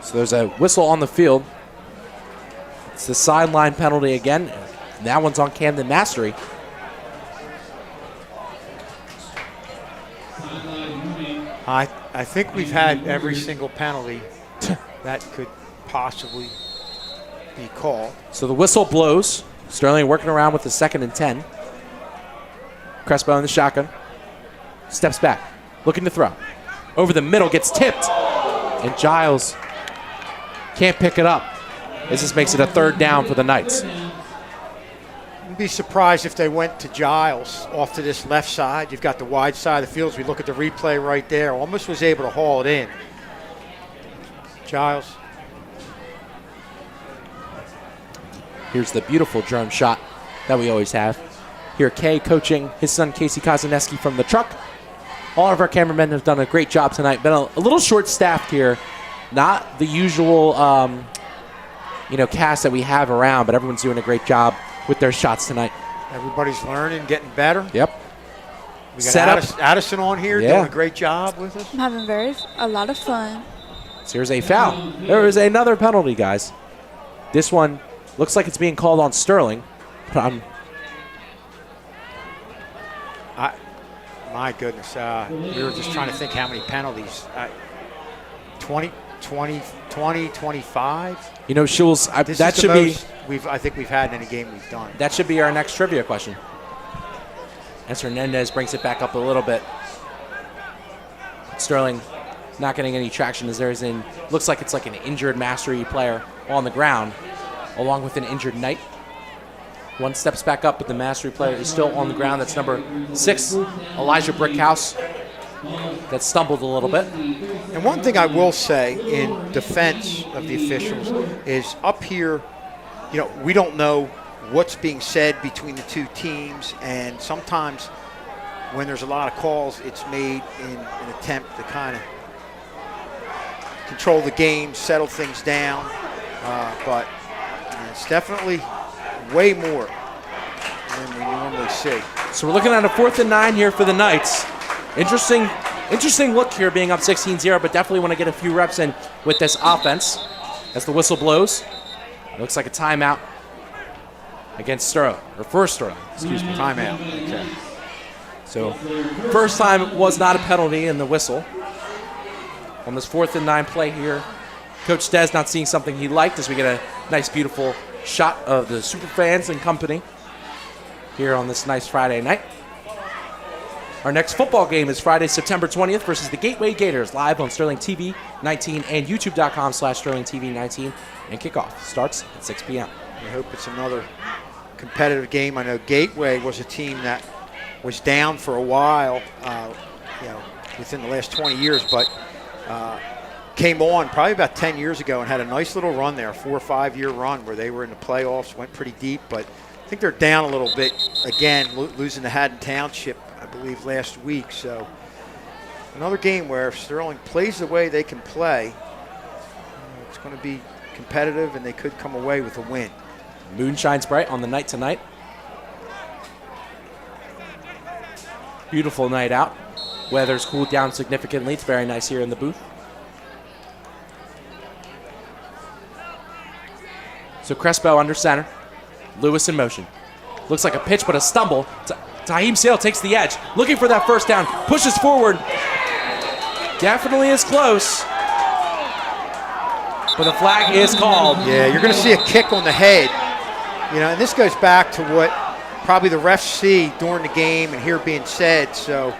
So there's a whistle on the field. It's the sideline penalty again. And that one's on Camden Mastery.
I think we've had every single penalty that could possibly be called.
So the whistle blows. Sterling working around with the 2nd and 10. Crespo in the shotgun. Steps back. Looking to throw. Over the middle. Gets tipped. And Giles can't pick it up. This makes it a 3rd down for the Knights.
I'd be surprised if they went to Giles off to this left side. You've got the wide side of the field. As we look at the replay right there. Almost was able to haul it in. Giles.
Here's the beautiful drone shot that we always have. Here, Kay coaching his son, Casey Kozaneski, from the truck. All of our cameramen have done a great job tonight. Been a little short-staffed here. Not the usual, cast that we have around, but everyone's doing a great job with their shots tonight.
Everybody's learning, getting better.
Yep.
We got Addison on here doing a great job with us.
I'm having a lot of fun.
So here's a foul. There is another penalty, guys. This one looks like it's being called on Sterling, but
my goodness, we were just trying to think how many penalties. 20, 25?
You know, Schulz, that should be...
I think we've had in any game we've done.
That should be our next trivia question. As Hernandez brings it back up a little bit. Sterling not getting any traction as there is looks like it's like an injured Mastery player on the ground, along with an injured Knight. One steps back up, but the Mastery player is still on the ground. That's number 6, Elijah Brickhouse, that stumbled a little bit.
And one thing I will say in defense of the officials is up here, we don't know what's being said between the two teams, and sometimes when there's a lot of calls, it's made in an attempt to kind of control the game, settle things down, but it's definitely way more than we normally see.
So we're looking at a 4th and 9 here for the Knights. Interesting look here, being up 16-0, but definitely want to get a few reps in with this offense as the whistle blows. It looks like a timeout against Sterling, or for Sterling, excuse me.
Timeout. Okay.
So first time was not a penalty in the whistle. On this 4th and 9 play here, Coach Des not seeing something he liked as we get a nice, beautiful shot of the Superfans and company here on this nice Friday night. Our next football game is Friday, September 20th versus the Gateway Gators, live on Sterling TV 19 and youtube.com/Sterling TV 19. And kickoff starts at 6 p.m.
I hope it's another competitive game. I know Gateway was a team that was down for a while, within the last 20 years, but came on probably about 10 years ago and had a nice little run there, 4 or 5 year run where they were in the playoffs, went pretty deep, but I think they're down a little bit again, losing to Haddon Township, I believe, last week. So another game where if Sterling plays the way they can play, it's going to be competitive and they could come away with a win.
Moon shines bright on the night tonight. Beautiful night out. Weather's cooled down significantly. It's very nice here in the booth. So Crespo under center. Lewis in motion. Looks like a pitch, but a stumble. Taheem Sale takes the edge. Looking for that first down. Pushes forward. Definitely is close. But the flag is called.
Yeah, you're going to see a kick on the head. And this goes back to what probably the refs see during the game and hear being said. So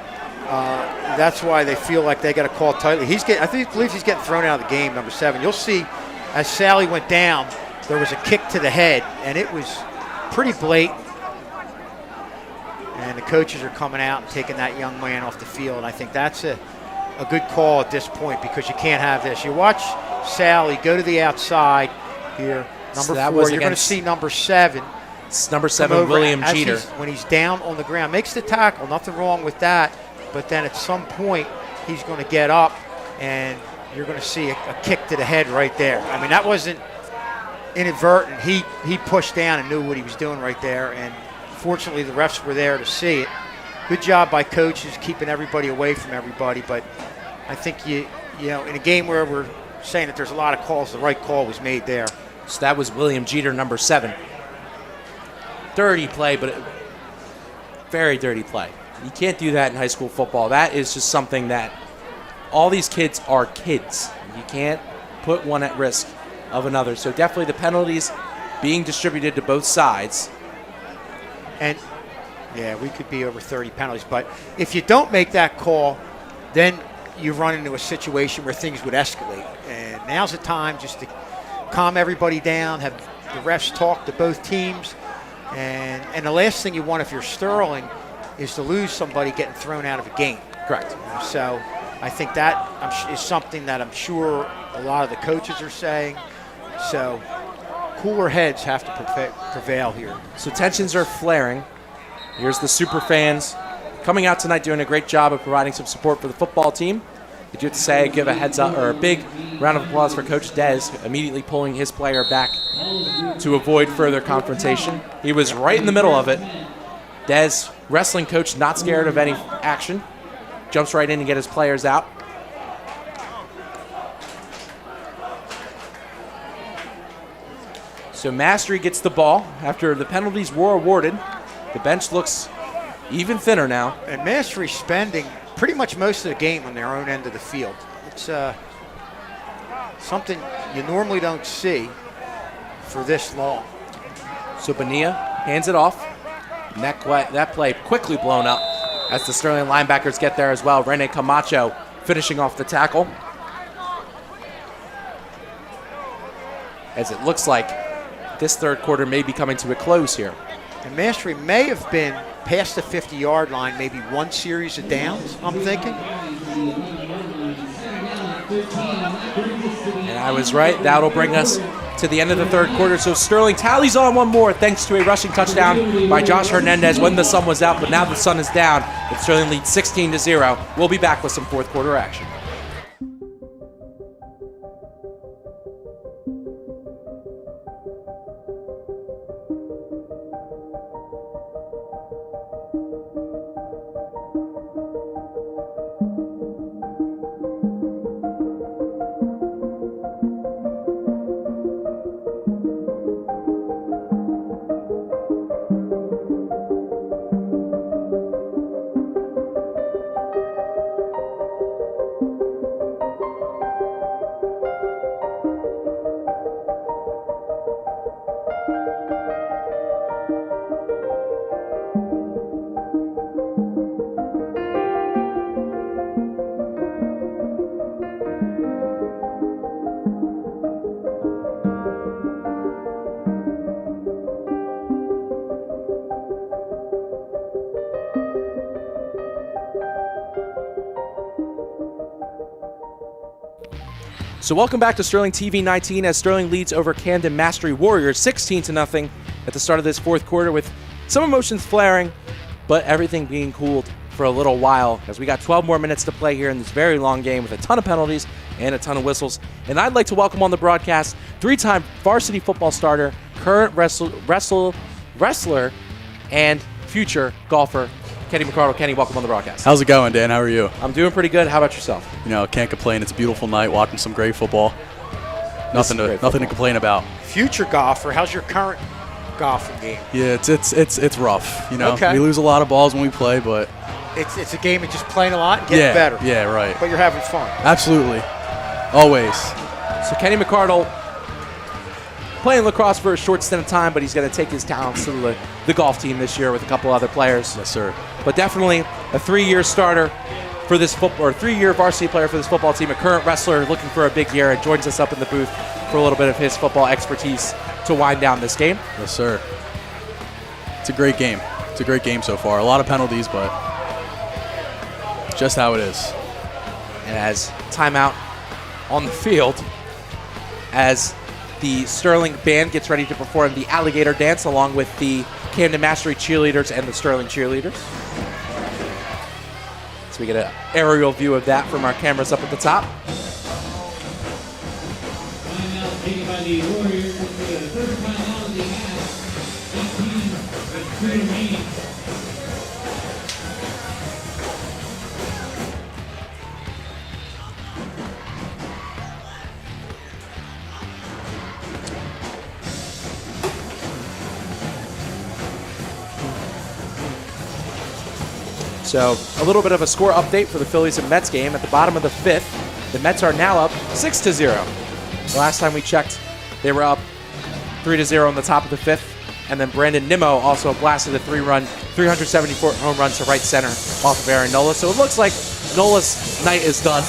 that's why they feel like they got to call tightly. I believe he's getting thrown out of the game, number 7. You'll see as Sally went down, there was a kick to the head, and it was pretty blatant. And the coaches are coming out and taking that young man off the field. I think that's a good call at this point because you can't have this. You watch Sally go to the outside here. Number 4, you're going to see number 7.
It's number 7, William Jeter.
When he's down on the ground, makes the tackle. Nothing wrong with that. But then at some point, he's going to get up, and you're going to see a kick to the head right there. I mean, that wasn't inadvertent. He pushed down and knew what he was doing right there, and fortunately the refs were there to see it. Good job by coaches keeping everybody away from everybody, but I think in a game where we're saying that there's a lot of calls, the right call was made there.
So that was William Jeter, number 7. Dirty play, but very dirty play. You can't do that in high school football. That is just something that all these kids are kids. You can't put one at risk of another. So definitely the penalties being distributed to both sides.
And yeah, we could be over 30 penalties, but if you don't make that call, then you run into a situation where things would escalate. And now's the time just to calm everybody down, have the refs talk to both teams. And the last thing you want if you're Sterling is to lose somebody getting thrown out of a game.
Correct.
So I think that is something that I'm sure a lot of the coaches are saying. So cooler heads have to prevail here.
So tensions are flaring. Here's the super fans coming out tonight doing a great job of providing some support for the football team. Did you have to say, give a heads up or a big round of applause for Coach Dez immediately pulling his player back to avoid further confrontation. He was right in the middle of it. Dez, wrestling coach, not scared of any action. Jumps right in to get his players out. So Mastery gets the ball after the penalties were awarded. The bench looks even thinner now.
And Mastery spending pretty much most of the game on their own end of the field. It's something you normally don't see for this long.
So Bonilla hands it off. And that play quickly blown up as the Sterling linebackers get there as well. Rene Camacho finishing off the tackle. As it looks like this third quarter may be coming to a close here.
And Mastery may have been past the 50-yard line, maybe one series of downs, I'm thinking.
And I was right. That'll bring us to the end of the third quarter. So Sterling tallies on one more thanks to a rushing touchdown by Josh Hernandez when the sun was out, but now the sun is down. And Sterling leads 16-0. We'll be back with some fourth quarter action. So welcome back to Sterling TV 19 as Sterling leads over Camden Mastery Warriors 16-0 at the start of this fourth quarter with some emotions flaring, but everything being cooled for a little while as we got 12 more minutes to play here in this very long game with a ton of penalties and a ton of whistles. And I'd like to welcome on the broadcast three-time varsity football starter, current wrestler, and future golfer, Kenny McCardle. Kenny, welcome on the broadcast.
How's it going, Dan? How are you?
I'm doing pretty good. How about yourself?
You know, can't complain. It's a beautiful night watching some great football. Nothing to complain about.
Future golfer, how's your current golfing game?
Yeah, it's rough. You know,
Okay.
we lose a lot of balls when we play, but
It's a game of just playing a lot and getting better.
Yeah, right.
But you're having fun.
Absolutely. Always.
So Kenny McCardle playing lacrosse for a short stint of time, but he's going to take his talents to the golf team this year with a couple other players.
Yes, sir.
But definitely a 3-year starter for this football, or 3-year varsity player for this football team, a current wrestler looking for a big year, and joins us up in the booth for a little bit of his football expertise to wind down this game.
Yes, sir. It's a great game. It's a great game so far. A lot of penalties, but just how it is.
And as timeout on the field, as the Sterling band gets ready to perform the alligator dance along with the Camden Mastery cheerleaders and the Sterling cheerleaders. So we get an aerial view of that from our cameras up at the top.
Timeout taken by the Warriors. The third timeout of the half. 18 with 2 remaining.
So a little bit of a score update for the Phillies and Mets game. At the bottom of the fifth, the Mets are now up 6-0. The last time we checked, they were up 3-0 on the top of the fifth. And then Brandon Nimmo also blasted a 374 home run to right center off of Aaron Nola. So it looks like Nola's night is done.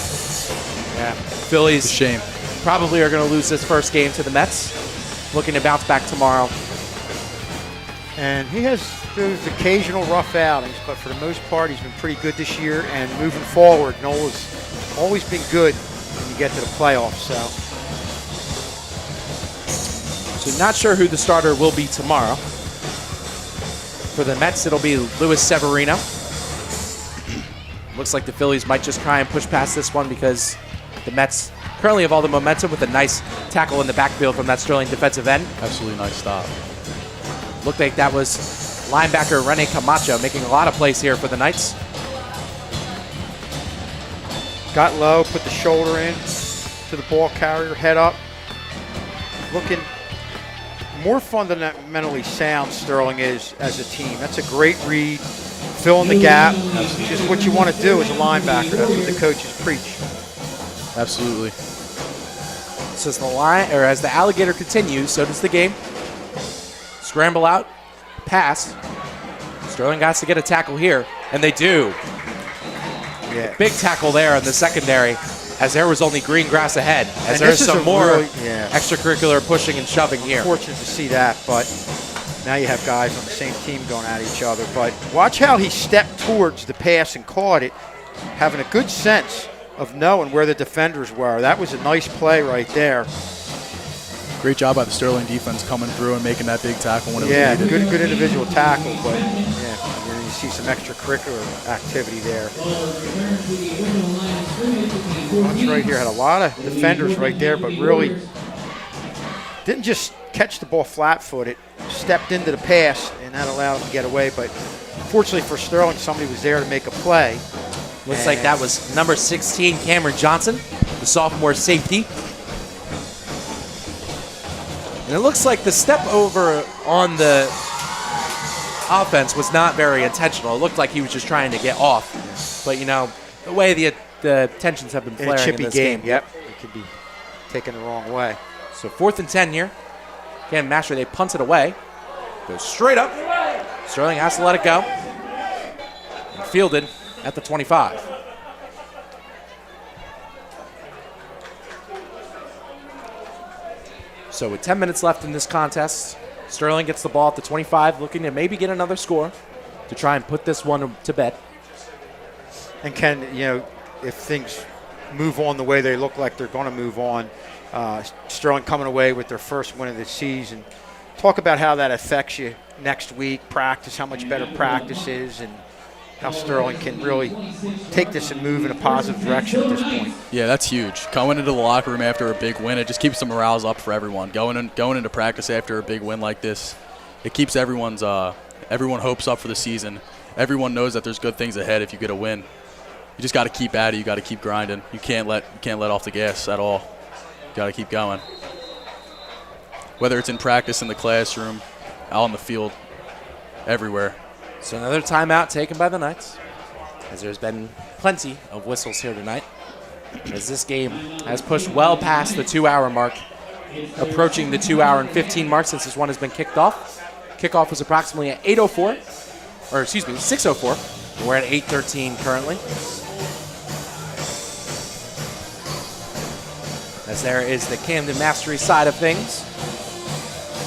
Yeah, Phillies
It's a shame.
probably are going to lose this first game to the Mets. Looking to bounce back tomorrow.
And he has those occasional rough outings, but for the most part, he's been pretty good this year. And moving forward, Nola's always been good when you get to the playoffs.
So not sure who the starter will be tomorrow. For the Mets, it'll be Luis Severino. Looks like the Phillies might just try and push past this one because the Mets currently have all the momentum with a nice tackle in the backfield from that Sterling defensive end.
Absolutely nice stop.
Looked like that was linebacker Rene Camacho making a lot of plays here for the Knights.
Got low, put the shoulder in to the ball carrier, head up. Looking more fundamentally sound, Sterling is as a team. That's a great read, fill in the gap. That's just what you want to do as a linebacker. That's what the coaches preach.
Absolutely.
So as the alligator continues, so does the game. Scramble out, pass. Sterling got to get a tackle here, and they do.
Yeah.
Big tackle there in the secondary, as there was only green grass ahead. As
And
there's
this is
some
a
more
really-
extracurricular pushing and shoving here.
Fortunate to see that, but now you have guys on the same team going at each other. But watch how he stepped towards the pass and caught it, having a good sense of knowing where the defenders were. That was a nice play right there.
Great job by the Sterling defense coming through and making that big tackle when it
Yeah,
was needed.
good individual tackle, but yeah, you see some extracurricular activity there. Watch right here, had a lot of defenders right there, but really didn't just catch the ball flat-footed, stepped into the pass, and that allowed him to get away. But fortunately for Sterling, somebody was there to make a play.
Looks like that was number 16, Cameron Johnson, the sophomore safety. And it looks like the step over on the offense was not very intentional. It looked like he was just trying to get off. But, you know, the way the tensions have been
In
flaring
a chippy
in this
game, yep. It could be taken the wrong way.
So 4th and 10 here. Again, Master, they punt it away. Goes straight up. Sterling has to let it go. And fielded at the 25. So with 10 minutes left in this contest, Sterling gets the ball at the 25, looking to maybe get another score to try and put this one to bed.
And Ken, you know, if things move on the way they look like they're going to move on. Sterling coming away with their first win of the season. Talk about how that affects you next week, practice, how much better practice is, and how Sterling can really take this and move in a positive direction at this point.
Yeah, that's huge. Going into the locker room after a big win, it just keeps the morale up for everyone. Going into practice after a big win like this, it keeps everyone hopes up for the season. Everyone knows that there's good things ahead if you get a win. You just got to keep at it. You got to keep grinding. You can't let off the gas at all. You got to keep going. Whether it's in practice, in the classroom, out on the field, everywhere.
So another timeout taken by the Knights, as there's been plenty of whistles here tonight, as this game has pushed well past the 2-hour mark, approaching the 2-hour and 15 mark since this one has been kicked off. Kickoff was approximately at 6:04. We're at 8:13 currently. As there is the Camden Mastery side of things.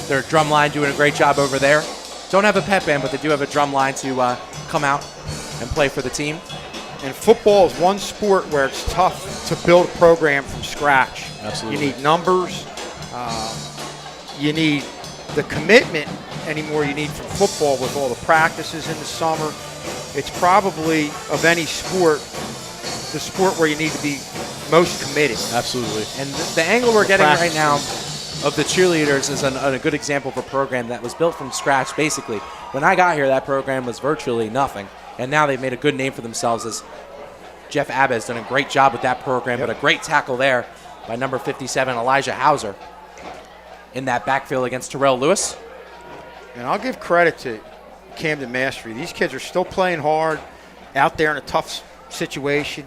Their drum line doing a great job over there. Don't have a pep band, but they do have a drum line to come out and play for the team.
And football is one sport where it's tough to build a program from scratch.
Absolutely.
You need numbers. You need the commitment anymore you need from football with all the practices in the summer. It's probably, of any sport, the sport where you need to be most committed.
Absolutely.
And the angle we're getting right now of the cheerleaders is a good example of a program that was built from scratch, basically. When I got here, that program was virtually nothing. And now they've made a good name for themselves, as Jeff Abba has done a great job with that program, but a great tackle there by number 57, Elijah Hauser, in that backfield against Terrell Lewis.
And I'll give credit to Camden Mastery. These kids are still playing hard, out there in a tough situation.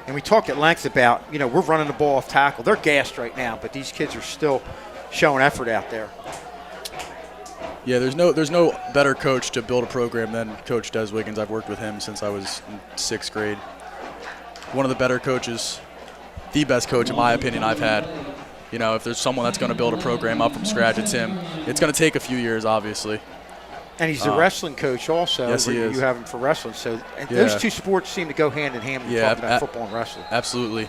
And we talked at length about, we're running the ball off tackle. They're gassed right now, but these kids are still showing effort out there.
Yeah, there's no better coach to build a program than Coach Des Wiggins. I've worked with him since I was in 6th grade. One of the better coaches, the best coach in my opinion I've had. If there's someone that's going to build a program up from scratch, it's him. It's going to take a few years, obviously.
And he's the wrestling coach also.
Yes, he is.
You have him for wrestling. So those two sports seem to go hand in hand when you talk about football and wrestling.
Absolutely.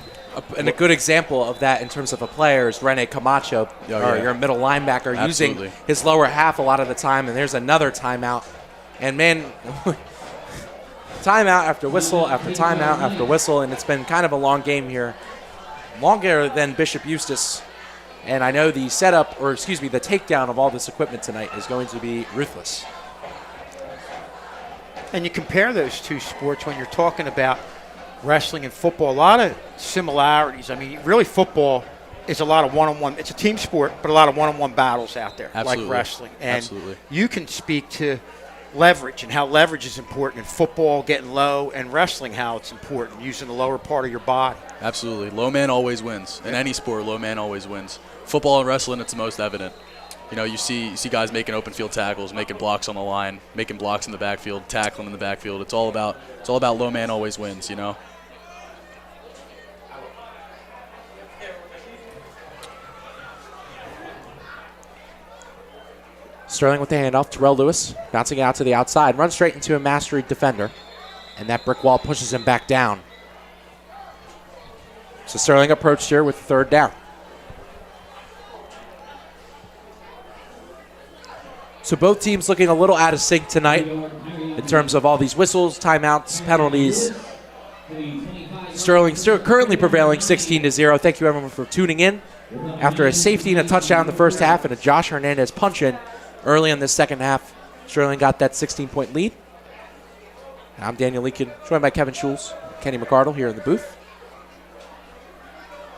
And a good example of that in terms of a player is Rene Camacho, your middle linebacker, using his lower half a lot of the time. And there's another timeout. And, man, timeout after whistle after timeout after whistle. And it's been kind of a long game here, longer than Bishop Eustace. And I know the setup, the takedown of all this equipment tonight is going to be ruthless.
And you compare those two sports when you're talking about wrestling and football, a lot of similarities. I mean, really football is a lot of one-on-one. It's a team sport, but a lot of one-on-one battles out there, like wrestling. And you can speak to leverage and how leverage is important in football, getting low, and wrestling, how it's important, using the lower part of your body.
Absolutely. Low man always wins. In any sport, low man always wins. Football and wrestling, it's the most evident. You see guys making open field tackles, making blocks on the line, making blocks in the backfield, tackling in the backfield. It's all about low man always wins,
Sterling with the handoff. Terrell Lewis bouncing out to the outside. Runs straight into a Mastery defender. And that brick wall pushes him back down. So Sterling approached here with 3rd down. So both teams looking a little out of sync tonight in terms of all these whistles, timeouts, penalties. Sterling still currently prevailing 16-0. Thank you everyone for tuning in. After a safety and a touchdown in the first half and a Josh Hernandez punch-in early in the second half, Sterling got that 16-point lead. I'm Daniel Leakin, joined by Kevin Schulz, Kenny McCardle here in the booth.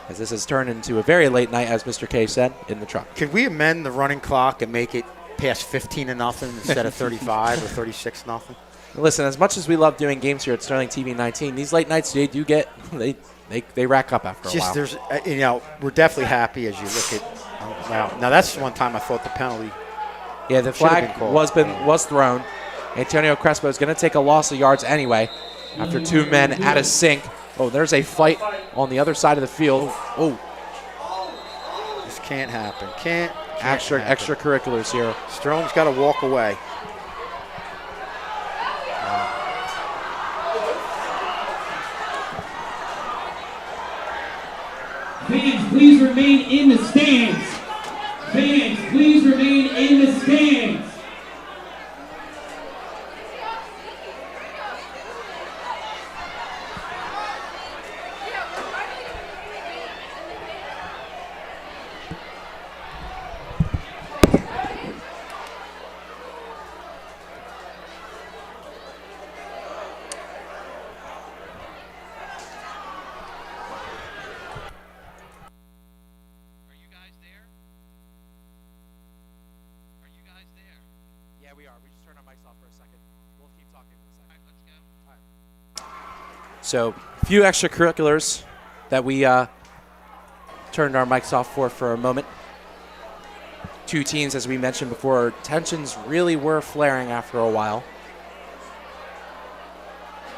As this has turned into a very late night, as Mr. K said, in the truck.
Could we amend the running clock and make it past 15-0 instead of 35 or 36-0?
Listen, as much as we love doing games here at Sterling TV 19, these late nights they rack up after a while.
There's, we're definitely happy as you look at. Wow. Now that's one time I thought the penalty.
Yeah, the flag was thrown. Antonio Crespo is going to take a loss of yards anyway after two men out of sync. Oh, there's a fight on the other side of the field. Oh.
This can't happen. Can't
extracurriculars here.
Sterling's got to walk away.
remain in the stands. Fans, please remain in the stands.
Yeah, we are. We just turned our mics off for a second. We'll keep talking for a second. All right, let's go. So, a few extracurriculars that we turned our mics off for a moment. Two teams, as we mentioned before, tensions really were flaring after a while.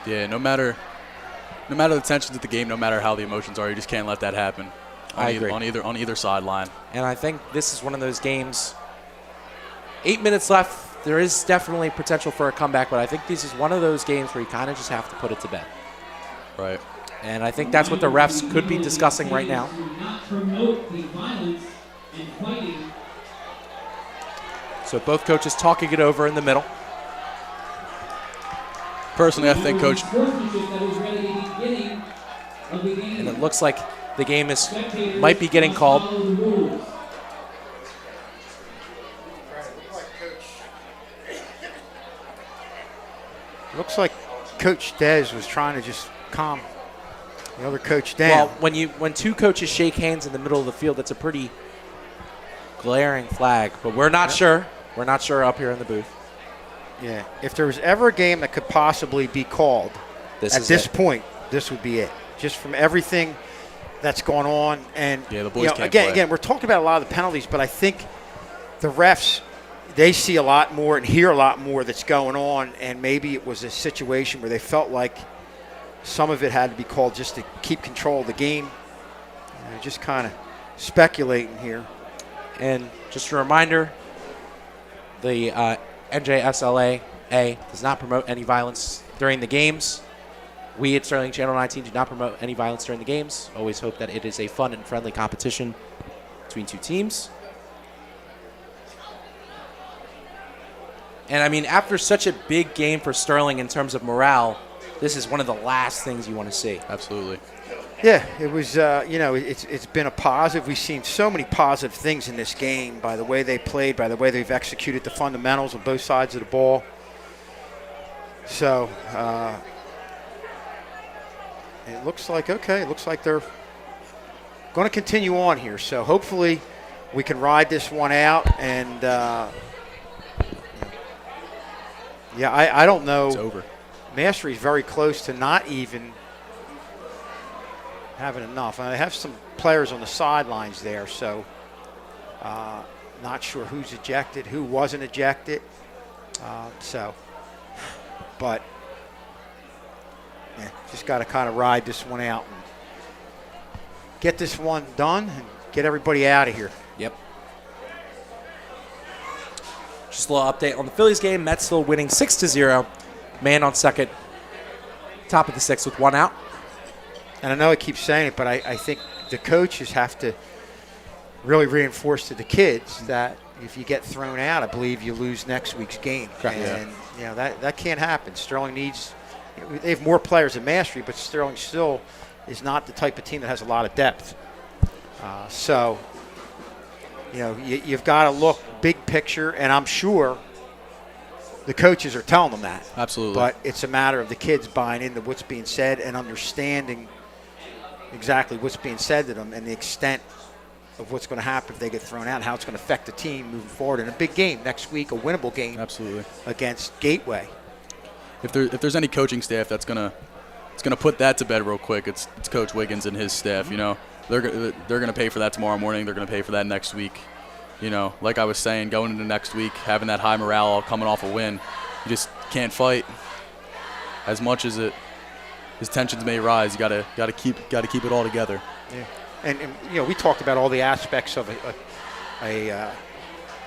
Yeah, no matter the tensions of the game, no matter how the emotions are, you just can't let that happen.
I agree.
On either sideline.
And I think this is one of those games. 8 minutes left. There is definitely potential for a comeback, but I think this is one of those games where you kind of just have to put it to bed.
Right.
And I think that's what the refs could be discussing right now. So both coaches talking it over in the middle.
Personally, I think Coach.
And it looks like the game might be getting called.
Looks like Coach Dez was trying to just calm the other coach down.
Well, when two coaches shake hands in the middle of the field, that's a pretty glaring flag. But we're not sure. We're not sure up here in the booth.
Yeah. If there was ever a game that could possibly be called at this point, this would be it. Just from everything that's going on. And
yeah, the boys can't
again, we're talking about a lot of the penalties, but I think the refs, they see a lot more and hear a lot more that's going on, and maybe it was a situation where they felt like some of it had to be called just to keep control of the game. Just kind of speculating here.
And just a reminder, the NJSLA does not promote any violence during the games. We at Sterling Channel 19 do not promote any violence during the games. Always hope that it is a fun and friendly competition between two teams. And, I mean, after such a big game for Sterling in terms of morale, this is one of the last things you want to see.
Absolutely.
Yeah, it was, it's been a positive. We've seen so many positive things in this game by the way they played, by the way they've executed the fundamentals on both sides of the ball. So it looks like, okay, it looks like they're going to continue on here. So hopefully we can ride this one out and I don't know.
It's over.
Mastery's very close to not even having enough. I have some players on the sidelines there, so not sure who's ejected, who wasn't ejected. But yeah, just got to kind of ride this one out and get this one done and get everybody out of here.
Yep. Just a little update on the Phillies game. Mets still winning 6-0. Man on second. Top of the sixth with one out.
And I know I keep saying it, but I think the coaches have to really reinforce to the kids that if you get thrown out, I believe you lose next week's game.
Correct.
And that can't happen. Sterling needs – they have more players than Mastery, but Sterling still is not the type of team that has a lot of depth. You've got to look big picture, and I'm sure the coaches are telling them that.
Absolutely.
But it's a matter of the kids buying into what's being said and understanding exactly what's being said to them and the extent of what's going to happen if they get thrown out and how it's going to affect the team moving forward in a big game next week, a winnable game.
Absolutely.
Against Gateway.
If there's any coaching staff that's gonna put that to bed real quick, it's Coach Wiggins and his staff. You know, they're gonna pay for that tomorrow morning. They're gonna pay for that next week. You know, like I was saying, going into next week, having that high morale, coming off a win, you just can't fight. As much as tensions may rise, you gotta keep it all together.
Yeah, and we talked about all the aspects of a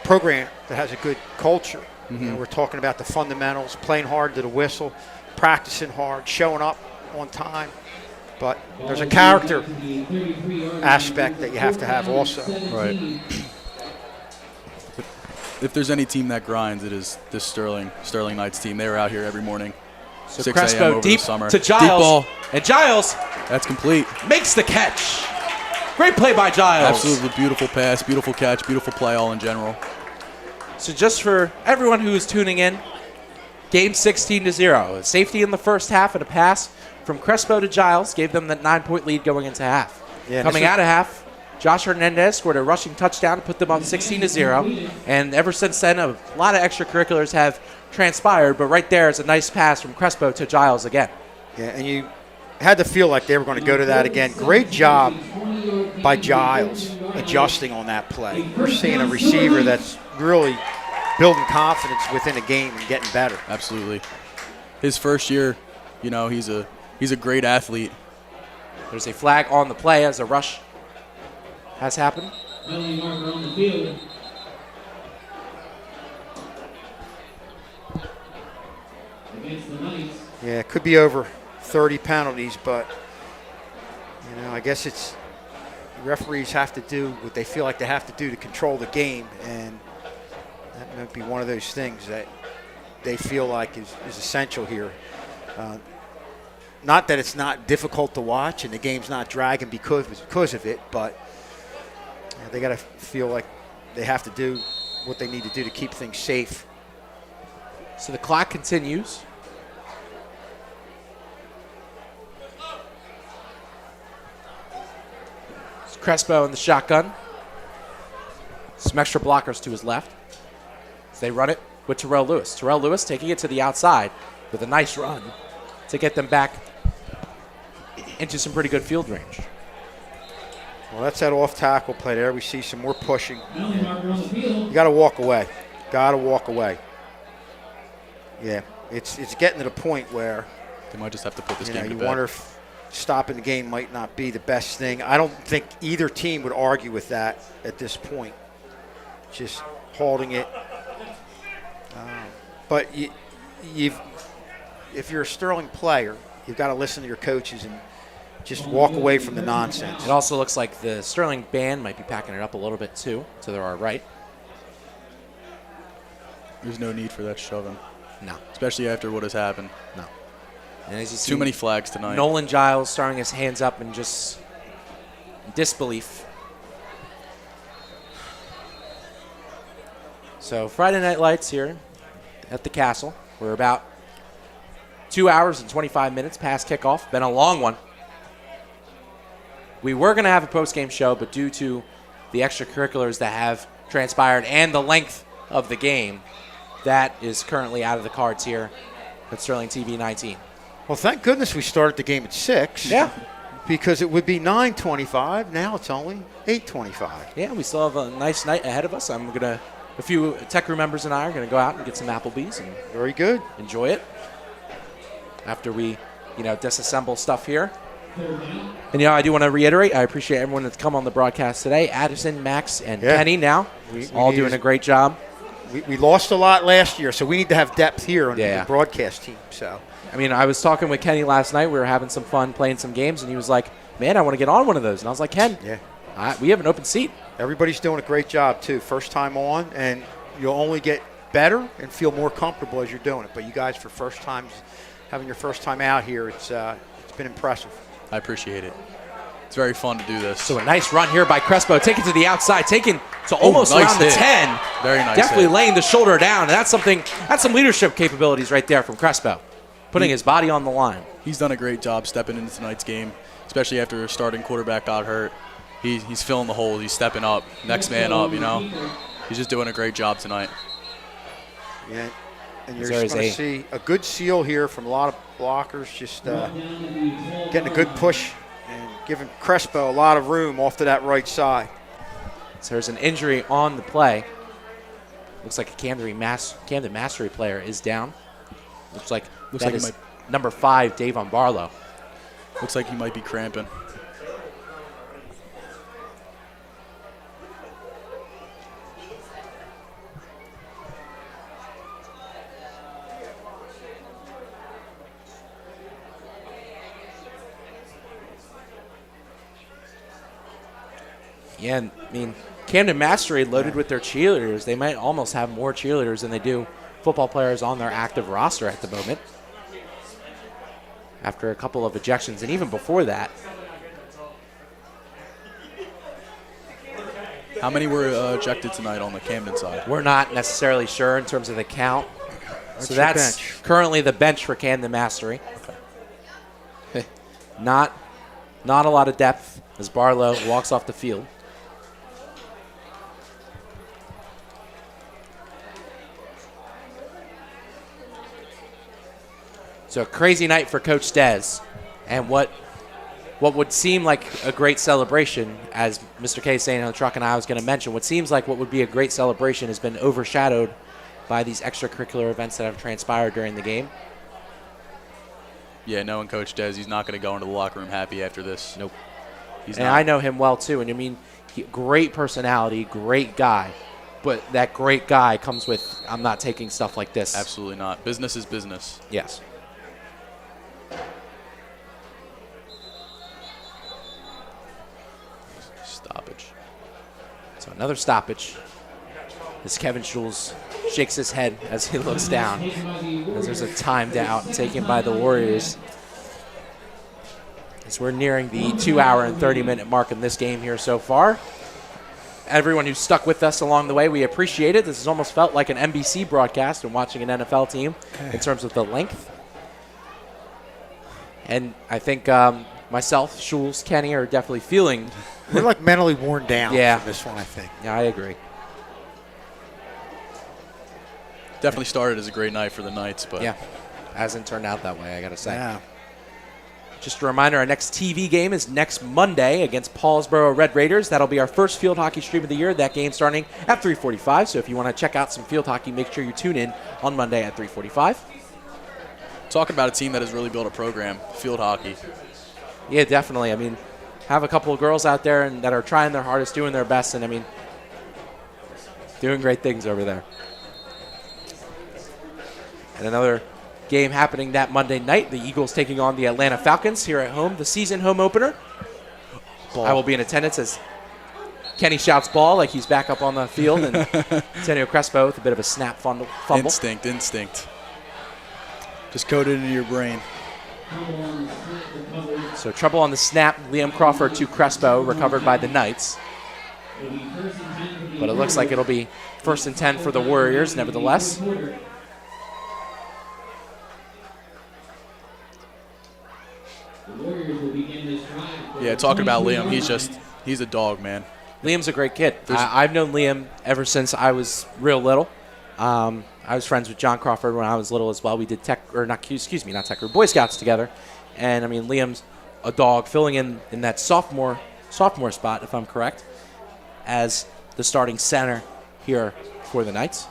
program that has a good culture.
Mm-hmm.
We're talking about the fundamentals, playing hard to the whistle, practicing hard, showing up on time, But there's a character aspect that you have to have also.
Right. If there's any team that grinds, it is this Sterling Knights team. They were out here every morning,
So
6
Crespo
a.m. over
deep
the summer.
to Giles.
Deep ball.
And Giles
That's complete.
makes the catch. Great play by Giles.
Absolutely beautiful pass, beautiful catch, beautiful play all in general.
So just for everyone who is tuning in, game 16-0. A safety in the first half and a pass from Crespo to Giles gave them that 9-point lead going into half.
Yeah,
Coming out of half, Josh Hernandez scored a rushing touchdown to put them on 16-0. And ever since then, a lot of extracurriculars have transpired, but right there is a nice pass from Crespo to Giles again.
Yeah, and you had to feel like they were going to go to that again. Great job by Giles adjusting on that play. We're seeing a receiver that's really building confidence within a game and getting better.
Absolutely. His first year, you know, he's a great athlete.
There's a flag on the play as a rush has happened.
Penalty marker on the field. Against the Knights.
Yeah, it could be over 30 penalties, but, you know, I guess it's referees have to do what they feel like they have to do to control the game, and that might be one of those things that they feel like is essential here. Not that it's not difficult to watch and the game's not dragging because of it, but they got to feel like they have to do what they need to do to keep things safe.
So the clock continues. It's Crespo in the shotgun. Some extra blockers to his left. As they run it with Terrell Lewis. Terrell Lewis taking it to the outside with a nice run to get them back into some pretty good field range.
Well, that's that off tackle play there. We see some more pushing. You got to walk away. Got to walk away. Yeah, it's getting to the point where
they might just have to put this game to
you
bed.
wonder if stopping the game might not be the best thing. I don't think either team would argue with that at this point. Just holding it. But if you're a Sterling player, you've got to listen to your coaches and just walk away from the nonsense.
It also looks like the Sterling band might be packing it up a little bit too, to their right.
There's no need for that shoving.
No.
Especially after what has happened.
No. And as you see,
too many flags tonight.
Nolan Giles throwing his hands up in just disbelief. So Friday Night Lights here at the Castle. We're about 2 hours and 25 minutes past kickoff. Been a long one. We were going to have a post-game show, but due to the extracurriculars that have transpired and the length of the game, that is currently out of the cards here at Sterling TV 19.
Well, thank goodness we started the game at 6.
Yeah.
Because it would be 9:25. Now it's only 8:25.
Yeah, we still have a nice night ahead of us. A few tech crew members and I are going to go out and get some Applebee's and
very good.
Enjoy it after we, disassemble stuff here. And, I do want to reiterate, I appreciate everyone that's come on the broadcast today. Addison, Max, and Kenny now, all doing a great job.
We lost a lot last year, so we need to have depth here on the broadcast team. So,
I was talking with Kenny last night. We were having some fun playing some games, and he was like, man, I want to get on one of those. And I was like, Ken, we have an open seat.
Everybody's doing a great job, too. First time on, and you'll only get better and feel more comfortable as you're doing it. But you guys, for first times, having your first time out here, it's been impressive.
I appreciate it. It's very fun to do this.
So a nice run here by Crespo, taken to the outside, taken to almost
nice
around the
hit.
10.
Very nice
Definitely
hit.
laying the shoulder down, and that's some leadership capabilities right there from Crespo, putting his body on the line.
He's done a great job stepping into tonight's game, especially after a starting quarterback got hurt. He's filling the holes. He's stepping up, next man up, He's just doing a great job tonight.
Yeah, and you're just going to see a good seal here from a lot of blockers, just getting a good push and giving Crespo a lot of room off to that right side.
So there's an injury on the play. Looks like a Camden Mastery player is down. Looks like that is number 5, Davon Barlow.
Looks like he might be cramping.
Yeah, I mean, Camden Mastery loaded with their cheerleaders. They might almost have more cheerleaders than they do football players on their active roster at the moment. After a couple of ejections, and even before that.
How many were ejected tonight on the Camden side?
We're not necessarily sure in terms of the count.
That's
So
your
that's
bench.
currently the bench for Camden Mastery. Okay. Not a lot of depth as Barlow walks off the field. So a crazy night for Coach Dez, and what would seem like a great celebration, as Mr. K is saying on the truck and I was going to mention, what seems like what would be a great celebration has been overshadowed by these extracurricular events that have transpired during the game.
Yeah, knowing Coach Dez, he's not going to go into the locker room happy after this.
Nope.
He's
And
not.
I know him well, too. And, I mean, great personality, great guy. But that great guy comes with, I'm not taking stuff like this.
Absolutely not. Business is business.
Yes.
Stoppage.
So another stoppage. As Kevin Schulz shakes his head as he looks down. As there's a timed out taken by the Warriors. As we're nearing the 2 hour and 30-minute mark in this game here so far. Everyone who's stuck with us along the way, we appreciate it. This has almost felt like an NBC broadcast and watching an NFL team in terms of the length. And I think myself, Schulz, Kenny are definitely feeling.
We're like mentally worn down
Yeah.
from this one, I think.
Yeah, I agree.
Definitely started as a great night for the Knights, but
Yeah, hasn't turned out that way, I got to say.
Yeah.
Just a reminder, our next TV game is next Monday against Paulsboro Red Raiders. That'll be our first field hockey stream of the year. That game starting at 3:45. So if you want to check out some field hockey, make sure you tune in on Monday at 3:45.
talking about a team that has really built a program, field hockey.
Yeah, definitely. I mean, have a couple of girls out there and that are trying their hardest, doing their best, and I mean, doing great things over there. And another game happening that Monday night. The Eagles taking on the Atlanta Falcons here at home, the season home opener.
Ball.
I will be in attendance as Kenny shouts ball like he's back up on the field, and Antonio Crespo with a bit of a snap fumble.
Instinct. Just coded into your brain.
So trouble on the snap. Liam Crawford to Crespo, recovered by the Knights. But it looks like it'll be 1st and 10 for the Warriors, nevertheless.
Yeah, talking about Liam, he's a dog, man.
Liam's a great kid. I've known Liam ever since I was real little. I was friends with John Crawford when I was little as well. We did Boy Scouts together. And I mean, Liam's a dog filling in that sophomore spot, if I'm correct, as the starting center here for the Knights.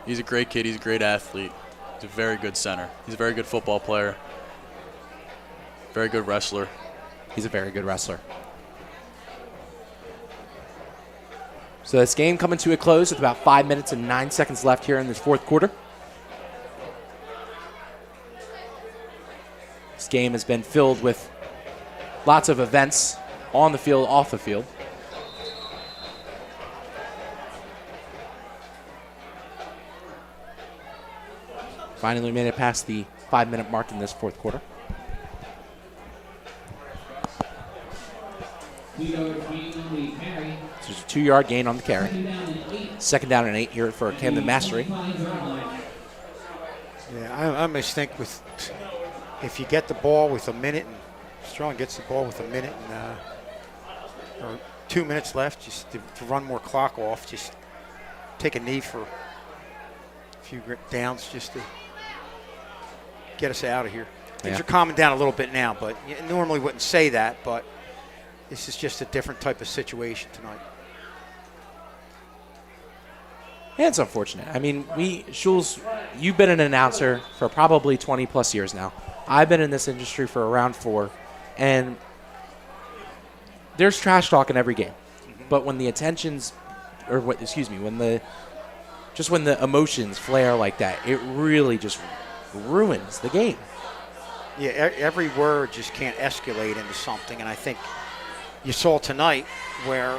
He's a great kid. He's a great athlete. He's a very good center. He's a very good football player. Very good wrestler.
He's a very good wrestler. So this game coming to a close with about 5 minutes and 9 seconds left here in this fourth quarter. This game has been filled with lots of events on the field, off the field. Finally made it past the 5-minute mark in this fourth quarter. So there's a 2-yard gain on the carry. 2nd down and 8 here for Camden Mastery.
Yeah, I almost think if you get the ball with a minute, and Strong gets the ball with a minute and or 2 minutes left, just to run more clock off, just take a knee for a few downs just to get us out of here. Things are calming down a little bit now, but you normally wouldn't say that, but this is just a different type of situation tonight.
Yeah, it's unfortunate. I mean, Schulz, you've been an announcer for probably 20 plus years now. I've been in this industry for around 4, and there's trash talk in every game. But when the when the emotions flare like that, it really just ruins the game.
Yeah, every word just can't escalate into something, and I think you saw tonight where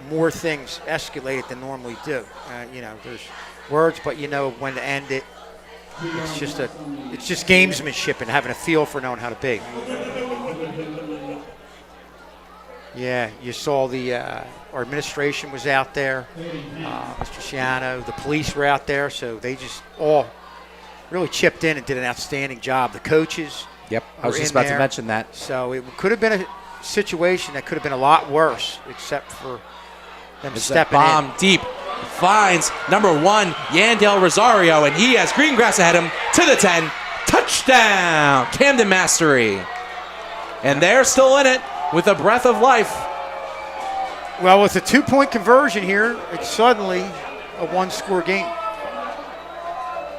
more things escalated than normally do. There's words, but you know when to end it. It's just gamesmanship and having a feel for knowing how to be. Yeah, you saw our administration was out there, Mr. Shiano, the police were out there, so they just all really chipped in and did an outstanding job. The coaches.
Yep, I was just about to mention that.
So it could have been a situation that could have been a lot worse, except for them stepping in.
Bomb deep. Finds number 1, Yandel Rosario, and he has Greengrass ahead of him to the 10. Touchdown, Camden Mastery. And they're still in it with a breath of life.
Well, with a 2-point conversion here, it's suddenly a 1-score game.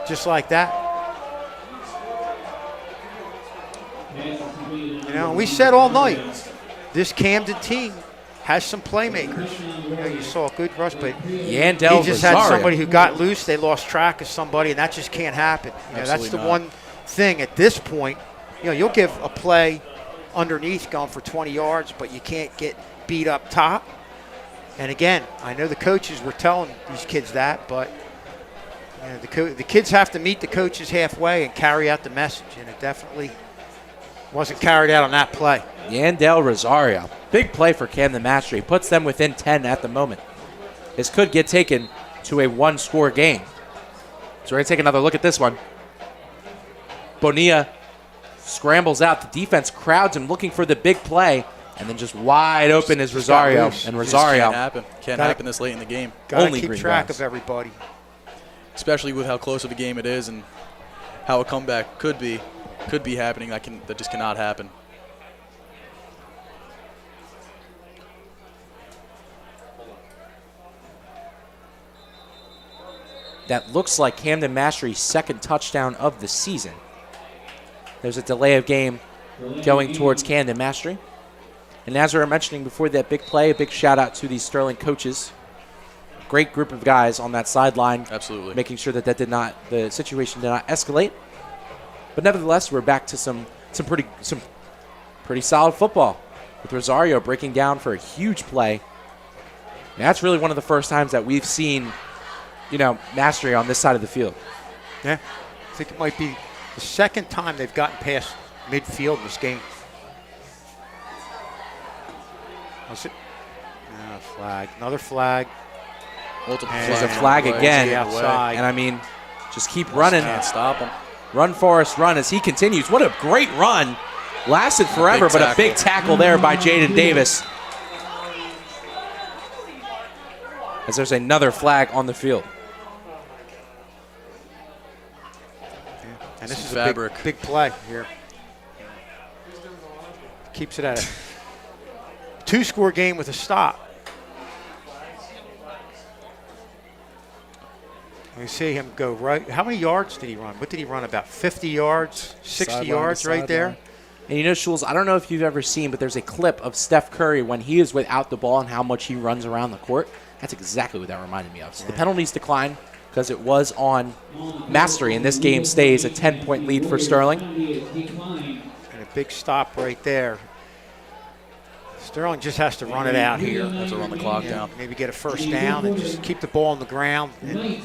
Just like that. We said all night, this Camden team has some playmakers. You saw a good rush, but
Yandel
he just
Rosario
had somebody who got loose. They lost track of somebody, and that just can't happen. That's the one thing at this point. You'll give a play underneath going for 20 yards, but you can't get beat up top. And again, I know the coaches were telling these kids that, but the kids have to meet the coaches halfway and carry out the message, and it definitely wasn't carried out on that play.
Yandel Rosario. Big play for Camden Mastery. Puts them within 10 at the moment. This could get taken to a 1-score game. So we're going to take another look at this one. Bonilla scrambles out. The defense crowds him looking for the big play. And then just wide open is Rosario. And Rosario.
Can't happen this late in the game.
Got to keep track of everybody.
Especially with how close of a game it is and how a comeback could be happening. That just cannot happen.
That looks like Camden Mastery's second touchdown of the season. There's a delay of game going towards Camden Mastery. And as we were mentioning before that big play, a big shout out to these Sterling coaches. Great group of guys on that sideline.
Absolutely.
Making sure that the situation did not escalate. But nevertheless, we're back to some pretty solid football with Rosario breaking down for a huge play. And that's really one of the first times that we've seen Mastery on this side of the field.
Yeah, I think it might be the second time they've gotten past midfield in this game. Was it? Flag. Another flag.
Multiple
There's a flag again.
Outside.
And I mean, just keep running.
Can't stop him.
Run, Forrest, run as he continues. What a great run. Lasted forever, but a big tackle there by Jaden Davis. As there's another flag on the field.
And this is a big play here. Keeps it at a 2-score game with a stop. We see him go right. How many yards did he run? What did he run? About 50 yards, 60 yards right there.
And Schulz, I don't know if you've ever seen, but there's a clip of Steph Curry when he is without the ball and how much he runs around the court. That's exactly what that reminded me of. So the penalties decline because it was on Mastery, and this game stays a 10-point lead for Sterling.
And a big stop right there. Sterling just has to run it out here.
Has to run the clock down.
Maybe get a first down and just keep the ball on the ground and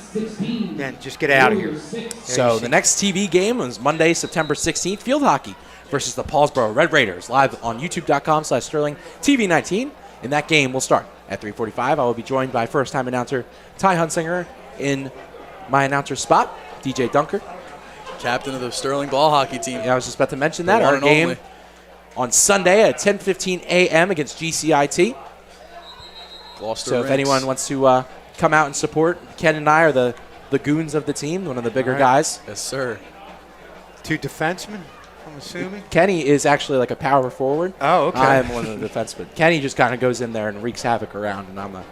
then just get out of here.
So the next TV game was Monday, September 16th, field hockey versus the Paulsboro Red Raiders, live on youtube.com/Sterling TV19. And that game will start at 3:45. I will be joined by first-time announcer Ty Hunsinger in my announcer spot, DJ Dunker.
Captain of the Sterling ball hockey team.
Yeah, I was just about to mention that. Our game on Sunday at 10:15 a.m. against GCIT.
Gloucester
so if
Rinks.
anyone wants to come out and support, Ken and I are the goons of the team, one of the bigger guys.
Yes, sir.
2 defensemen, I'm assuming?
Kenny is actually like a power forward.
Oh, okay.
I'm one of the defensemen. Kenny just kind of goes in there and wreaks havoc around, and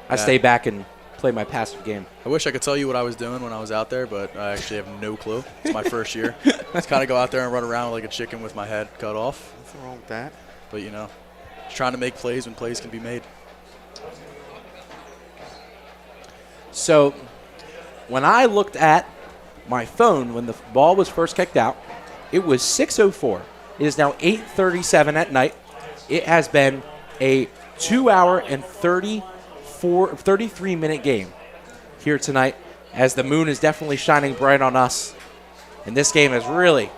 I stay back and play my passive game.
I wish I could tell you what I was doing when I was out there, but I actually have no clue. It's my first year. Just kind of go out there and run around like a chicken with my head cut off.
Nothing wrong with that.
But, just trying to make plays when plays can be made.
So when I looked at my phone when the ball was first kicked out, it was 6:04. It is now 8:37 at night. It has been a 2 hour and 33-minute game here tonight, as the moon is definitely shining bright on us. And this game has really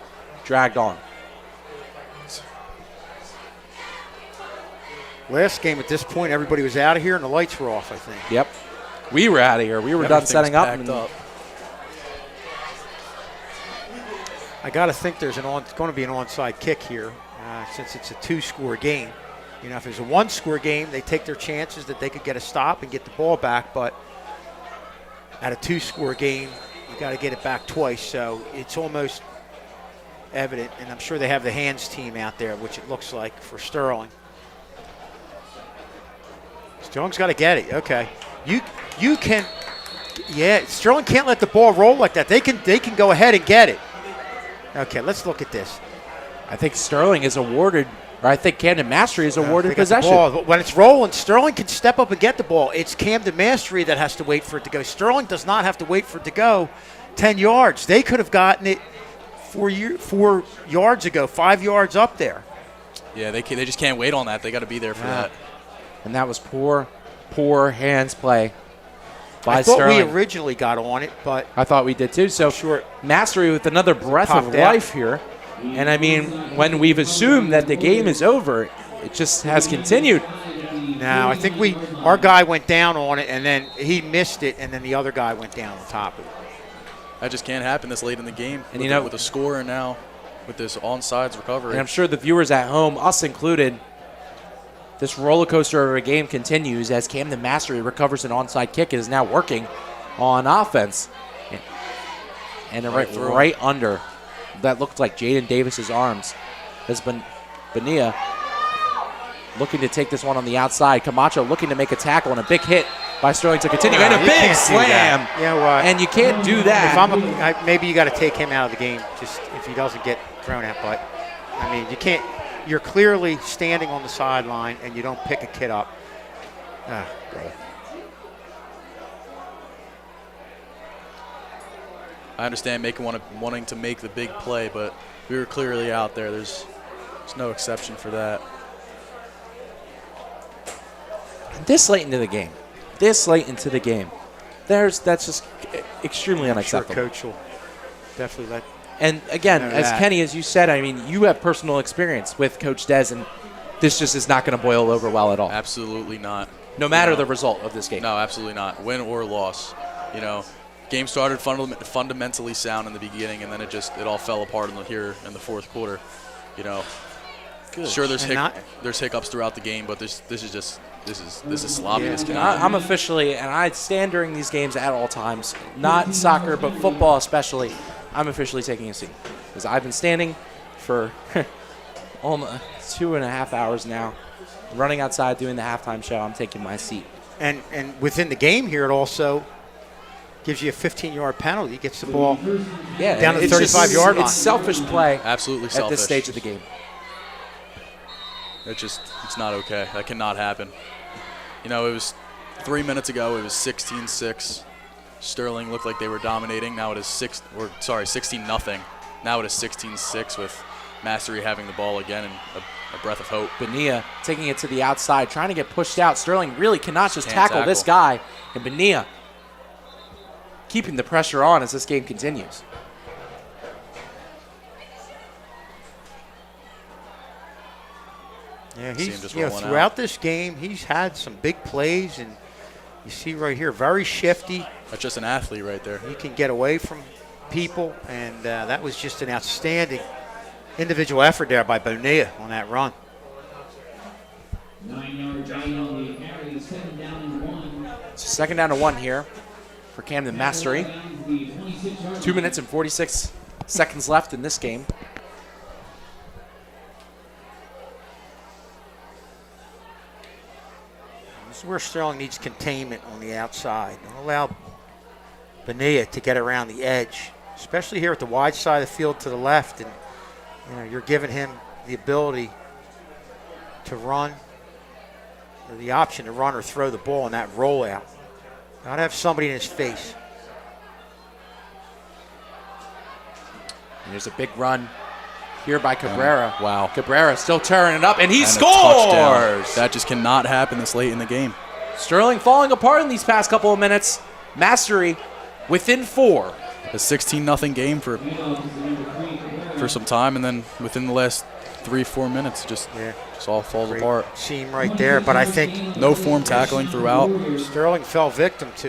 dragged on.
Last game at this point, everybody was out of here and the lights were off, I think.
Yep. We were out of here. We were done setting up.
I got to think there's going to be an onside kick here since it's a 2-score game. You know, if it's a 1-score game, they take their chances that they could get a stop and get the ball back. But at a 2-score game, you got to get it back twice. So it's almost evident, and I'm sure they have the hands team out there, which it looks like for Sterling. Sterling's got to get it. Okay, you can. Yeah, Sterling can't let the ball roll like that. They can go ahead and get it. Okay, let's look at this.
I think Sterling is awarded, or I think Camden Mastery is awarded possession.
When it's rolling, Sterling can step up and get the ball. It's Camden Mastery that has to wait for it to go. Sterling does not have to wait for it to go 10 yards. They could have gotten it 4 yards ago, 5 yards up there.
Yeah, they just can't wait on that. They got to be there for that.
And that was poor hands play by
I thought
Sterling.
we originally got on it, but
I thought we did too. So
sure.
Mastery with another breath of life here. And I mean, when we've assumed that the game is over, it just has continued.
No, I think our guy went down on it, and then he missed it, and then the other guy went down on top of it.
That just can't happen this late in the game.
And
with a score and now with this onside recovery.
And I'm sure the viewers at home, us included, this roller coaster of a game continues as Camden Mastery recovers an onside kick. It is now working on offense. And right under. That looked like Jaden Davis's arms. Has been Bonilla looking to take this one on the outside. Camacho looking to make a tackle, and a big hit by Sterling to continue. And a big slam.
Yeah, well,
and you can't do that.
Maybe you got to take him out of the game just if he doesn't get thrown out. But, I mean, you can't. You're clearly standing on the sideline, and you don't pick a kid up.
I understand wanting to make the big play, but we were clearly out there. There's no exception for that.
This late into the game, that's just extremely unacceptable.
I'm sure Coach will definitely let.
And again, as Kenny, as you said, I mean, you have personal experience with Coach Des, and this just is not going to boil over well at all.
Absolutely not.
No matter the result of this game.
No, absolutely not. Win or loss. You know, game started fundamentally sound in the beginning, and then it all fell apart here in the fourth quarter. You know, sure there's hiccups throughout the game, but this is sloppy.
Yeah. I'm officially, and I stand during these games at all times, not soccer, but football especially. I'm officially taking a seat because I've been standing for almost 2.5 hours now, running outside doing the halftime show. I'm taking my seat.
And within the game here, it also gives you a 15-yard penalty. Gets the ball down to the 35-yard line.
It's selfish play.
Absolutely selfish.
At this stage of the game.
It's not okay. That cannot happen. You know, it was 3 minutes ago. It was 16-6. Sterling looked like they were dominating. Now it is 16-0. Now it is 16-6 with Mastery having the ball again and a breath of hope.
Bonilla taking it to the outside, trying to get pushed out. Sterling really cannot just tackle this guy. And Bonilla keeping the pressure on as this game continues.
Yeah, throughout this game, he's had some big plays, and you see right here, very shifty.
That's just an athlete right there.
He can get away from people, and that was just an outstanding individual effort there by Bonilla on that run.
9-yard gain on the carry, 2nd down and 1.
So 2nd down and 1 here for Camden Mastery. 2 minutes and 46 seconds left in this game.
This is where Sterling needs containment on the outside. Don't allow Bonilla to get around the edge, especially here at the wide side of the field to the left. And you're giving him the ability to run, or the option to run or throw the ball in that rollout. Not have somebody in his face.
And there's a big run here by Cabrera.
Wow.
Cabrera still tearing it up, and he
And a
scores!
touchdown. That just cannot happen this late in the game.
Sterling falling apart in these past couple of minutes. Mastery within 4.
A 16-0 game for some time, and then within the last 3-4 minutes, just all falls apart.
Seam right there, but I think
no form tackling throughout.
Sterling fell victim to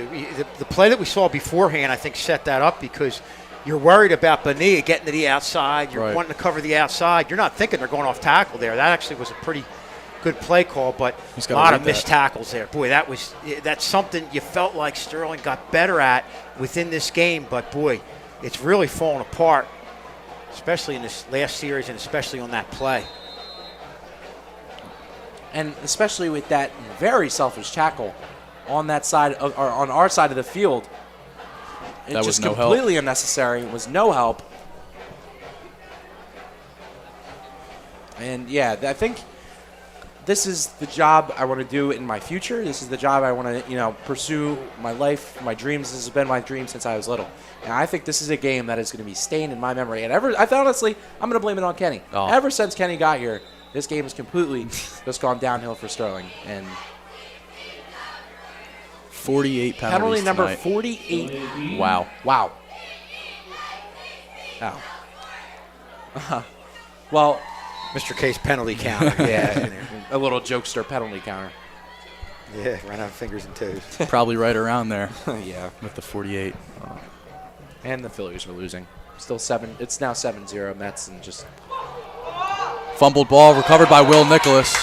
the play that we saw beforehand. I think set that up because you're worried about Bonilla getting to the outside. You're wanting to cover the outside. You're not thinking they're going off tackle there. That actually was a pretty good play call, but a lot of missed tackles there. Boy, that's something you felt like Sterling got better at within this game, but boy, it's really fallen apart, especially in this last series and especially on that play.
And especially with that very selfish tackle on that side, or on our side of the field. It
that
just
was no
completely
help.
unnecessary. It was no help. And yeah, I think this is the job I want to do in my future. This is the job I want to, pursue my life, my dreams. This has been my dream since I was little. And I think this is a game that is going to be stained in my memory. And I thought, honestly, I'm going to blame it on Kenny.
Oh.
Ever since Kenny got here, this game has completely just gone downhill for Sterling. And
48 penalties
penalty number
tonight.
48.
Wow.
Wow. Well,
Mr. Case penalty counter.
yeah, a little jokester penalty counter.
Yeah, ran out of fingers and toes.
Probably right around there.
Yeah.
With the 48.
And the Phillies were losing. Still 7. It's now 7-0 Mets, and just
Fumbled ball recovered by Will Nicholas.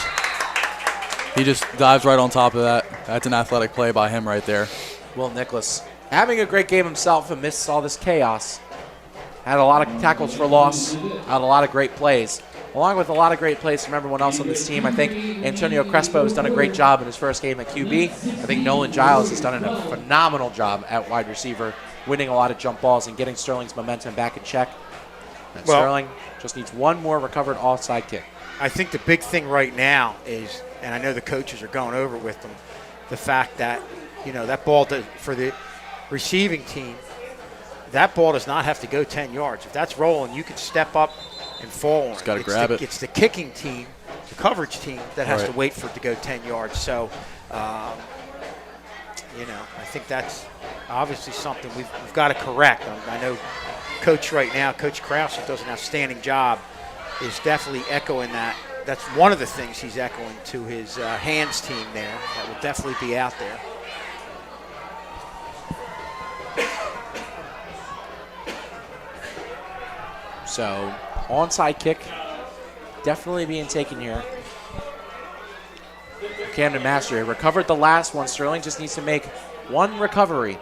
He just dives right on top of that. That's an athletic play by him right there.
Will Nicholas having a great game himself amidst all this chaos. Had a lot of tackles for loss. Had a lot of great plays. Along with a lot of great plays from everyone else on this team, I think Antonio Crespo has done a great job in his first game at QB. I think Nolan Giles has done a phenomenal job at wide receiver, winning a lot of jump balls and getting Sterling's momentum back in check. And Sterling just needs one more recovered offside kick.
I think the big thing right now is, and I know the coaches are going over with them, the fact that, that ball for the receiving team, that ball does not have to go 10 yards. If that's rolling, you can step up and fall on it.
Got to grab it.
It's the kicking team, the coverage team, that has to wait for it to go 10 yards. So, I think that's obviously something we've got to correct. I know Coach right now, Coach Krause, who does an outstanding job, is definitely echoing that. That's one of the things he's echoing to his hands team there. That will definitely be out there.
So, onside kick definitely being taken here. Camden Mastery recovered the last one. Sterling just needs to make one recovery.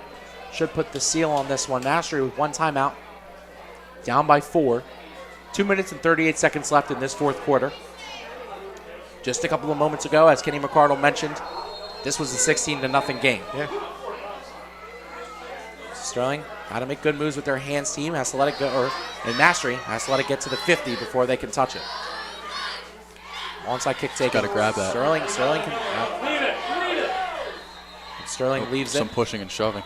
Should put the seal on this one. Mastery with one timeout. Down by 4. 2 minutes and 38 seconds left in this fourth quarter. Just a couple of moments ago, as Kenny McCardle mentioned, this was a 16-0 game.
Yeah.
Sterling got to make good moves with their hands team. Has to let it go, and Mastery has to let it get to the 50 before they can touch it. Onside kick taken.
Got to grab that.
Sterling can. Sterling leaves it.
Some pushing and shoving.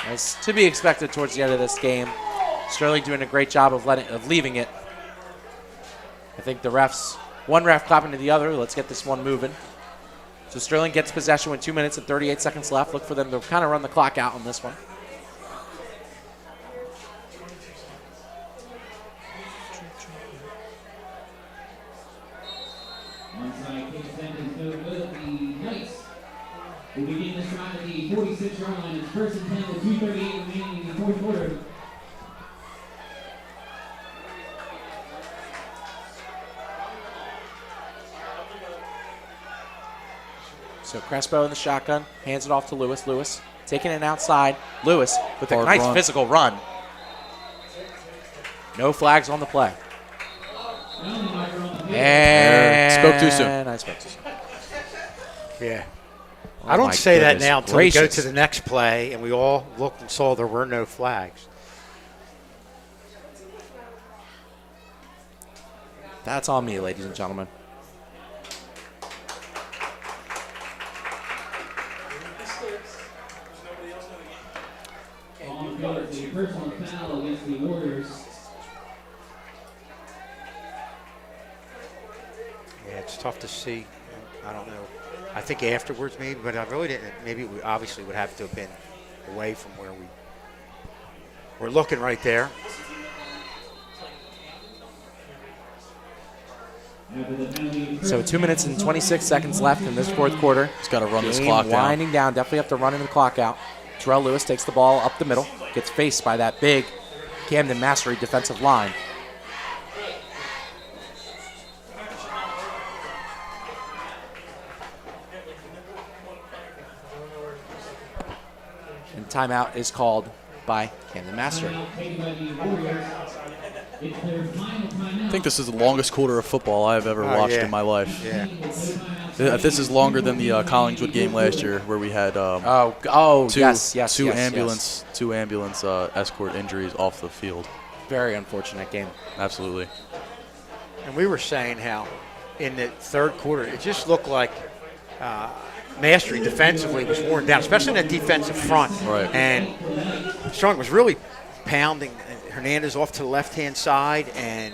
As to be expected towards the end of this game. Sterling doing a great job of leaving it. I think the refs, one ref clapping to the other. Let's get this one moving. So Sterling gets possession with 2 minutes and 38 seconds left. Look for them to kind of run the clock out on this one.
Onside kick attempt is no good. The Knights will begin this drive at the 46-yard line. It's first and 10 with 2:38 remaining in the fourth quarter.
So Crespo in the shotgun, hands it off to Lewis. Lewis taking it outside. Lewis with a nice physical run. No flags on the play. And
spoke too soon.
I spoke too soon.
Yeah.
Oh
I don't say that
goodness
now until we go
gracious.
to the next play, and we all looked and saw there were no flags.
That's on me, ladies and gentlemen.
On field, the personal foul against the Warriors.
It's tough to see. I don't know. I think afterwards maybe, but I really didn't. Maybe we obviously would have to have been away from where we're looking right there.
So 2 minutes and 26 seconds left in this fourth quarter.
He's got to run this
Game
clock down.
winding down. Definitely have to run the clock out. Terrell Lewis takes the ball up the middle. Gets faced by that big Camden Mastery defensive line. And timeout is called by Camden Mastery.
I think this is the longest quarter of football I've ever watched in my life.
Yeah.
This is longer than the Collingswood game last year, where we had two ambulance escort injuries off the field.
Very unfortunate game.
Absolutely.
And we were saying how in the third quarter it just looked like Mastery defensively was worn down, especially in that defensive front.
Right.
And Sterling was really pounding Hernandez off to the left-hand side and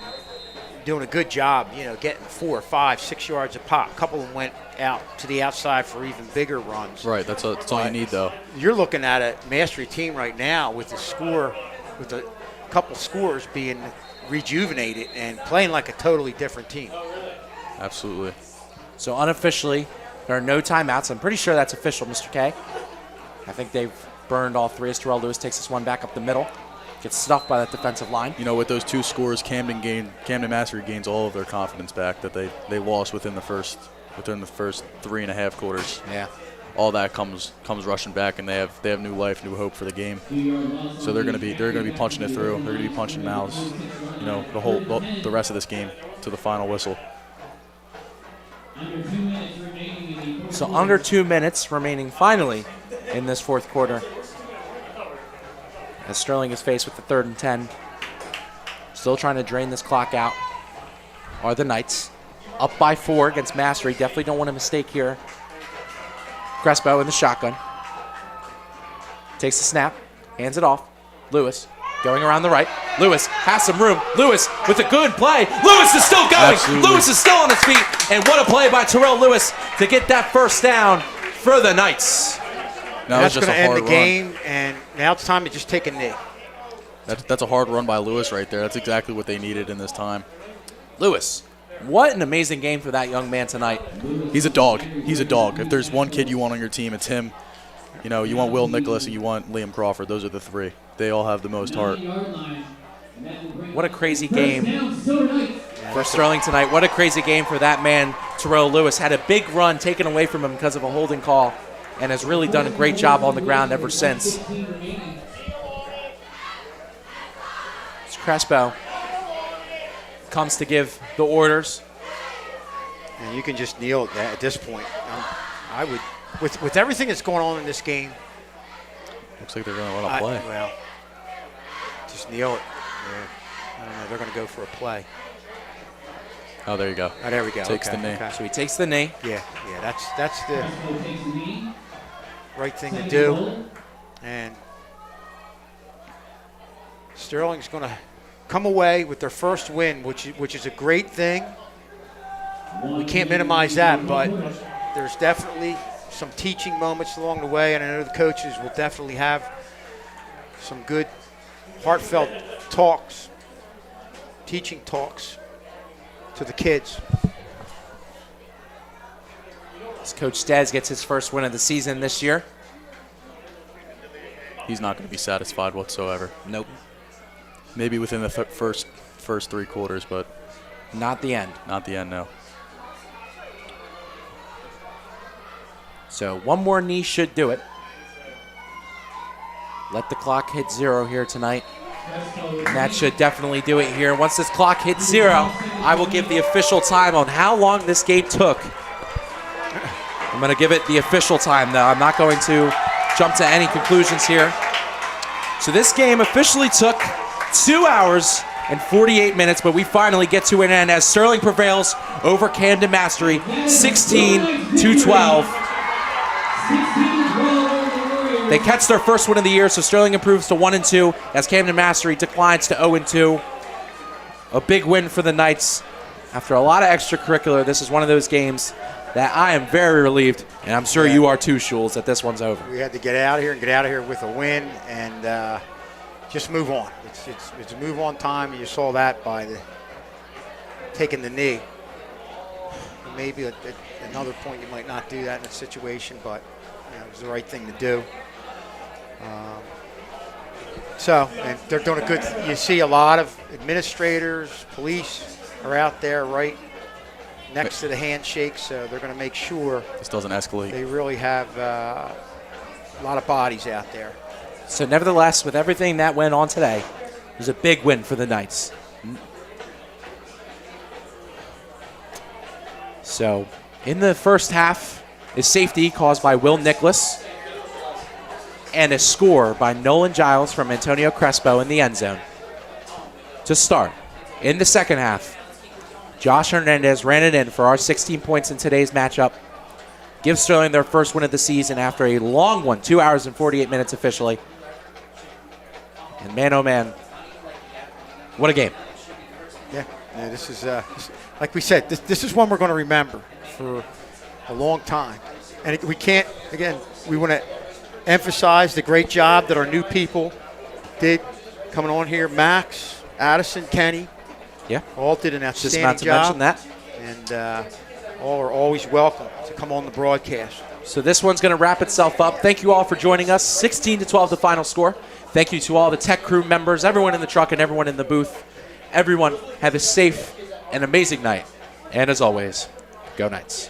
doing a good job, getting 4, 5, 6 yards a pop. A couple of them went out to the outside for even bigger runs.
Right, that's all you need, though.
You're looking at a Mastery team right now with with a couple scores being rejuvenated and playing like a totally different team.
Absolutely.
So unofficially, there are no timeouts. I'm pretty sure that's official, Mr. K. I think they've burned all three as Terrell Lewis takes this one back up the middle. Gets stuffed by that defensive line.
With those two scores, Camden Mastery gains all of their confidence back that they lost within the first 3.5 quarters.
Yeah.
All that comes rushing back, and they have new life, new hope for the game. So they're gonna be punching it through. They're gonna be punching mouths, the rest of this game to the final whistle.
So under 2 minutes remaining finally in this fourth quarter. As Sterling is faced with the 3rd and 10. Still trying to drain this clock out are the Knights. Up by 4 against Mastery. Definitely don't want a mistake here. Crespo in the shotgun. Takes the snap. Hands it off. Lewis going around the right. Lewis has some room. Lewis with a good play. Lewis is still going.
Absolutely.
Lewis is still on his feet. And what a play by Terrell Lewis to get that first down for the Knights.
That's going to end the game, and now it's time to just take a knee.
That's a hard run by Lewis right there. That's exactly what they needed in this time.
Lewis, what an amazing game for that young man tonight.
He's a dog. He's a dog. If there's one kid you want on your team, it's him. You want Will Nicholas and you want Liam Crawford. Those are the three. They all have the most heart.
What a crazy game for Sterling tonight. What a crazy game for that man, Terrell Lewis. Had a big run taken away from him because of a holding call, and has really done a great job on the ground ever since. It's Crespo comes to give the orders.
And you can just kneel at this point. I would, with everything that's going on in this game.
Looks like they're going to run a play.
Well, just kneel it. Yeah. I don't know. They're going to go for a play.
Oh, there you go.
Oh, there we go.
Takes the knee.
Okay.
So he takes the knee.
Yeah, that's the right thing to do. And Sterling's going to come away with their first win, which is a great thing. We can't minimize that, but there's definitely some teaching moments along the way, and I know the coaches will definitely have some good, heartfelt talks, teaching talks to the kids.
As Coach Staz gets his first win of the season this year.
He's not going to be satisfied whatsoever.
Nope.
Maybe within the first 3 quarters, but
not the end.
Not the end, no.
So one more knee should do it. Let the clock hit 0 here tonight. And that should definitely do it here. Once this clock hits 0, I will give the official time on how long this game took. I'm going to give it the official time, though. I'm not going to jump to any conclusions here. So this game officially took 2 hours and 48 minutes, but we finally get to an end as Sterling prevails over Camden Mastery, 16-12. They catch their first win of the year, so Sterling improves to 1-2 as Camden Mastery declines to 0-2. A big win for the Knights. After a lot of extracurricular, this is one of those games that I am very relieved, and I'm sure you are too, Schultz, that this one's over.
We had to get out of here and get out of here with a win and just move on. It's a move on time, and you saw that by taking the knee. Maybe at another point you might not do that in a situation, but it was the right thing to do. And they're doing a good. You see a lot of administrators, police are out there right next to the handshake, so they're going to make sure
this doesn't escalate.
They really have a lot of bodies out there.
So nevertheless, with everything that went on today, it was a big win for the Knights. So in the first half, a safety caused by Will Nicholas and a score by Nolan Giles from Antonio Crespo in the end zone. To start, in the second half, Josh Hernandez ran it in for our 16 points in today's matchup. Gives Sterling their first win of the season after a long one, 2 hours and 48 minutes officially. And man, oh man, what a game.
Yeah, this is, like we said, this is one we're going to remember for a long time. And we can't, again, we want to emphasize the great job that our new people did coming on here. Max, Addison, Kenny.
Yeah.
All did an outstanding
job. Just about to mention that.
And all are always welcome to come on the broadcast.
So this one's going to wrap itself up. Thank you all for joining us. 16-12 the final score. Thank you to all the tech crew members, everyone in the truck and everyone in the booth. Everyone have a safe and amazing night. And as always, go Knights.